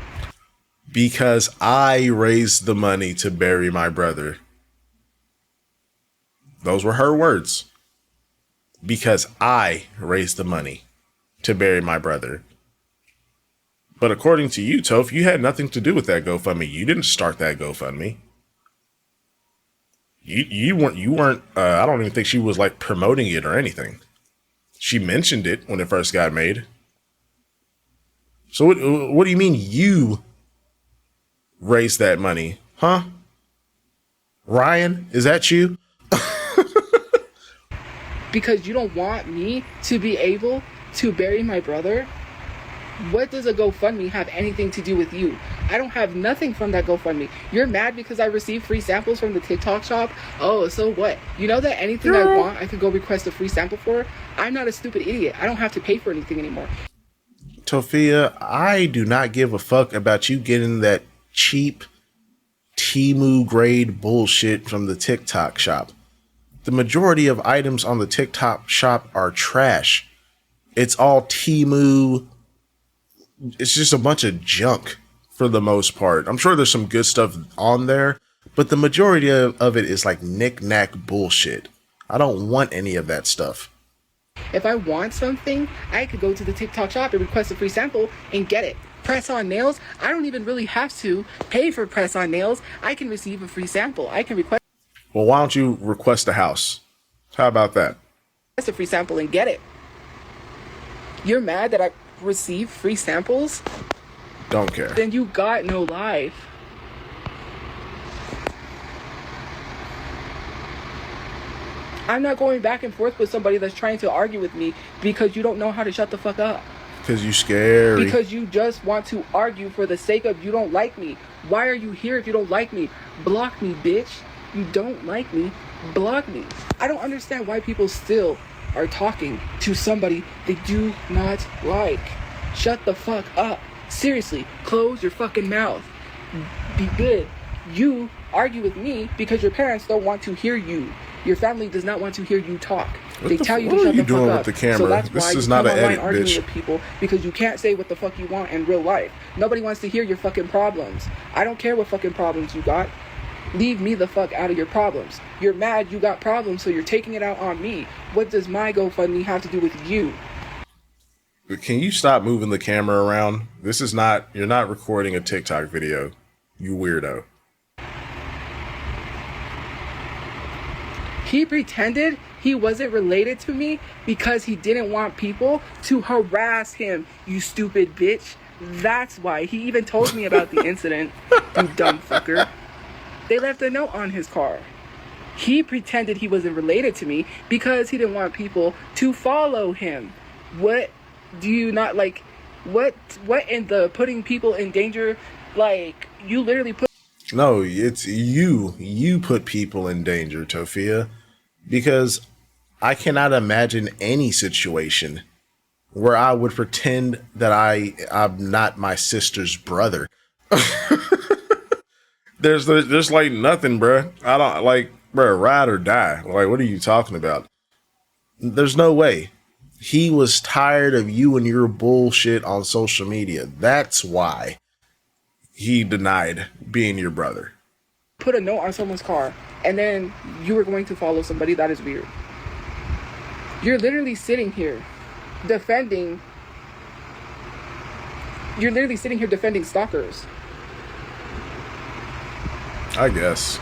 Because I raised the money to bury my brother. Those were her words. Because I raised the money to bury my brother. But according to you, Toph, you had nothing to do with that GoFundMe. You didn't start that GoFundMe. You weren't, I don't even think she was like promoting it or anything. She mentioned it when it first got made. So what do you mean you raised that money? Huh? Ryan, is that you? Because you don't want me to be able to bury my brother? What does a GoFundMe have anything to do with you? I don't have nothing from that GoFundMe. You're mad because I received free samples from the TikTok shop? Oh, so what? You know that anything I want, I could go request a free sample for? I'm not a stupid idiot. I don't have to pay for anything anymore. Tophia, I do not give a fuck about you getting that cheap Temu grade bullshit from the TikTok shop. The majority of items on the TikTok shop are trash. It's all Temu. It's just a bunch of junk for the most part. I'm sure there's some good stuff on there, but the majority of it is like knick-knack bullshit. I don't want any of that stuff. If I want something, I could go to the TikTok shop and request a free sample and get it. Press-on nails, I don't even really have to pay for press-on nails. I can receive a free sample. I can request... Well, why don't you request a house? How about that? A free sample and get it. You're mad that I receive free samples? Don't care. Then you got no life. I'm not going back and forth with somebody that's trying to argue with me because you don't know how to shut the fuck up. Because you scary. Because you just want to argue for the sake of you don't like me. Why are you here if you don't like me? Block me, bitch. You don't like me. Block me. I don't understand why people still are talking to somebody they do not like. Shut the fuck up. Seriously, close your fucking mouth. Be good. You argue with me because your parents don't want to hear you. Your family does not want to hear you talk. They tell you to shut the fuck up. What are you doing with the camera? So that's why you come online arguing with people, because you can't say what the fuck you want in real life. Nobody wants to hear your fucking problems. I don't care what fucking problems you got. Leave me the fuck out of your problems. You're mad you got problems, so you're taking it out on me. What does my GoFundMe have to do with you? Can you stop moving the camera around? This is not, you're not recording a TikTok video, you weirdo. He pretended he wasn't related to me because he didn't want people to harass him, you stupid bitch. That's why. He even told me about the incident, you dumb fucker. They left a note on his car. He pretended he wasn't related to me because he didn't want people to follow him. What do you not like? What in the putting people in danger? Like, you literally put... No, it's you. You put people in danger, Tophia. Because I cannot imagine any situation where I would pretend that I'm not my sister's brother. There's like nothing, bruh. I don't like, bruh, ride or die. Like, what are you talking about? There's no way. He was tired of you and your bullshit on social media. That's why he denied being your brother. Put a note on someone's car and then you were going to follow somebody. That is weird. You're literally sitting here defending stalkers. I guess.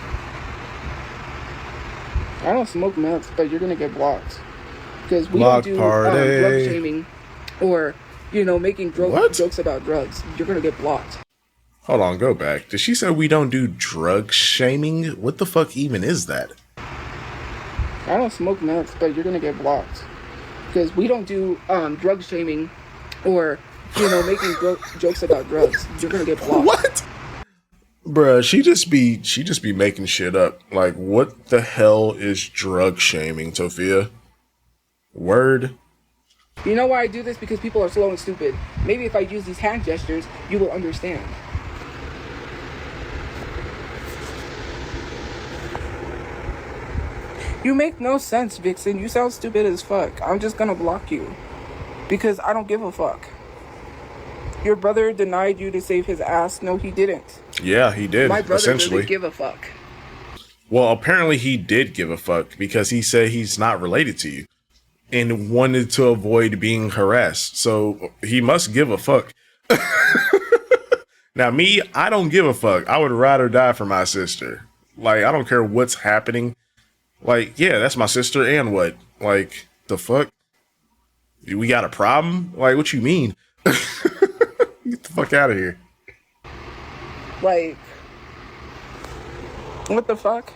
I don't smoke meth, but you're gonna get blocked because we don't do drug shaming or, you know, making jokes about drugs. You're gonna get blocked. Hold on, go back. Did she say we don't do drug shaming? What the fuck even is that? I don't smoke meth, but you're gonna get blocked because we don't do drug shaming or, you know, making jokes about drugs. You're gonna get blocked. What? Bruh, she just be making shit up. Like, what the hell is drug shaming, Tophia? Word? You know why I do this? Because people are slow and stupid. Maybe if I use these hand gestures, you will understand. You make no sense, Vixen. You sound stupid as fuck. I'm just gonna block you. Because I don't give a fuck. Your brother denied you to save his ass. No, he didn't. Yeah, he did. My brother essentially doesn't give a fuck. Well, apparently he did give a fuck because he said he's not related to you and wanted to avoid being harassed. So he must give a fuck. Now, me, I don't give a fuck. I would ride or die for my sister. Like, I don't care what's happening. Like, yeah, that's my sister, and what? Like, the fuck? We got a problem? Like, what you mean? Get the fuck out of here. Like, what the fuck?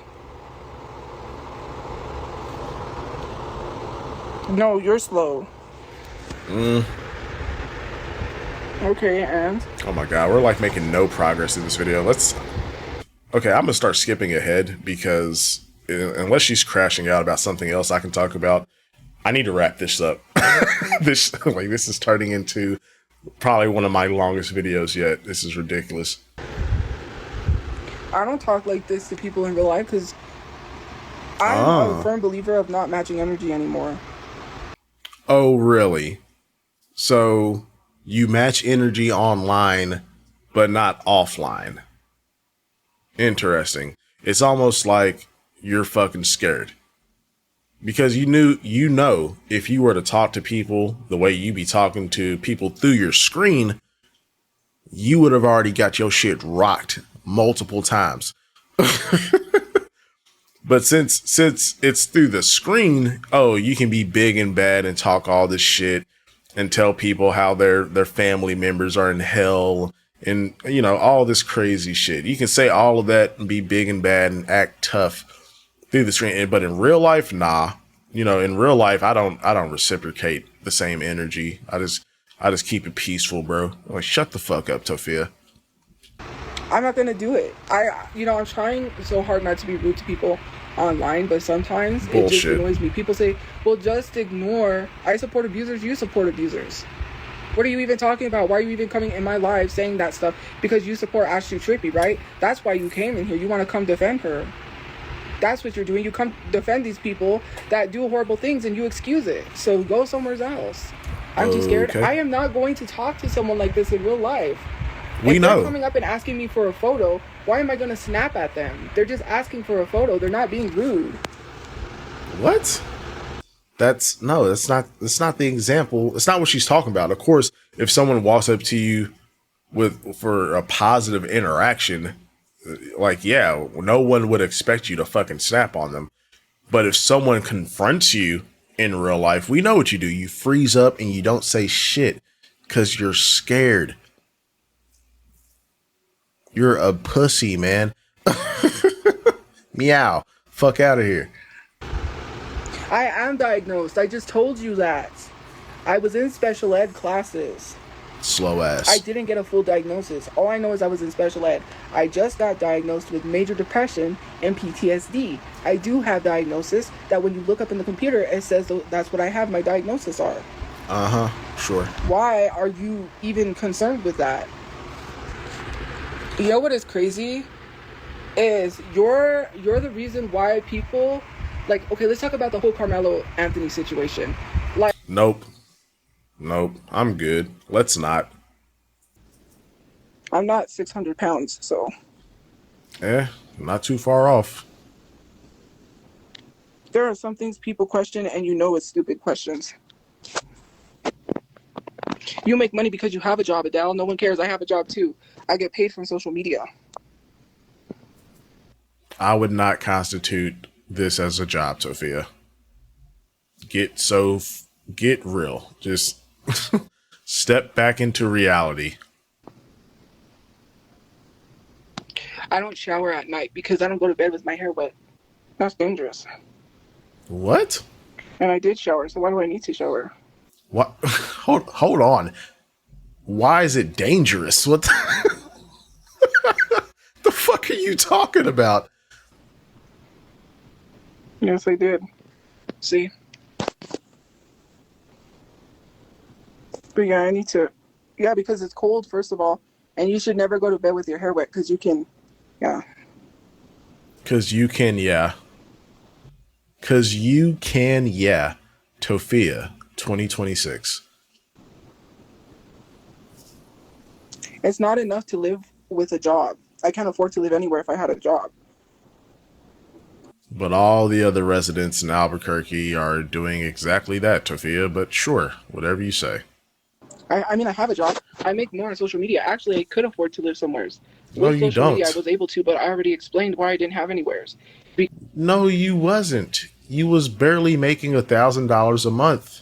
No, you're slow. Okay, and? Oh my god, we're like making no progress in this video. Okay, I'm gonna start skipping ahead because unless she's crashing out about something else I can talk about, I need to wrap this up. This is turning into probably one of my longest videos yet. This is ridiculous. I don't talk like this to people in real life because I'm a Ah. firm believer of not matching energy anymore. Oh, really? So you match energy online, but not offline. Interesting. It's almost like you're fucking scared. Because you know, if you were to talk to people the way you be talking to people through your screen, you would have already got your shit rocked multiple times. But since it's through the screen, oh, you can be big and bad and talk all this shit and tell people how their family members are in hell and you know all this crazy shit. You can say all of that and be big and bad and act tough through the screen, but in real life, nah. You know, in real life, I don't reciprocate the same energy. I just keep it peaceful, bro. I'm like, shut the fuck up, Tophia. I'm not gonna do it. I'm trying so hard not to be rude to people online, but sometimes it just Bullshit. annoys me. People say, well, just ignore. I support abusers, you support abusers. What are you even talking about? Why are you even coming in my live saying that stuff? Because you support Ashley Trippy, right? That's why you came in here. You want to come defend her. That's what you're doing. You come defend these people that do horrible things and you excuse it. So go somewhere else. I'm too scared. Okay. I am not going to talk to someone like this in real life. We If they're know. coming up and asking me for a photo, why am I going to snap at them? They're just asking for a photo. They're not being rude. What? That's not the example. It's not what she's talking about. Of course, if someone walks up to you for a positive interaction, like yeah, no one would expect you to fucking snap on them. But if someone confronts you in real life, we know what you do. You freeze up and you don't say shit because you're scared. You're a pussy, man. Meow. Fuck out of here. I am diagnosed. I just told you that. I was in special ed classes. Slow I ass. didn't get a full diagnosis. All I know is I was in special ed. I just got diagnosed with major depression and PTSD. I do have diagnosis that when you look up in the computer, it says that's what I have, my diagnosis are. Uh huh. Sure. Why are you even concerned with that? You know what is crazy? Is you're the reason why people like okay, let's talk about the whole Carmelo Anthony situation. Like Nope. Nope. I'm good. Let's not. I'm not 600 pounds, so Not too far off. there are some things people question and you know it's stupid questions. You make money because you have a job, Adele. No one cares. I have a job too. I get paid from social media. I would not constitute this as a job, Tophia. Get real. Just step back into reality. I don't shower at night because I don't go to bed with my hair wet. That's dangerous. What? And I did shower, so why do I need to shower? What? Hold on. Why is it dangerous? What the fuck are you talking about? Yes, I did. See? But yeah, I need to. Yeah, because it's cold, first of all. And you should never go to bed with your hair wet because you can. Yeah. Cause you can, yeah. Cause you can, yeah. Tophia, 2026. It's not enough to live with a job. I can't afford to live anywhere if I had a job. But all the other residents in Albuquerque are doing exactly that, Tophia. But sure, whatever you say. I mean, I have a job. I make more on social media. Actually, I could afford to live somewhere. No, With you social media, I don't. was able to, but I already explained why I didn't have anywheres. No, you wasn't. You was barely making $1,000 a month.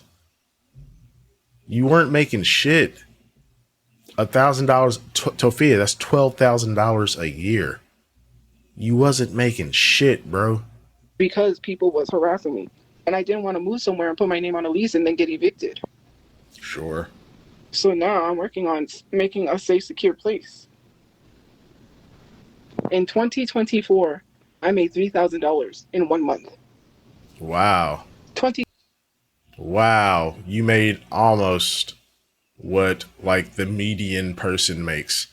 You weren't making shit. $1,000, Tophia. That's $12,000 a year. You wasn't making shit, bro. Because people was harassing me. And I didn't want to move somewhere and put my name on a lease and then get evicted. Sure. So now I'm working on making a safe, secure place. In 2024, I made $3,000 in 1 month. Wow. 20. Wow. You made almost what like the median person makes.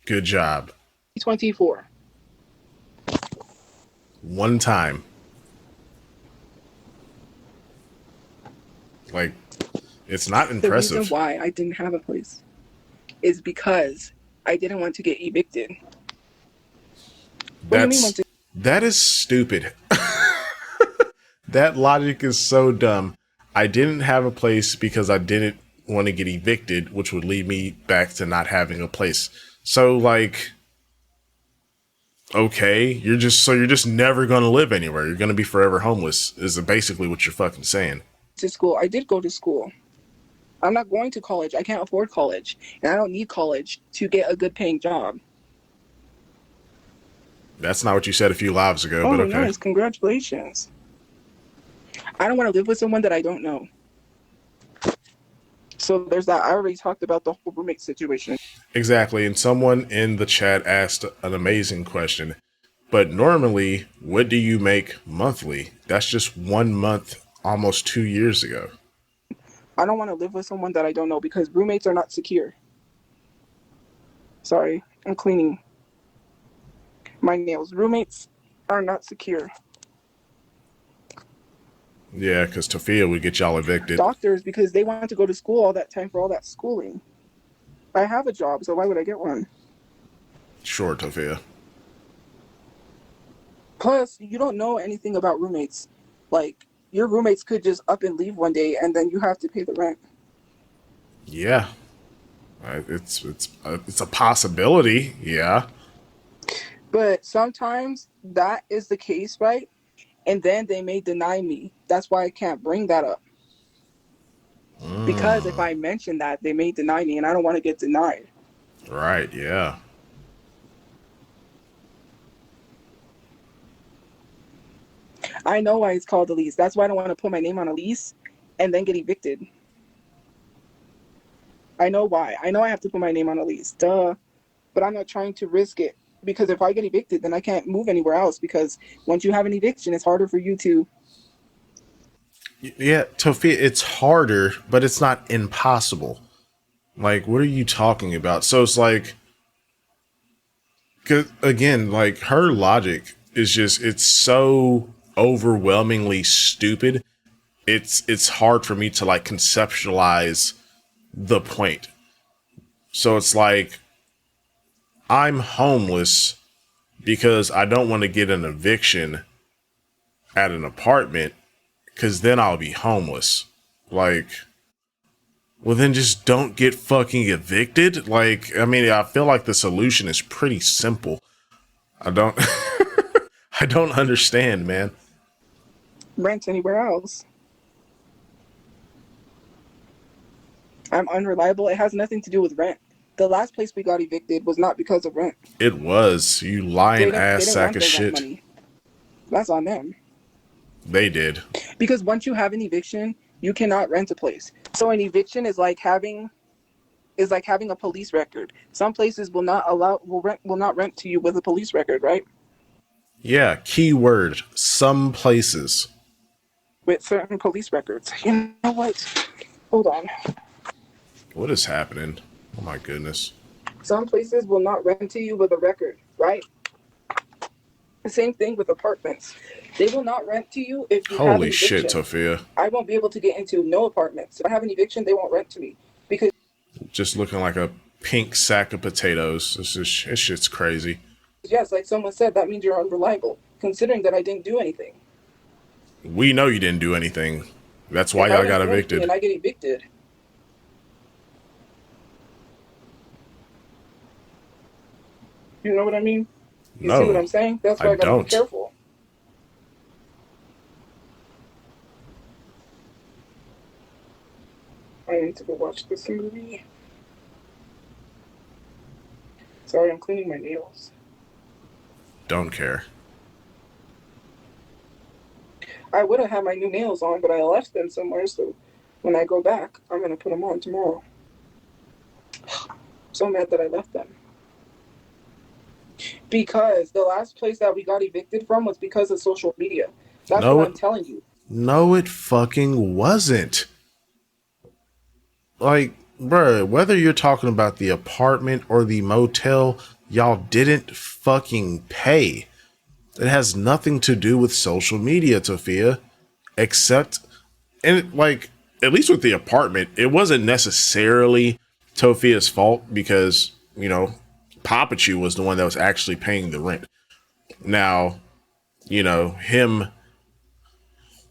Good job. 24. One time. Like, it's not The reason impressive. why I didn't have a place is because I didn't want to get evicted. What do you mean That is stupid. That logic is so dumb. I didn't have a place because I didn't want to get evicted, which would lead me back to not having a place. So like, okay, you're just never going to live anywhere. You're going to be forever homeless is basically what you're fucking saying. to school? I did go to school. I'm not going to college. I can't afford college. And I don't need college to get a good paying job. That's not what you said a few lives ago, Oh, but okay. nice. Congratulations. I don't want to live with someone that I don't know. So there's that. I already talked about the whole roommate situation. Exactly. And someone in the chat asked an amazing question. But normally, what do you make monthly? That's just 1 month, almost 2 years ago. I don't want to live with someone that I don't know because roommates are not secure. Sorry, I'm cleaning my nails. Roommates are not secure. Yeah, because Tophia would get y'all evicted. Doctors, because they want to go to school all that time for all that schooling. I have a job, so why would I get one? Sure, Tophia. Plus, you don't know anything about roommates. Like, your roommates could just up and leave one day, and then you have to pay the rent. Yeah. It's a possibility, yeah. But sometimes that is the case, right? And then they may deny me. That's why I can't bring that up. Because if I mention that, they may deny me, and I don't want to get denied. Right, yeah. I know why it's called a lease. That's why I don't want to put my name on a lease and then get evicted. I know why. I know I have to put my name on a lease. Duh. But I'm not trying to risk it. Because if I get evicted, then I can't move anywhere else. Because once you have an eviction, it's harder for you to... Yeah, Tophia, it's harder, but it's not impossible. Like, what are you talking about? So it's like, 'cause again, like, her logic is just, it's so overwhelmingly stupid. It's hard for me to, like, conceptualize the point. So it's like, I'm homeless because I don't want to get an eviction at an apartment because then I'll be homeless. Like, well, then just don't get fucking evicted. Like, I mean, I feel like the solution is pretty simple. I don't, I don't understand, man. rent anywhere else. I'm unreliable. It has nothing to do with rent. The last place we got evicted was not because of rent. It was, you lying ass sack of shit. Money. That's on them. They did. Because once you have an eviction, you cannot rent a place. So an eviction is like having a police record. Some places will not rent to you with a police record, right? Yeah, keyword, some places. With certain police records. You know what? Hold on. What is happening? Oh my goodness. Some places will not rent to you with a record, right? The same thing with apartments. They will not rent to you if you have an Holy eviction. shit, Tophia. I won't be able to get into no apartments. If I have an eviction, they won't rent to me. Because just looking like a pink sack of potatoes. This shit's crazy. Yes, like someone said, that means you're unreliable, considering that I didn't do anything. We know you didn't do anything. That's why y'all got evicted. And I get evicted. You know what I mean? You see what I'm saying? That's why I gotta be careful. I need to go watch this movie. Sorry, I'm cleaning my nails. Don't care. I would have had my new nails on, but I left them somewhere, so when I go back, I'm going to put them on tomorrow. So mad that I left them. Because the last place that we got evicted from was because of social media. That's what I'm telling you. No, it fucking wasn't. Like, bruh, whether you're talking about the apartment or the motel, y'all didn't fucking pay. It has nothing to do with social media, Tophia, except, and like, at least with the apartment, it wasn't necessarily Tophia's fault because, you know, Tophiachu was the one that was actually paying the rent. Now, you know,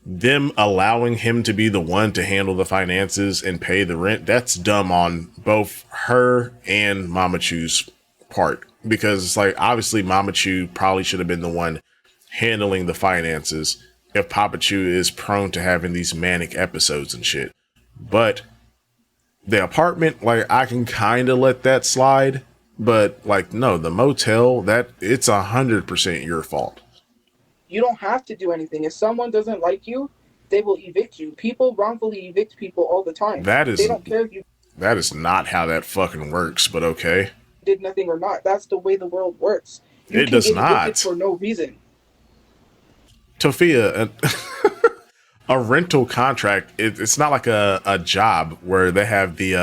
them allowing him to be the one to handle the finances and pay the rent, that's dumb on both her and Mama Chu's part. Because it's like, obviously, Mama Chu probably should have been the one handling the finances if Papa Chu is prone to having these manic episodes and shit. But the apartment, like, I can kind of let that slide. But, like, no, the motel, that it's 100% your fault. You don't have to do anything. If someone doesn't like you, they will evict you. People wrongfully evict people all the time. That They is don't care if you that is not how that fucking works, but okay. did nothing or not. That's the way the world works. You It can does get evicted not. for no reason. Tophia, a rental contract, it's not like a job where they have the,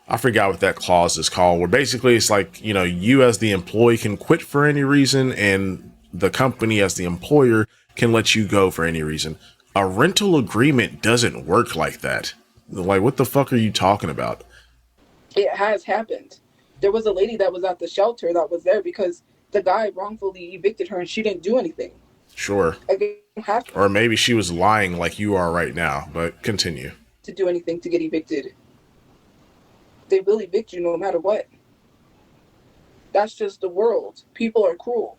I forgot what that clause is called, where basically it's like, you know, you as the employee can quit for any reason and the company as the employer can let you go for any reason. A rental agreement doesn't work like that. Like, what the fuck are you talking about? It has happened. There was a lady that was at the shelter that was there because the guy wrongfully evicted her and she didn't do anything. Sure. Again, you don't have Or maybe she was lying like you are right now, but continue. to do anything to get evicted. They will evict you no matter what. That's just the world. People are cruel.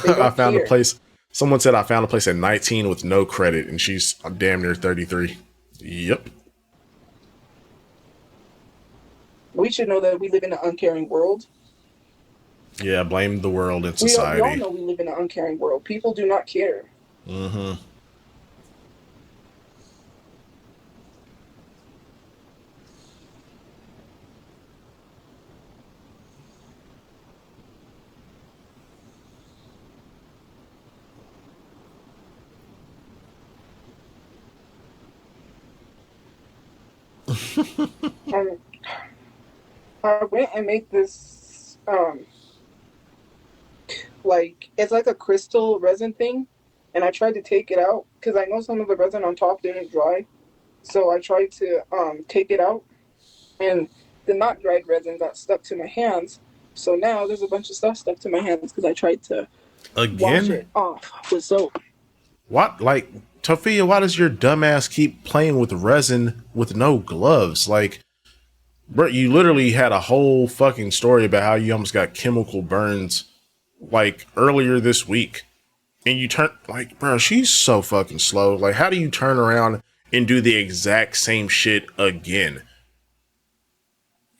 They I don't found a care. place. Someone said I found a place at 19 with no credit, and she's damn near 33. Yep. We should know that we live in an uncaring world. Yeah, blame the world and We all society. know we live in an uncaring world. People do not care. Mm-hmm. And I went and made this like it's like a crystal resin thing, and I tried to take it out because I know some of the resin on top didn't dry, so I tried to take it out, and the not dried resin got stuck to my hands. So now there's a bunch of stuff stuck to my hands because I tried to wash Again? it off with soap. What? Like, Tophia, why does your dumbass keep playing with resin with no gloves? Like, bro, you literally had a whole fucking story about how you almost got chemical burns, like, earlier this week. And you turn, like, bro, she's so fucking slow. Like, how do you turn around and do the exact same shit again?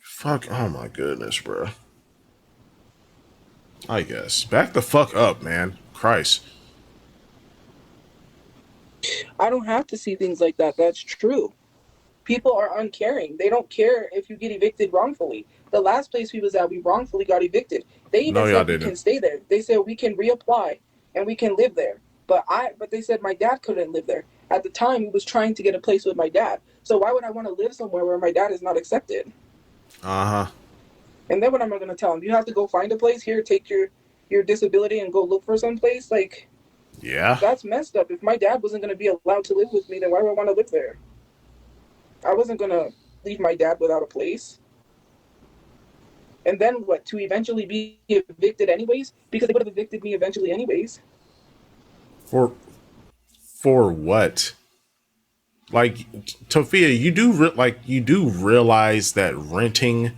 Fuck, oh my goodness, bro. I guess. Back the fuck up, man. Christ. I don't have to see things like that. That's true. People are uncaring. They don't care if you get evicted wrongfully. The last place we was at, we wrongfully got evicted. They No, even y'all said we can didn't. stay there. They said we can reapply and we can live there. But they said my dad couldn't live there. At the time, he was trying to get a place with my dad. So why would I want to live somewhere where my dad is not accepted? Uh-huh. And then what am I going to tell him? You have to go find a place here, take your disability and go look for some place? Like, Yeah. that's messed up. If my dad wasn't going to be allowed to live with me, then why would I want to live there? I wasn't going to leave my dad without a place. And then what? To eventually be evicted anyways? Because they would have evicted me eventually anyways. For for what? Like, Tophia, you do realize that renting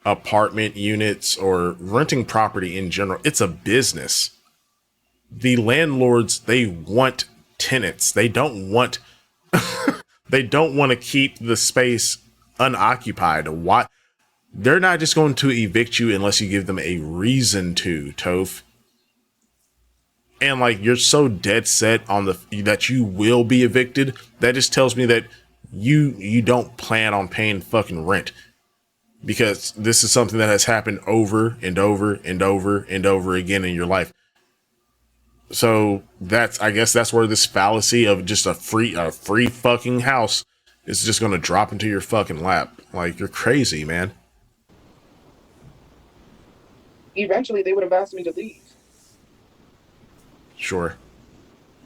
apartment units or renting property in general, it's a business. The landlords, they want tenants. They don't want to keep the space unoccupied. Why? They're not just going to evict you unless you give them a reason to, Toph. And like, you're so dead set on the that you will be evicted, that just tells me that you don't plan on paying fucking rent, because this is something that has happened over and over and over and over again in your life. So that's, I guess that's where this fallacy of just a free fucking house is just going to drop into your fucking lap. Like, you're crazy, man. Eventually, they would have asked me to leave. Sure.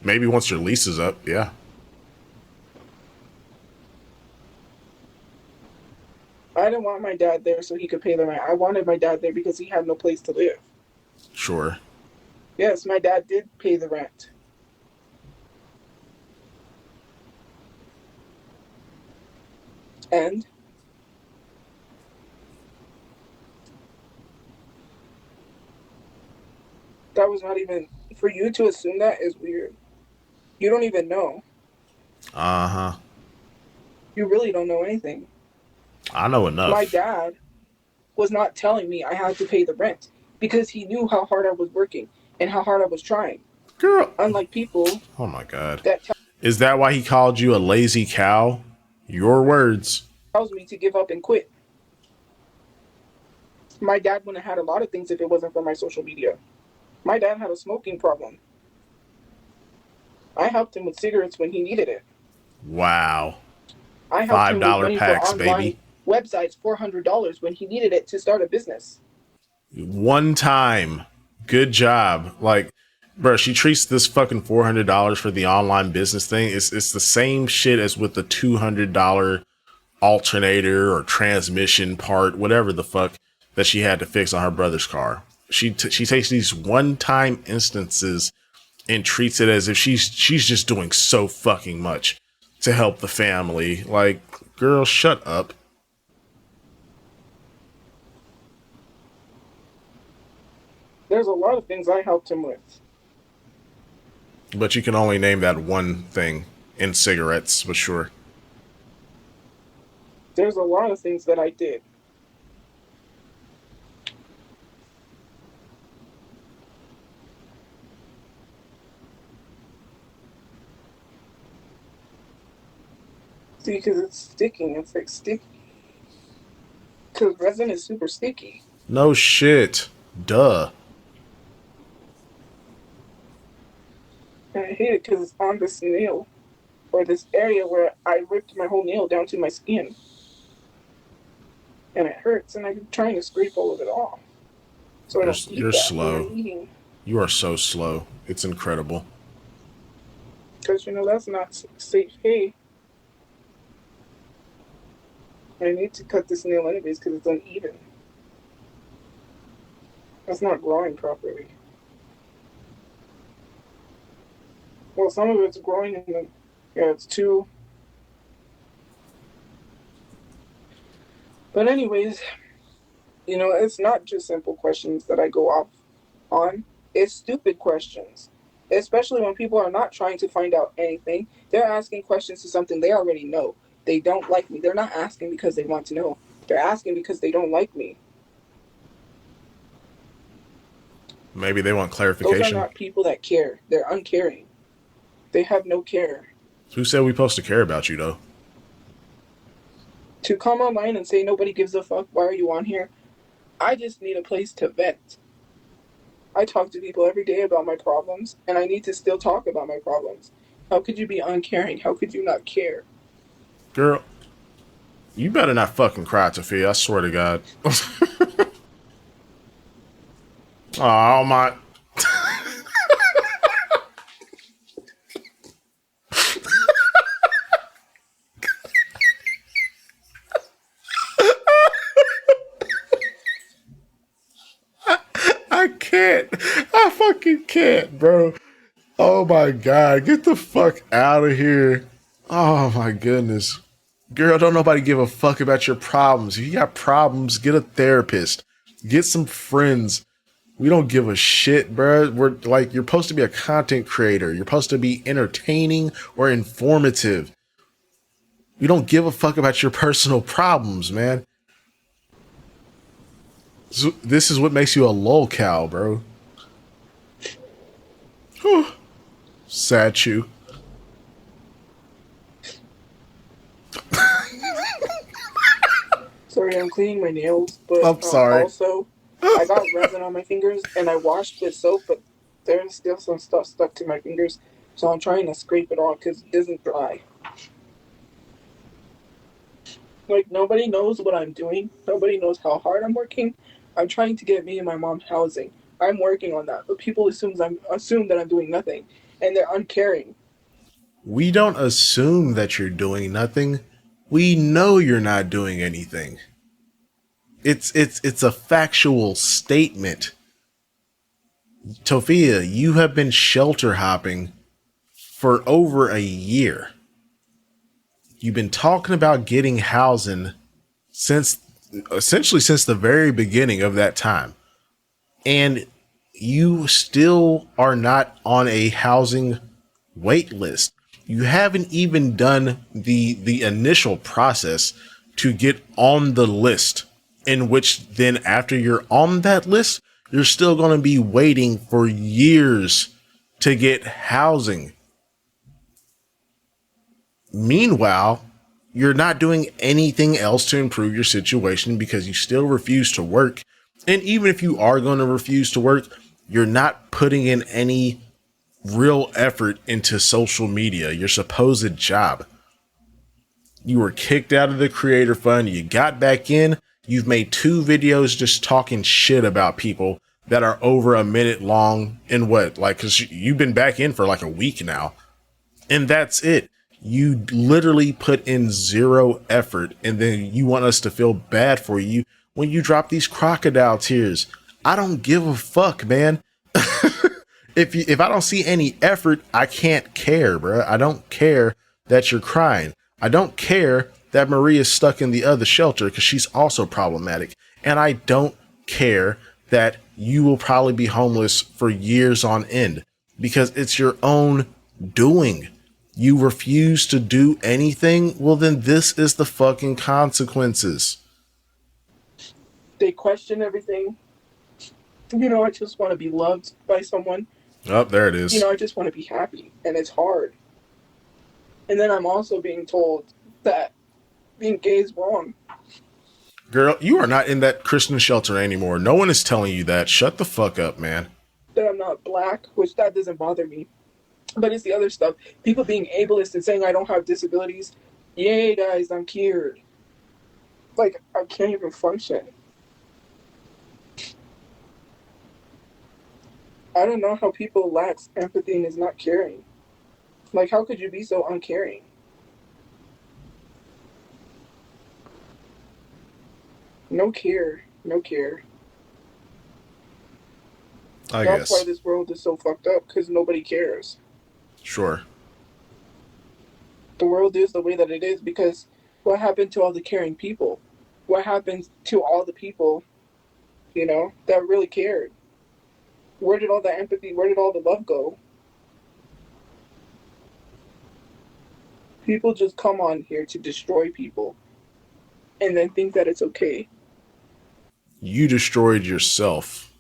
Maybe once your lease is up, yeah. I didn't want my dad there so he could pay the rent. I wanted my dad there because he had no place to live. Sure. Yes, my dad did pay the rent. And that was not even, for you to assume that is weird. You don't even know. Uh-huh. You really don't know anything. I know My enough. dad was not telling me I had to pay the rent because he knew how hard I was working and how hard I was trying. Girl. Unlike people Oh my god. that Is that why he called you a lazy cow? Your words. tells me to give up and quit. My dad wouldn't have had a lot of things if it wasn't for my social media. My dad had a smoking problem. I helped him with cigarettes when he needed it. Wow. I helped him with $5 money for packs, online baby. websites, $400 when he needed it to start a business. One time. Good job. Like, bro, she treats this fucking $400 for the online business thing. It's the same shit as with the $200 alternator or transmission part, whatever the fuck that she had to fix on her brother's car. She takes these one-time instances and treats it as if she's just doing so fucking much to help the family. Like, girl, shut up. There's a lot of things I helped him with. But you can only name that one thing in cigarettes, but sure. There's a lot of things that I did. See, because it's sticking. It's like sticky. Because resin is super sticky. No shit. Duh. And I hate it because it's on this nail or this area where I ripped my whole nail down to my skin. And it hurts, and I'm trying to scrape all of it off so I don't eat You're that when I'm slow. eating. You are so slow. It's incredible. Because, that's not safe. Hey, I need to cut this nail anyways because it's uneven. It's not growing properly. Well, some of it's growing in the, yeah, it's too. But anyways, it's not just simple questions that I go off on. It's stupid questions. Especially when people are not trying to find out anything. They're asking questions to something they already know. They don't like me. They're not asking because they want to know. They're asking because they don't like me. Maybe they want Those are clarification. not people that care. They're uncaring. They have no care. Who said we supposed to care about you, though? To come online and say nobody gives a fuck, why are you on here? I just need a place to vent. I talk to people every day about my problems, and I need to still talk about my problems. How could you be uncaring? How could you not care? Girl, you better not fucking cry, Tophia. I swear to God. Oh, my. I can't. I fucking can't, bro. Oh my god. Get the fuck out of here. Oh my goodness. Girl, don't nobody give a fuck about your problems. If you got problems, get a therapist. Get some friends. We don't give a shit, bro. We're like, you're supposed to be a content creator. You're supposed to be entertaining or informative. We don't give a fuck about your personal problems, man. So this is what makes you a lolcow, bro. Sad chew. Sorry, I'm cleaning my nails, but I'm sorry. also, I got resin on my fingers, and I washed with soap, but there's still some stuff stuck to my fingers, so I'm trying to scrape it off because it isn't dry. Like, nobody knows what I'm doing. Nobody knows how hard I'm working. I'm trying to get me and my mom housing. I'm working on that, but people assume that I'm doing nothing, and they're uncaring. We don't assume that you're doing nothing. We know you're not doing anything. It's a factual statement. Tophia, you have been shelter hopping for over a year. You've been talking about getting housing since essentially since the very beginning of that time. And you still are not on a housing wait list. You haven't even done the initial process to get on the list, in which then after you're on that list, you're still going to be waiting for years to get housing. Meanwhile, you're not doing anything else to improve your situation because you still refuse to work. And even if you are going to refuse to work, you're not putting in any real effort into social media, your supposed job. You were kicked out of the creator fund. You got back in. You've made 2 videos just talking shit about people that are over a minute long. And what? Like, cause you've been back in for like a week now. And that's it. You literally put in 0 effort, and then you want us to feel bad for you when you drop these crocodile tears. I don't give a fuck, man. If I don't see any effort, I can't care, bro. I don't care that you're crying. I don't care that Maria's stuck in the other shelter because she's also problematic. And I don't care that you will probably be homeless for years on end because it's your own doing. You refuse to do anything, well then this is the fucking consequences. They question everything. I just want to be loved by someone. Oh, there it is. I just want to be happy, and it's hard. And then I'm also being told that being gay is wrong. Girl, you are not in that Christian shelter anymore. No one is telling you that. Shut the fuck up, man. That I'm not black, which that doesn't bother me. But it's the other stuff. People being ableist and saying I don't have disabilities. Yay, guys, I'm cured. Like, I can't even function. I don't know how people lack empathy and is not caring. Like, how could you be so uncaring? No care. No care. I That's why guess. this world is so fucked up, because nobody cares. Sure. The world is the way that it is because what happened to all the caring people? What happened to all the people, that really cared? Where did all the empathy, where did all the love go? People just come on here to destroy people and then think that it's okay. You destroyed yourself.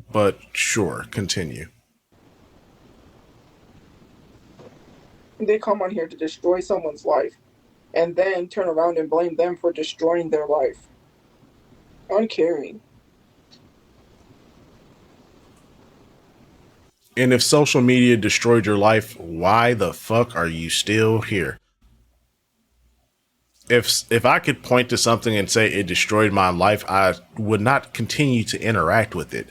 But sure, continue. They come on here to destroy someone's life and then turn around and blame them for destroying their life. Uncaring. And if social media destroyed your life, why the fuck are you still here? If I could point to something and say it destroyed my life, I would not continue to interact with it.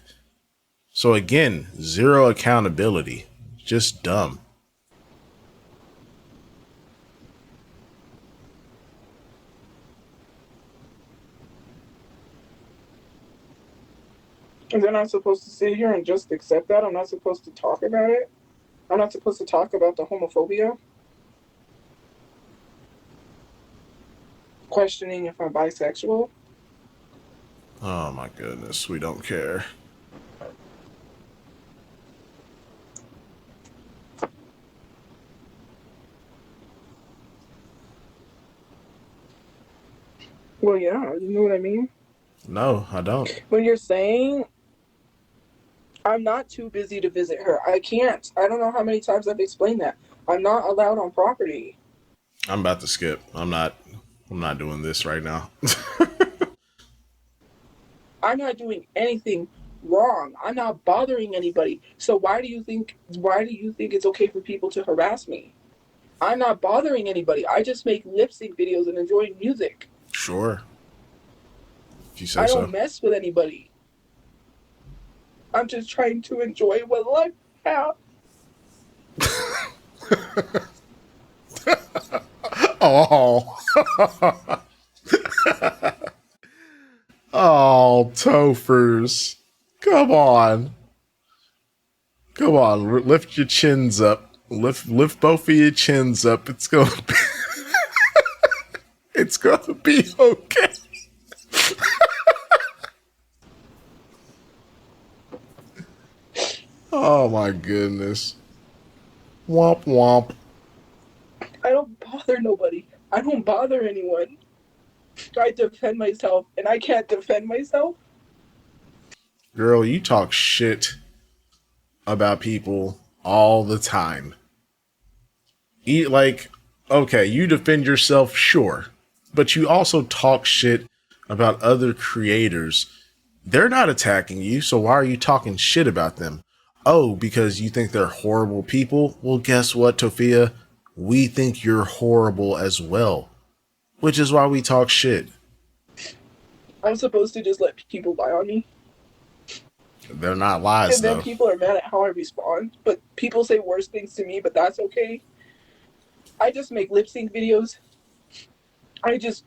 So again, 0 accountability. Just dumb. And then I'm supposed to sit here and just accept that? I'm not supposed to talk about it? I'm not supposed to talk about the homophobia? Questioning if I'm bisexual? Oh my goodness, we don't care. Well, yeah, you know what I mean? No, I don't. When you're saying, I'm not too busy to visit her, I can't. I don't know how many times I've explained that. I'm not allowed on property. I'm about to skip. I'm not doing this right now. I'm not doing anything wrong. I'm not bothering anybody. So why do you think it's okay for people to harass me? I'm not bothering anybody. I just make lip sync videos and enjoy music. Sure. If you say I don't so. mess with anybody. I'm just trying to enjoy what life has. Oh, oh, Tophers. Come on. Come on. Lift your chins up. Lift both of your chins up. It's gonna be okay. Oh my goodness. Womp womp. I don't bother nobody. I don't bother anyone. I defend myself, and I can't defend myself. Girl, you talk shit about people all the time. Like, okay, you defend yourself, sure, but you also talk shit about other creators. They're not attacking you, so why are you talking shit about them? Oh, because you think they're horrible people? Well, guess what, Tophia? We think you're horrible as well, which is why we talk shit. I'm supposed to just let people lie on me. They're not lies, And then though. people are mad at how I respond. But people say worse things to me, but that's okay. I just make lip sync videos. I just,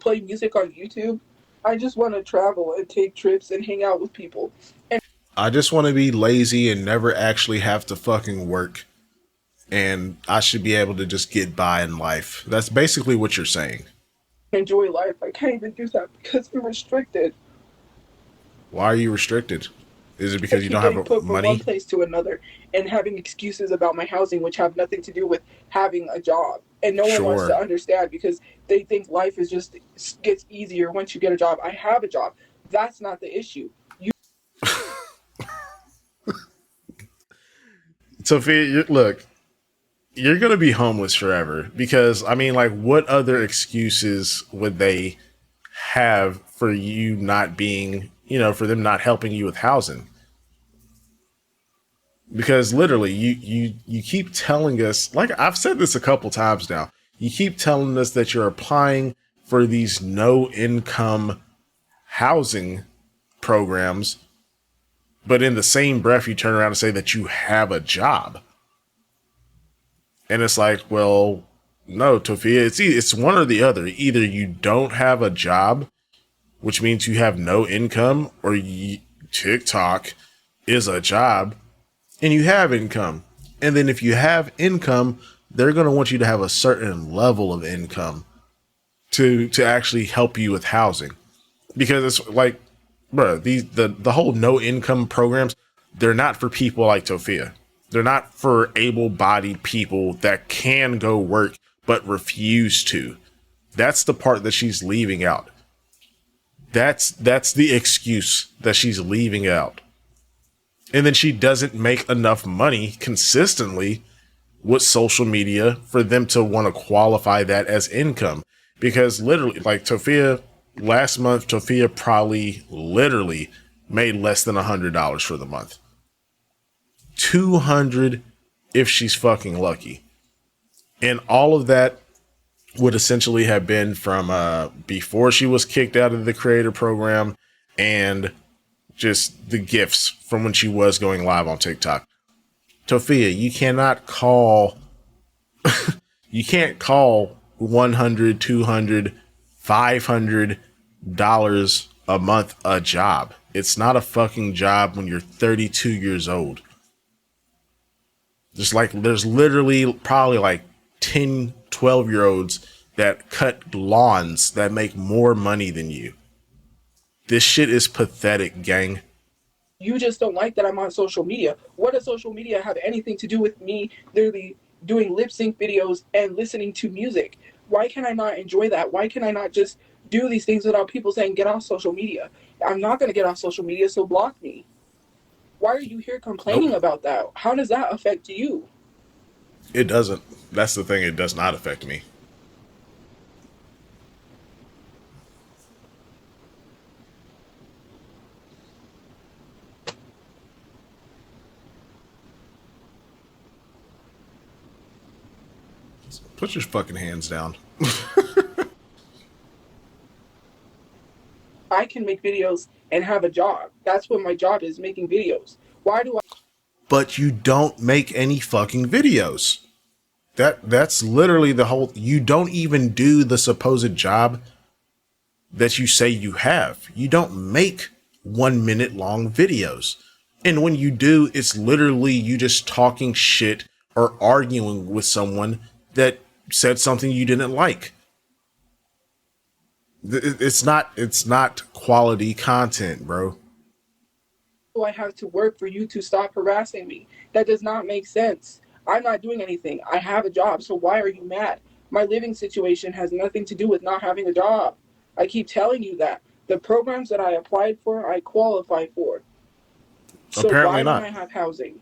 play music on YouTube. I just want to travel and take trips and hang out with people and I just want to be lazy and never actually have to fucking work. And I should be able to just get by in life. That's basically what you're saying. enjoy life. I can't even do that because I'm restricted. Why are you restricted? Is it I because you keep don't getting have put from one money? place to another and having excuses about my housing, which have nothing to do with having a job. And no one wants to Sure. understand because they think life is just gets easier once you get a job. I have a job. That's not the issue. Tophia, look, you're going to be homeless forever because, I mean, like, what other excuses would they have for you not being, for them not helping you with housing? Because literally, you keep telling us, like I've said this a couple times now, you keep telling us that you're applying for these no income housing programs, but in the same breath, you turn around and say that you have a job. And it's like, well, no, Tophia, it's one or the other. Either you don't have a job, which means you have no income, or TikTok is a job and you have income. And then if you have income, they're going to want you to have a certain level of income to actually help you with housing. Because it's like, bro, the whole no income programs, they're not for people like Tophia. They're not for able-bodied people that can go work but refuse to. That's the part that she's leaving out. That's the excuse that she's leaving out. And then she doesn't make enough money consistently with social media for them to want to qualify that as income. Because literally, like Tophia, last month, Tophia probably literally made less than $100 for the month. 200 if she's fucking lucky. And all of that would essentially have been from before she was kicked out of the creator program and just the gifts from when she was going live on TikTok. Tophia, you can't call 100, 200, $500 a month a job. It's not a fucking job when you're 32 years old. There's literally probably like 10, 12-year olds that cut lawns that make more money than you. This shit is pathetic, gang. You just don't like that I'm on social media. What does social media have anything to do with me literally doing lip sync videos and listening to music? Why can I not enjoy that? Why can I not just do these things without people saying get off social media? I'm not going to get off social media, so block me. Why are you here Nope. complaining about that? How does that affect you? It doesn't. That's the thing. It does not affect me. Put your fucking hands down. I can make videos and have a job. That's what my job is, making videos. Why do I? But you don't make any fucking videos. That's literally the whole. You don't even do the supposed job that you say you have. You don't make 1 minute long videos. And when you do, it's literally you just talking shit or arguing with someone that said something you didn't like. It's not quality content, bro. Do I have to work for you to stop harassing me? That does not make sense. I'm not doing anything. I have a job, so why are you mad? My living situation has nothing to do with not having a job. I keep telling you that. The programs that I applied for, I qualify for. So Apparently why don't not. I have housing?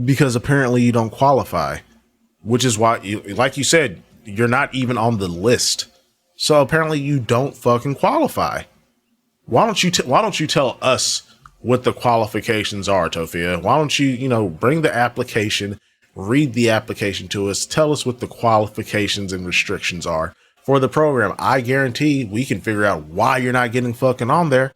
Because apparently you don't qualify, which is why, like you said, you're not even on the list. So apparently you don't fucking qualify. Why don't you tell us what the qualifications are, Tophia? Why don't you bring the application, read the application to us, tell us what the qualifications and restrictions are for the program. I guarantee we can figure out why you're not getting fucking on there.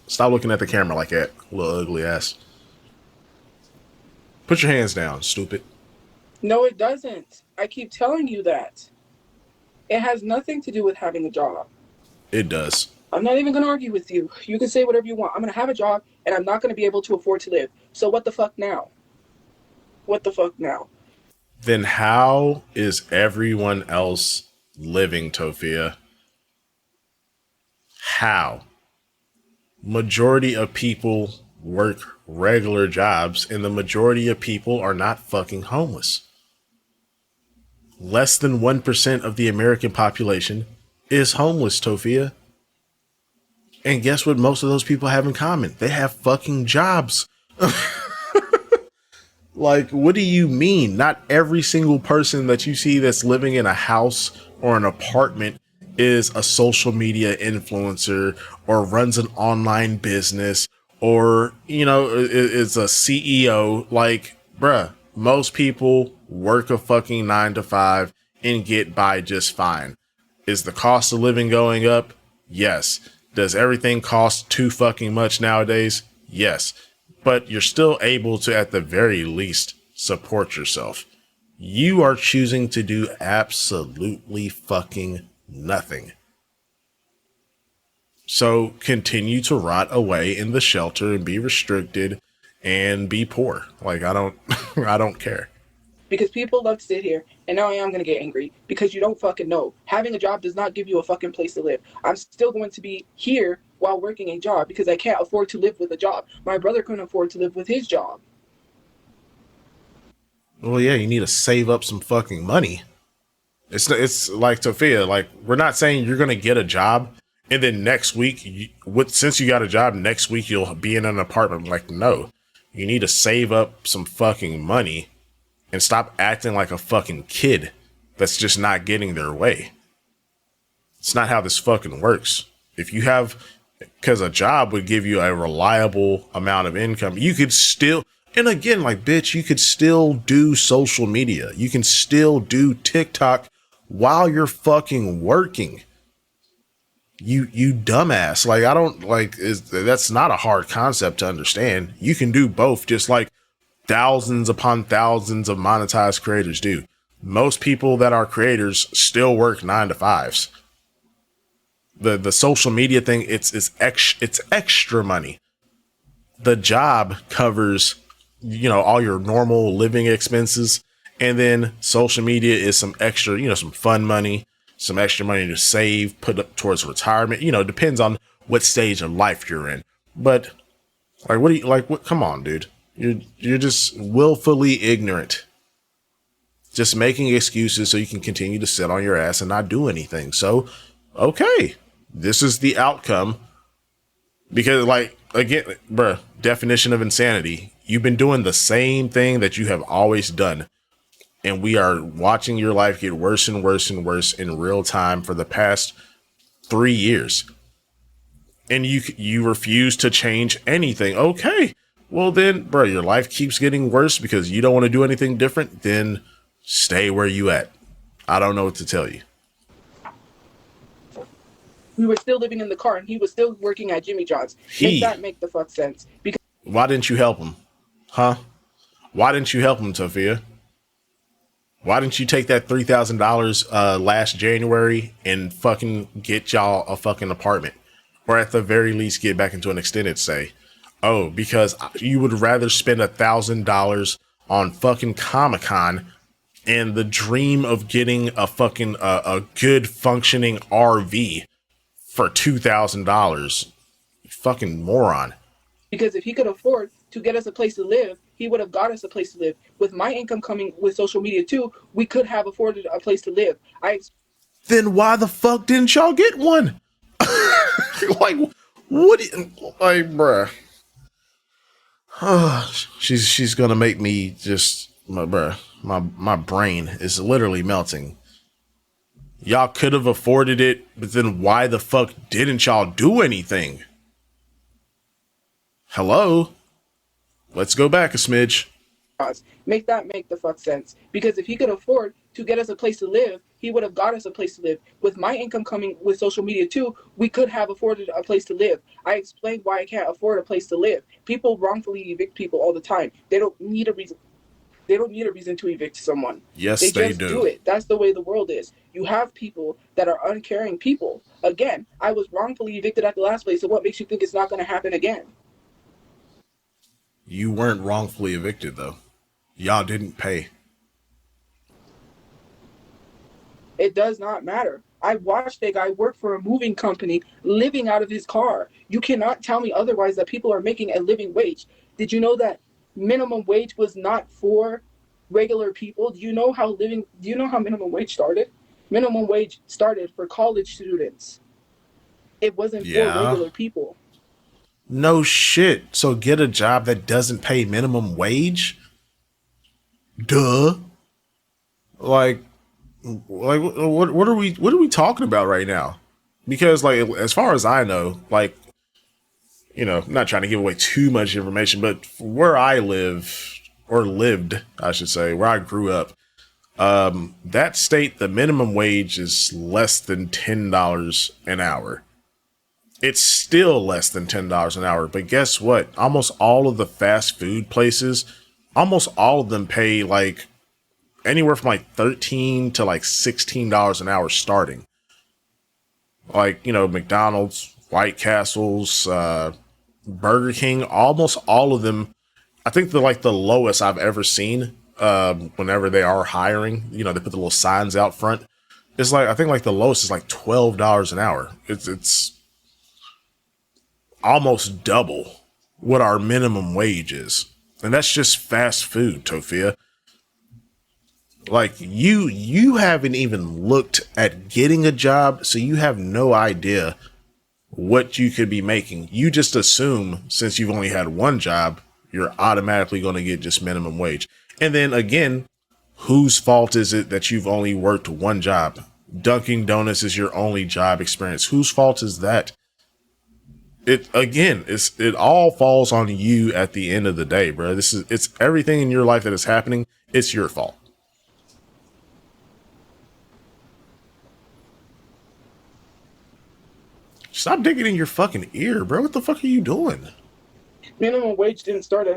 Stop looking at the camera like that, little ugly ass. Put your hands down, stupid. No, it doesn't. I keep telling you that. It has nothing to do with having a job. It does. I'm not even going to argue with you. You can say whatever you want. I'm going to have a job and I'm not going to be able to afford to live. So what the fuck now? What the fuck now? Then how is everyone else living, Tophia? How? Majority of people work regular jobs and the majority of people are not fucking homeless. Less than 1% of the American population is homeless, Tophia. And guess what most of those people have in common? They have fucking jobs. Like, what do you mean? Not every single person that you see that's living in a house or an apartment is a social media influencer or runs an online business or, is a CEO. Like, bruh, most people work a fucking 9 to 5 and get by just fine. Is the cost of living going up? Yes. Does everything cost too fucking much nowadays? Yes. But you're still able to, at the very least, support yourself. You are choosing to do absolutely fucking nothing. So continue to rot away in the shelter and be restricted and be poor. Like, I don't care. Because people love to sit here, and now I am going to get angry because you don't fucking know. Having a job does not give you a fucking place to live. I'm still going to be here while working a job because I can't afford to live with a job. My brother couldn't afford to live with his job. Well, yeah, you need to save up some fucking money. It's like, Tophia, like, we're not saying you're going to get a job and then next week, since you got a job, next week you'll be in an apartment. Like, no, you need to save up some fucking money and stop acting like a fucking kid that's just not getting their way. It's not how this fucking works. If you have, because a job would give you a reliable amount of income, you could still, and again, like, bitch, you could still do social media. You can still do TikTok while you're fucking working. You dumbass. Like, I don't like, that's not a hard concept to understand. You can do both, just like thousands upon thousands of monetized creators do. Most people that are creators still work 9 to 5s. The social media thing, it's extra money. The job covers, all your normal living expenses, and then social media is some extra, some fun money, some extra money to save, put up towards retirement. Depends on what stage of life you're in. But like, what do you like? What? Come on, dude. You're just willfully ignorant, just making excuses so you can continue to sit on your ass and not do anything. So, okay, this is the outcome. Because, like, again, bruh, definition of insanity. You've been doing the same thing that you have always done. And we are watching your life get worse and worse and worse in real time for the past 3 years. And you refuse to change anything. Okay. Well then, bro, your life keeps getting worse because you don't want to do anything different. Then Stay where you at. I don't know what to tell you. We were still living in the car and he was still working at Jimmy John's. Make that make the fuck sense. Because why didn't you help him? Huh? Why didn't you help him, Tophia? Why didn't you take that $3,000 last January and fucking get y'all a fucking apartment? Or at the very least get back into an extended stay? Oh, because you would rather spend $1,000 on fucking Comic-Con and the dream of getting a fucking a good functioning RV for $2,000. Fucking moron. Because if he could afford to get us a place to live, he would have got us a place to live. With my income coming with social media too, we could have afforded a place to live. Then why the fuck didn't y'all get one? Like, what? Like, bruh. She's gonna make me just, my brain is literally melting. Y'all could have afforded it, but then why the fuck didn't y'all do anything? Hello? Let's go back a smidge. Make that make the fuck sense. Because if he could afford to get us a place to live, he would have got us a place to live. With my income coming with social media too, we could have afforded a place to live. I explained why I can't afford a place to live. People wrongfully evict people all the time. They don't need a reason. They don't need a reason to evict someone. Yes, they just do it. That's the way the world is. You have people that are uncaring people. Again, I was wrongfully evicted at the last place, so what makes you think it's not going to happen again? You weren't wrongfully evicted, though. Y'all didn't pay. It does not matter. I watched a guy work for a moving company living out of his car. You cannot tell me otherwise that people are making a living wage. Did you know that minimum wage was not for regular people? Do you know how minimum wage started? Minimum wage started for college students. It wasn't for regular people. No shit. So get a job that doesn't pay minimum wage? Duh. Like what are we talking about right now? Because like, as far as I know, like, you know, I'm not trying to give away too much information, but where I live, or lived, I should say, where I grew up, that state, the minimum wage is less than $10 an hour. It's still less than $10 an hour, but guess what? Almost all of the fast food places, almost all of them pay like anywhere from like $13 to like $16 an hour starting. Like, you know, McDonald's, White Castles, Burger King, almost all of them. I think the lowest I've ever seen, whenever they are hiring, you know, they put the little signs out front. It's like, I think like the lowest is like $12 an hour. It's almost double what our minimum wage is. And that's just fast food, Tophia. Like, you haven't even looked at getting a job, so you have no idea what you could be making. You just assume since you've only had one job, you're automatically going to get just minimum wage. And then again, whose fault is it that you've only worked one job? Dunkin' Donuts is your only job experience. Whose fault is that? It all falls on you at the end of the day, bro. It's everything in your life that is happening. It's your fault. Stop digging in your fucking ear, bro. What the fuck are you doing? Minimum wage didn't start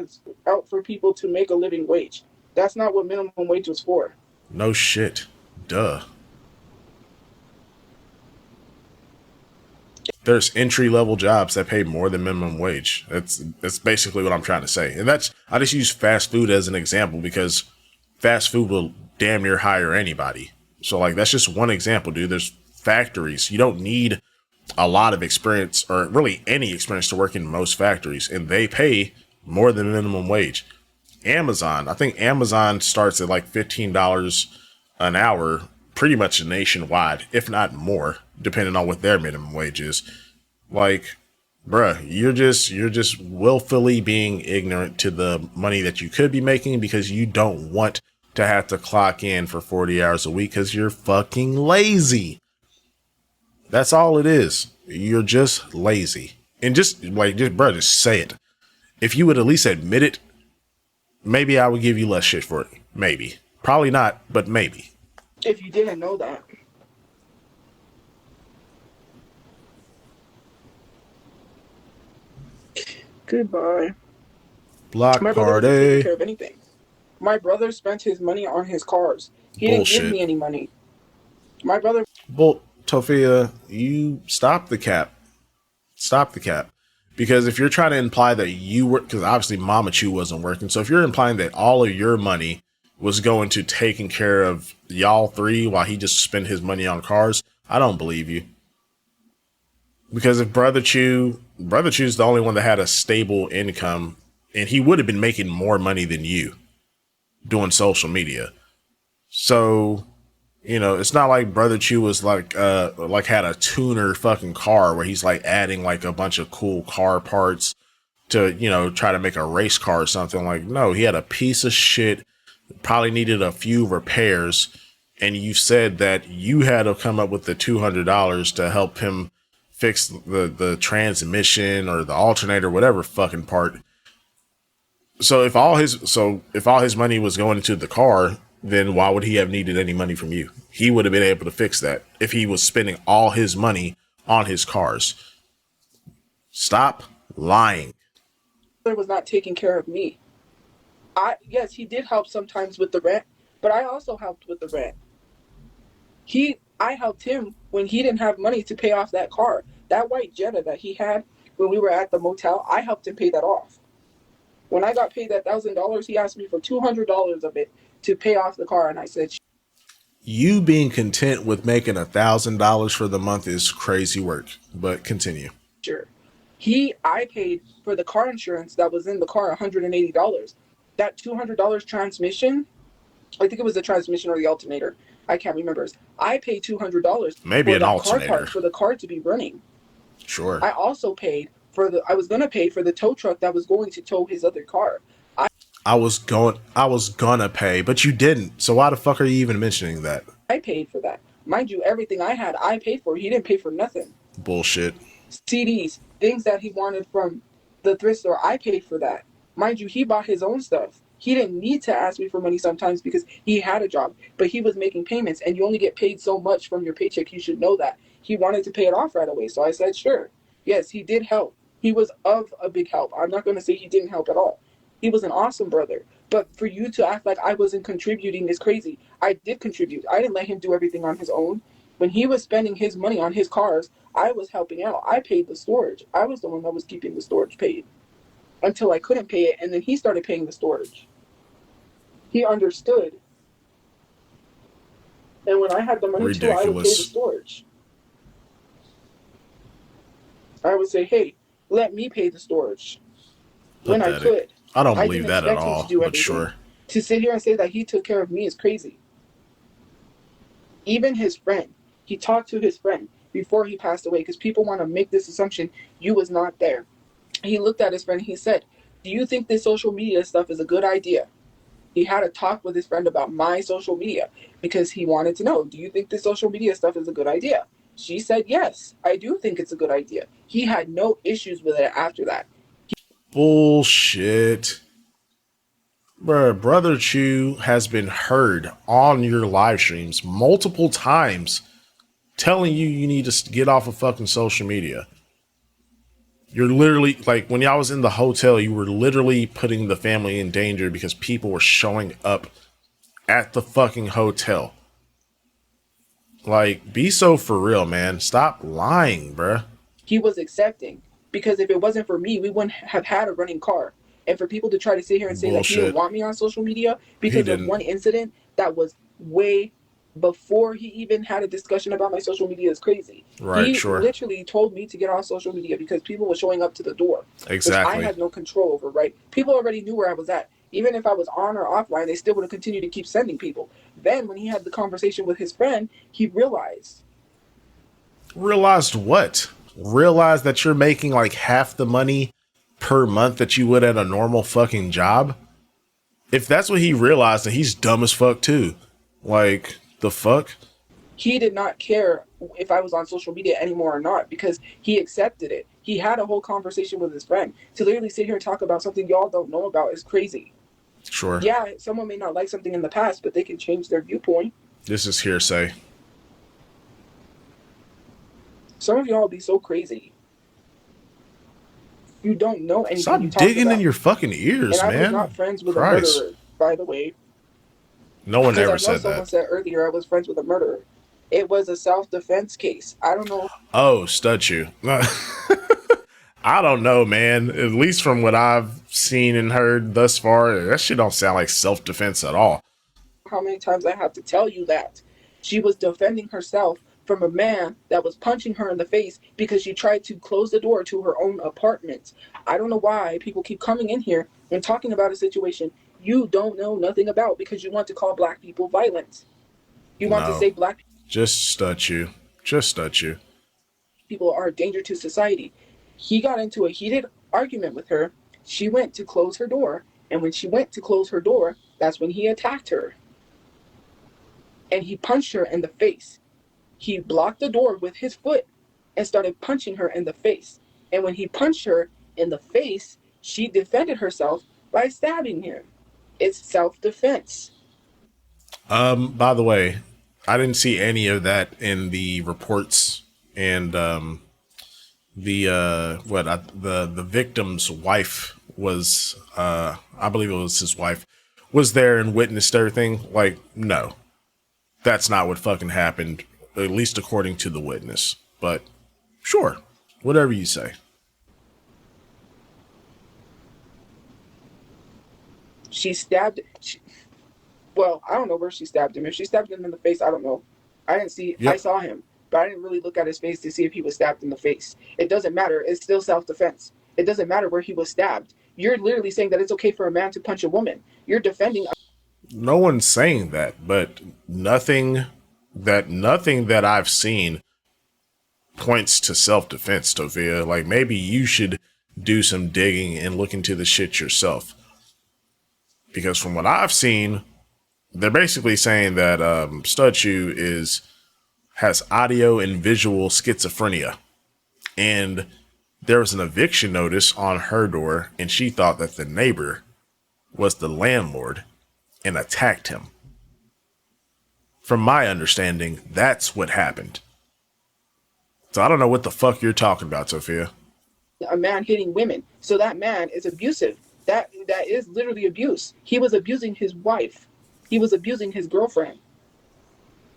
out for people to make a living wage. That's not what minimum wage was for. No shit. Duh. There's entry-level jobs that pay more than minimum wage. That's basically what I'm trying to say. And I just use fast food as an example because fast food will damn near hire anybody. So like, that's just one example, dude. There's factories. You don't need a lot of experience or really any experience to work in most factories, and they pay more than minimum wage. Amazon, I think Amazon starts at like $15 an hour, pretty much nationwide, if not more, depending on what their minimum wage is. Like, bruh, you're just willfully being ignorant to the money that you could be making because you don't want to have to clock in for 40 hours a week because you're fucking lazy. That's all it is. You're just lazy. And just say it. If you would at least admit it, maybe I would give you less shit for it. Maybe. Probably not, but maybe. If you didn't know that. Goodbye. Block My brother wasn't taking party. care of anything. My brother spent his money on his cars. He didn't give Bullshit. me any money. My brother Tophia, you stop the cap. Stop the cap. Because if you're trying to imply that you were, because obviously Mama Chu wasn't working, so if you're implying that all of your money was going to taking care of y'all three while he just spent his money on cars, I don't believe you. Because if Brother Chu's the only one that had a stable income, and he would have been making more money than you doing social media. So, you know, it's not like Brother Chu was like had a tuner fucking car where he's like adding like a bunch of cool car parts to, you know, try to make a race car or something. Like, no, he had a piece of shit, probably needed a few repairs, and you said that you had to come up with the $200 to help him fix the transmission or the alternator, whatever fucking part. So if all his money was going into the car, then why would he have needed any money from you? He would have been able to fix that if he was spending all his money on his cars. Stop lying. was not taking care of me. Yes, he did help sometimes with the rent, but I also helped with the rent. I helped him when he didn't have money to pay off that car. That white Jetta that he had when we were at the motel, I helped him pay that off. When I got paid that $1,000, he asked me for $200 of it to pay off the car, and I said, You being content with making $1,000 for the month is crazy work. But continue. sure. I paid for the car insurance that was in the car $180. That $200 transmission, I think it was the transmission or the alternator. I can't remember. I paid $200 Maybe for an that car alternator. part for the car to be running. Sure. I also paid for I was gonna pay for the tow truck that was going to tow his other car. I was gonna pay, but you didn't. So why the fuck are you even mentioning that? I paid for that. Mind you, everything I had, I paid for. He didn't pay for nothing. Bullshit. CDs, things that he wanted from the thrift store, I paid for that. Mind you, he bought his own stuff. He didn't need to ask me for money sometimes because he had a job, but he was making payments, and you only get paid so much from your paycheck. You should know that. He wanted to pay it off right away, so I said, sure. Yes, he did help. He was of a big help. I'm not going to say he didn't help at all. He was an awesome brother. But for you to act like I wasn't contributing is crazy. I did contribute. I didn't let him do everything on his own. When he was spending his money on his cars, I was helping out. I paid the storage. I was the one that was keeping the storage paid until I couldn't pay it, and then he started paying the storage. He understood. And when I had the money too, I would pay the Ridiculous. storage. I would say, hey, let me pay the storage when I Pathetic. could. I don't I believe didn't that at expect him to all, do but everything. sure. To sit here and say that he took care of me is crazy. Even his friend, he talked to his friend before he passed away because people want to make this assumption you was not there. He looked at his friend and he said, do you think this social media stuff is a good idea? He had a talk with his friend about my social media because he wanted to know, do you think this social media stuff is a good idea? She said, yes, I do think it's a good idea. He had no issues with it after that. Bullshit. Bruh, Brother Chu has been heard on your live streams multiple times telling you need to get off of fucking social media. You're literally, like, when y'all was in the hotel, you were literally putting the family in danger because people were showing up at the fucking hotel. Like, be so for real, man. Stop lying, bruh. He was accepting because if it wasn't for me, we wouldn't have had a running car. And for people to try to sit here and say that he didn't Bullshit. want me on social media He because of didn't. one incident that was way before he even had a discussion about my social media is crazy. Right, He sure. literally told me to get off social media because people were showing up to the door, which I Exactly. had no control over, right? People already knew where I was at. Even if I was on or offline, they still would have continued to keep sending people. Then when he had the conversation with his friend, he realized. Realized what? Realized that you're making like half the money per month that you would at a normal fucking job? If that's what he realized, then he's dumb as fuck too. Like, the fuck? He did not care if I was on social media anymore or not because he accepted it. He had a whole conversation with his friend. To literally sit here and talk about something y'all don't know about is crazy. Sure. Yeah, someone may not like something in the past, but they can change their viewpoint. This is hearsay. Some of y'all be so crazy. You don't know anything you Stop talk digging in about. your fucking And ears, I was man. not friends with a Christ. murderer, by the way. No one Because ever I know said someone that. said earlier I was friends with a murderer. It was a self-defense case. I don't know. Oh, Tophiachu. I don't know, man. At least from what I've seen and heard thus far, that shit don't sound like self-defense at all. How many times I have to tell you that. She was defending herself from a man that was punching her in the face because she tried to close the door to her own apartment. I don't know why people keep coming in here and talking about a situation you don't know nothing about because you want to call black people violent. You want to No. say black Just Tophiachu. Just Tophiachu. people are a danger to society. He got into a heated argument with her. She went to close her door. And when she went to close her door, that's when he attacked her. And he punched her in the face. He blocked the door with his foot and started punching her in the face. And when he punched her in the face, she defended herself by stabbing him. It's self-defense. By the way, I didn't see any of that in the reports, and the victim's wife was I believe it was his wife was there and witnessed everything. Like, no, that's not what fucking happened, at least according to the witness. But sure, whatever you say. She stabbed. Well, I don't know where she stabbed him. If she stabbed him in the face, I don't know. I didn't see. I Yep. saw him, but I didn't really look at his face to see if he was stabbed in the face. It doesn't matter. It's still self-defense. It doesn't matter where he was stabbed. You're literally saying that it's okay for a man to punch a woman. You're defending. No one's saying that, but nothing that I've seen points to self-defense, Tophia. Like, maybe you should do some digging and look into the shit yourself. Because from what I've seen, they're basically saying that Tophiachu has audio and visual schizophrenia. And there was an eviction notice on her door, and she thought that the neighbor was the landlord and attacked him. From my understanding, that's what happened. So I don't know what the fuck you're talking about, Tophia. A man hitting women. So that man is abusive. That is literally abuse. He was abusing his wife. He was abusing his girlfriend.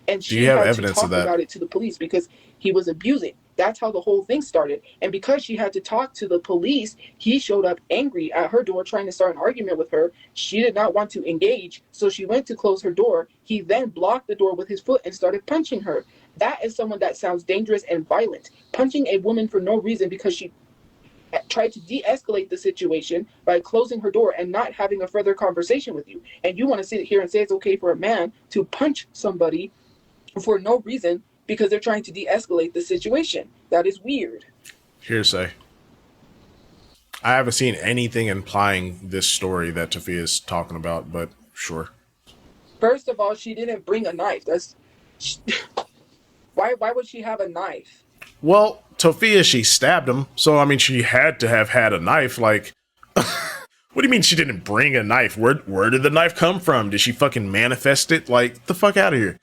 And Do you she have had to evidence of talk that? about it to the police because he was abusing. That's how the whole thing started. And because she had to talk to the police, he showed up angry at her door trying to start an argument with her. She did not want to engage, so she went to close her door. He then blocked the door with his foot and started punching her. That is someone that sounds dangerous and violent. Punching a woman for no reason because she tried to de-escalate the situation by closing her door and not having a further conversation with you. And you want to sit here and say it's okay for a man to punch somebody for no reason because they're trying to de-escalate the situation. That is weird. Hearsay. I haven't seen anything implying this story that Tophia is talking about, but sure. First of all, she didn't bring a knife. That's why would she have a knife? Well, Tophia, she stabbed him, so I mean, she had to have had a knife. Like, what do you mean she didn't bring a knife? Where did the knife come from? Did she fucking manifest it? Like, get the fuck out of here.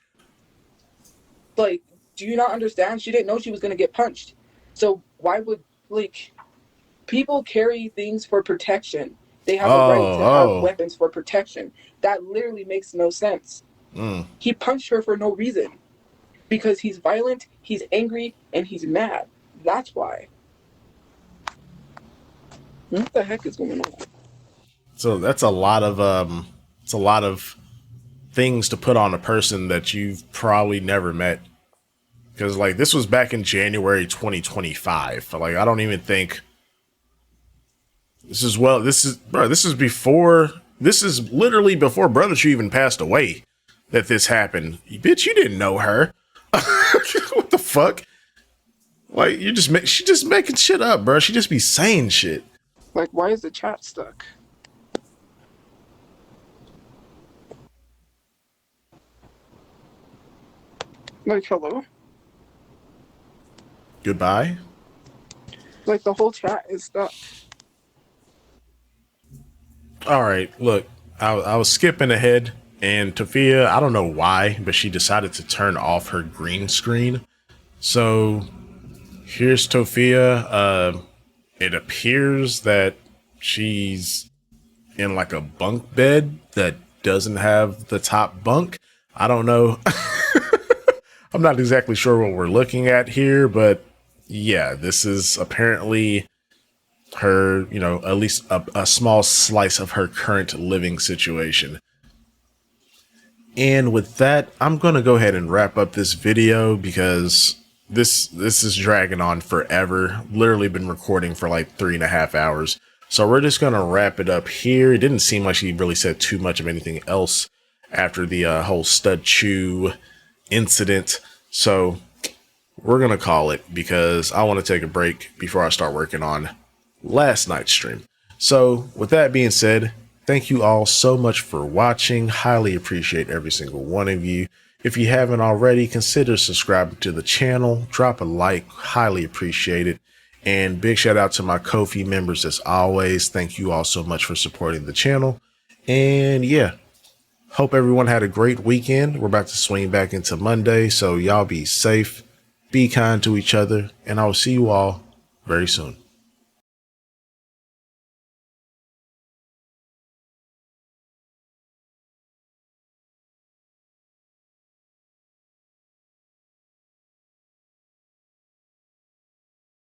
Like, do you not understand? She didn't know she was going to get punched. So why would, like, people carry things for protection? They have a right to have Oh, weapons for protection. That literally makes no sense. He punched her for no reason because he's violent, he's angry, and he's mad. That's why. What the heck is going on? so that's it's a lot of things to put on a person that you've probably never met. Because like this was back in January 2025. Like I don't even think this is before this is literally before Brother Chu even passed away that this happened. Bitch, you didn't know her. What the fuck? Like she just making shit up, bro. She just be saying shit. Like, why is the chat stuck? Like, hello? Goodbye. Like, the whole chat is stuck. All right, look. I was skipping ahead, and Tophia, I don't know why, but she decided to turn off her green screen. So here's Tophia. It appears that she's in like a bunk bed that doesn't have the top bunk. I don't know. I'm not exactly sure what we're looking at here, but yeah, this is apparently her, at least a small slice of her current living situation. And with that, I'm going to go ahead and wrap up this video because this is dragging on forever. Literally been recording for like 3.5 hours. So we're just going to wrap it up here. It didn't seem like she really said too much of anything else after the whole Tophiachu incident. So we're going to call it because I want to take a break before I start working on last night's stream. So with that being said, thank you all so much for watching. Highly appreciate every single one of you. If you haven't already, consider subscribing to the channel. Drop a like. Highly appreciate it. And big shout out to my Ko-fi members as always. Thank you all so much for supporting the channel. And yeah, hope everyone had a great weekend. We're about to swing back into Monday. So y'all be safe, be kind to each other, and I will see you all very soon.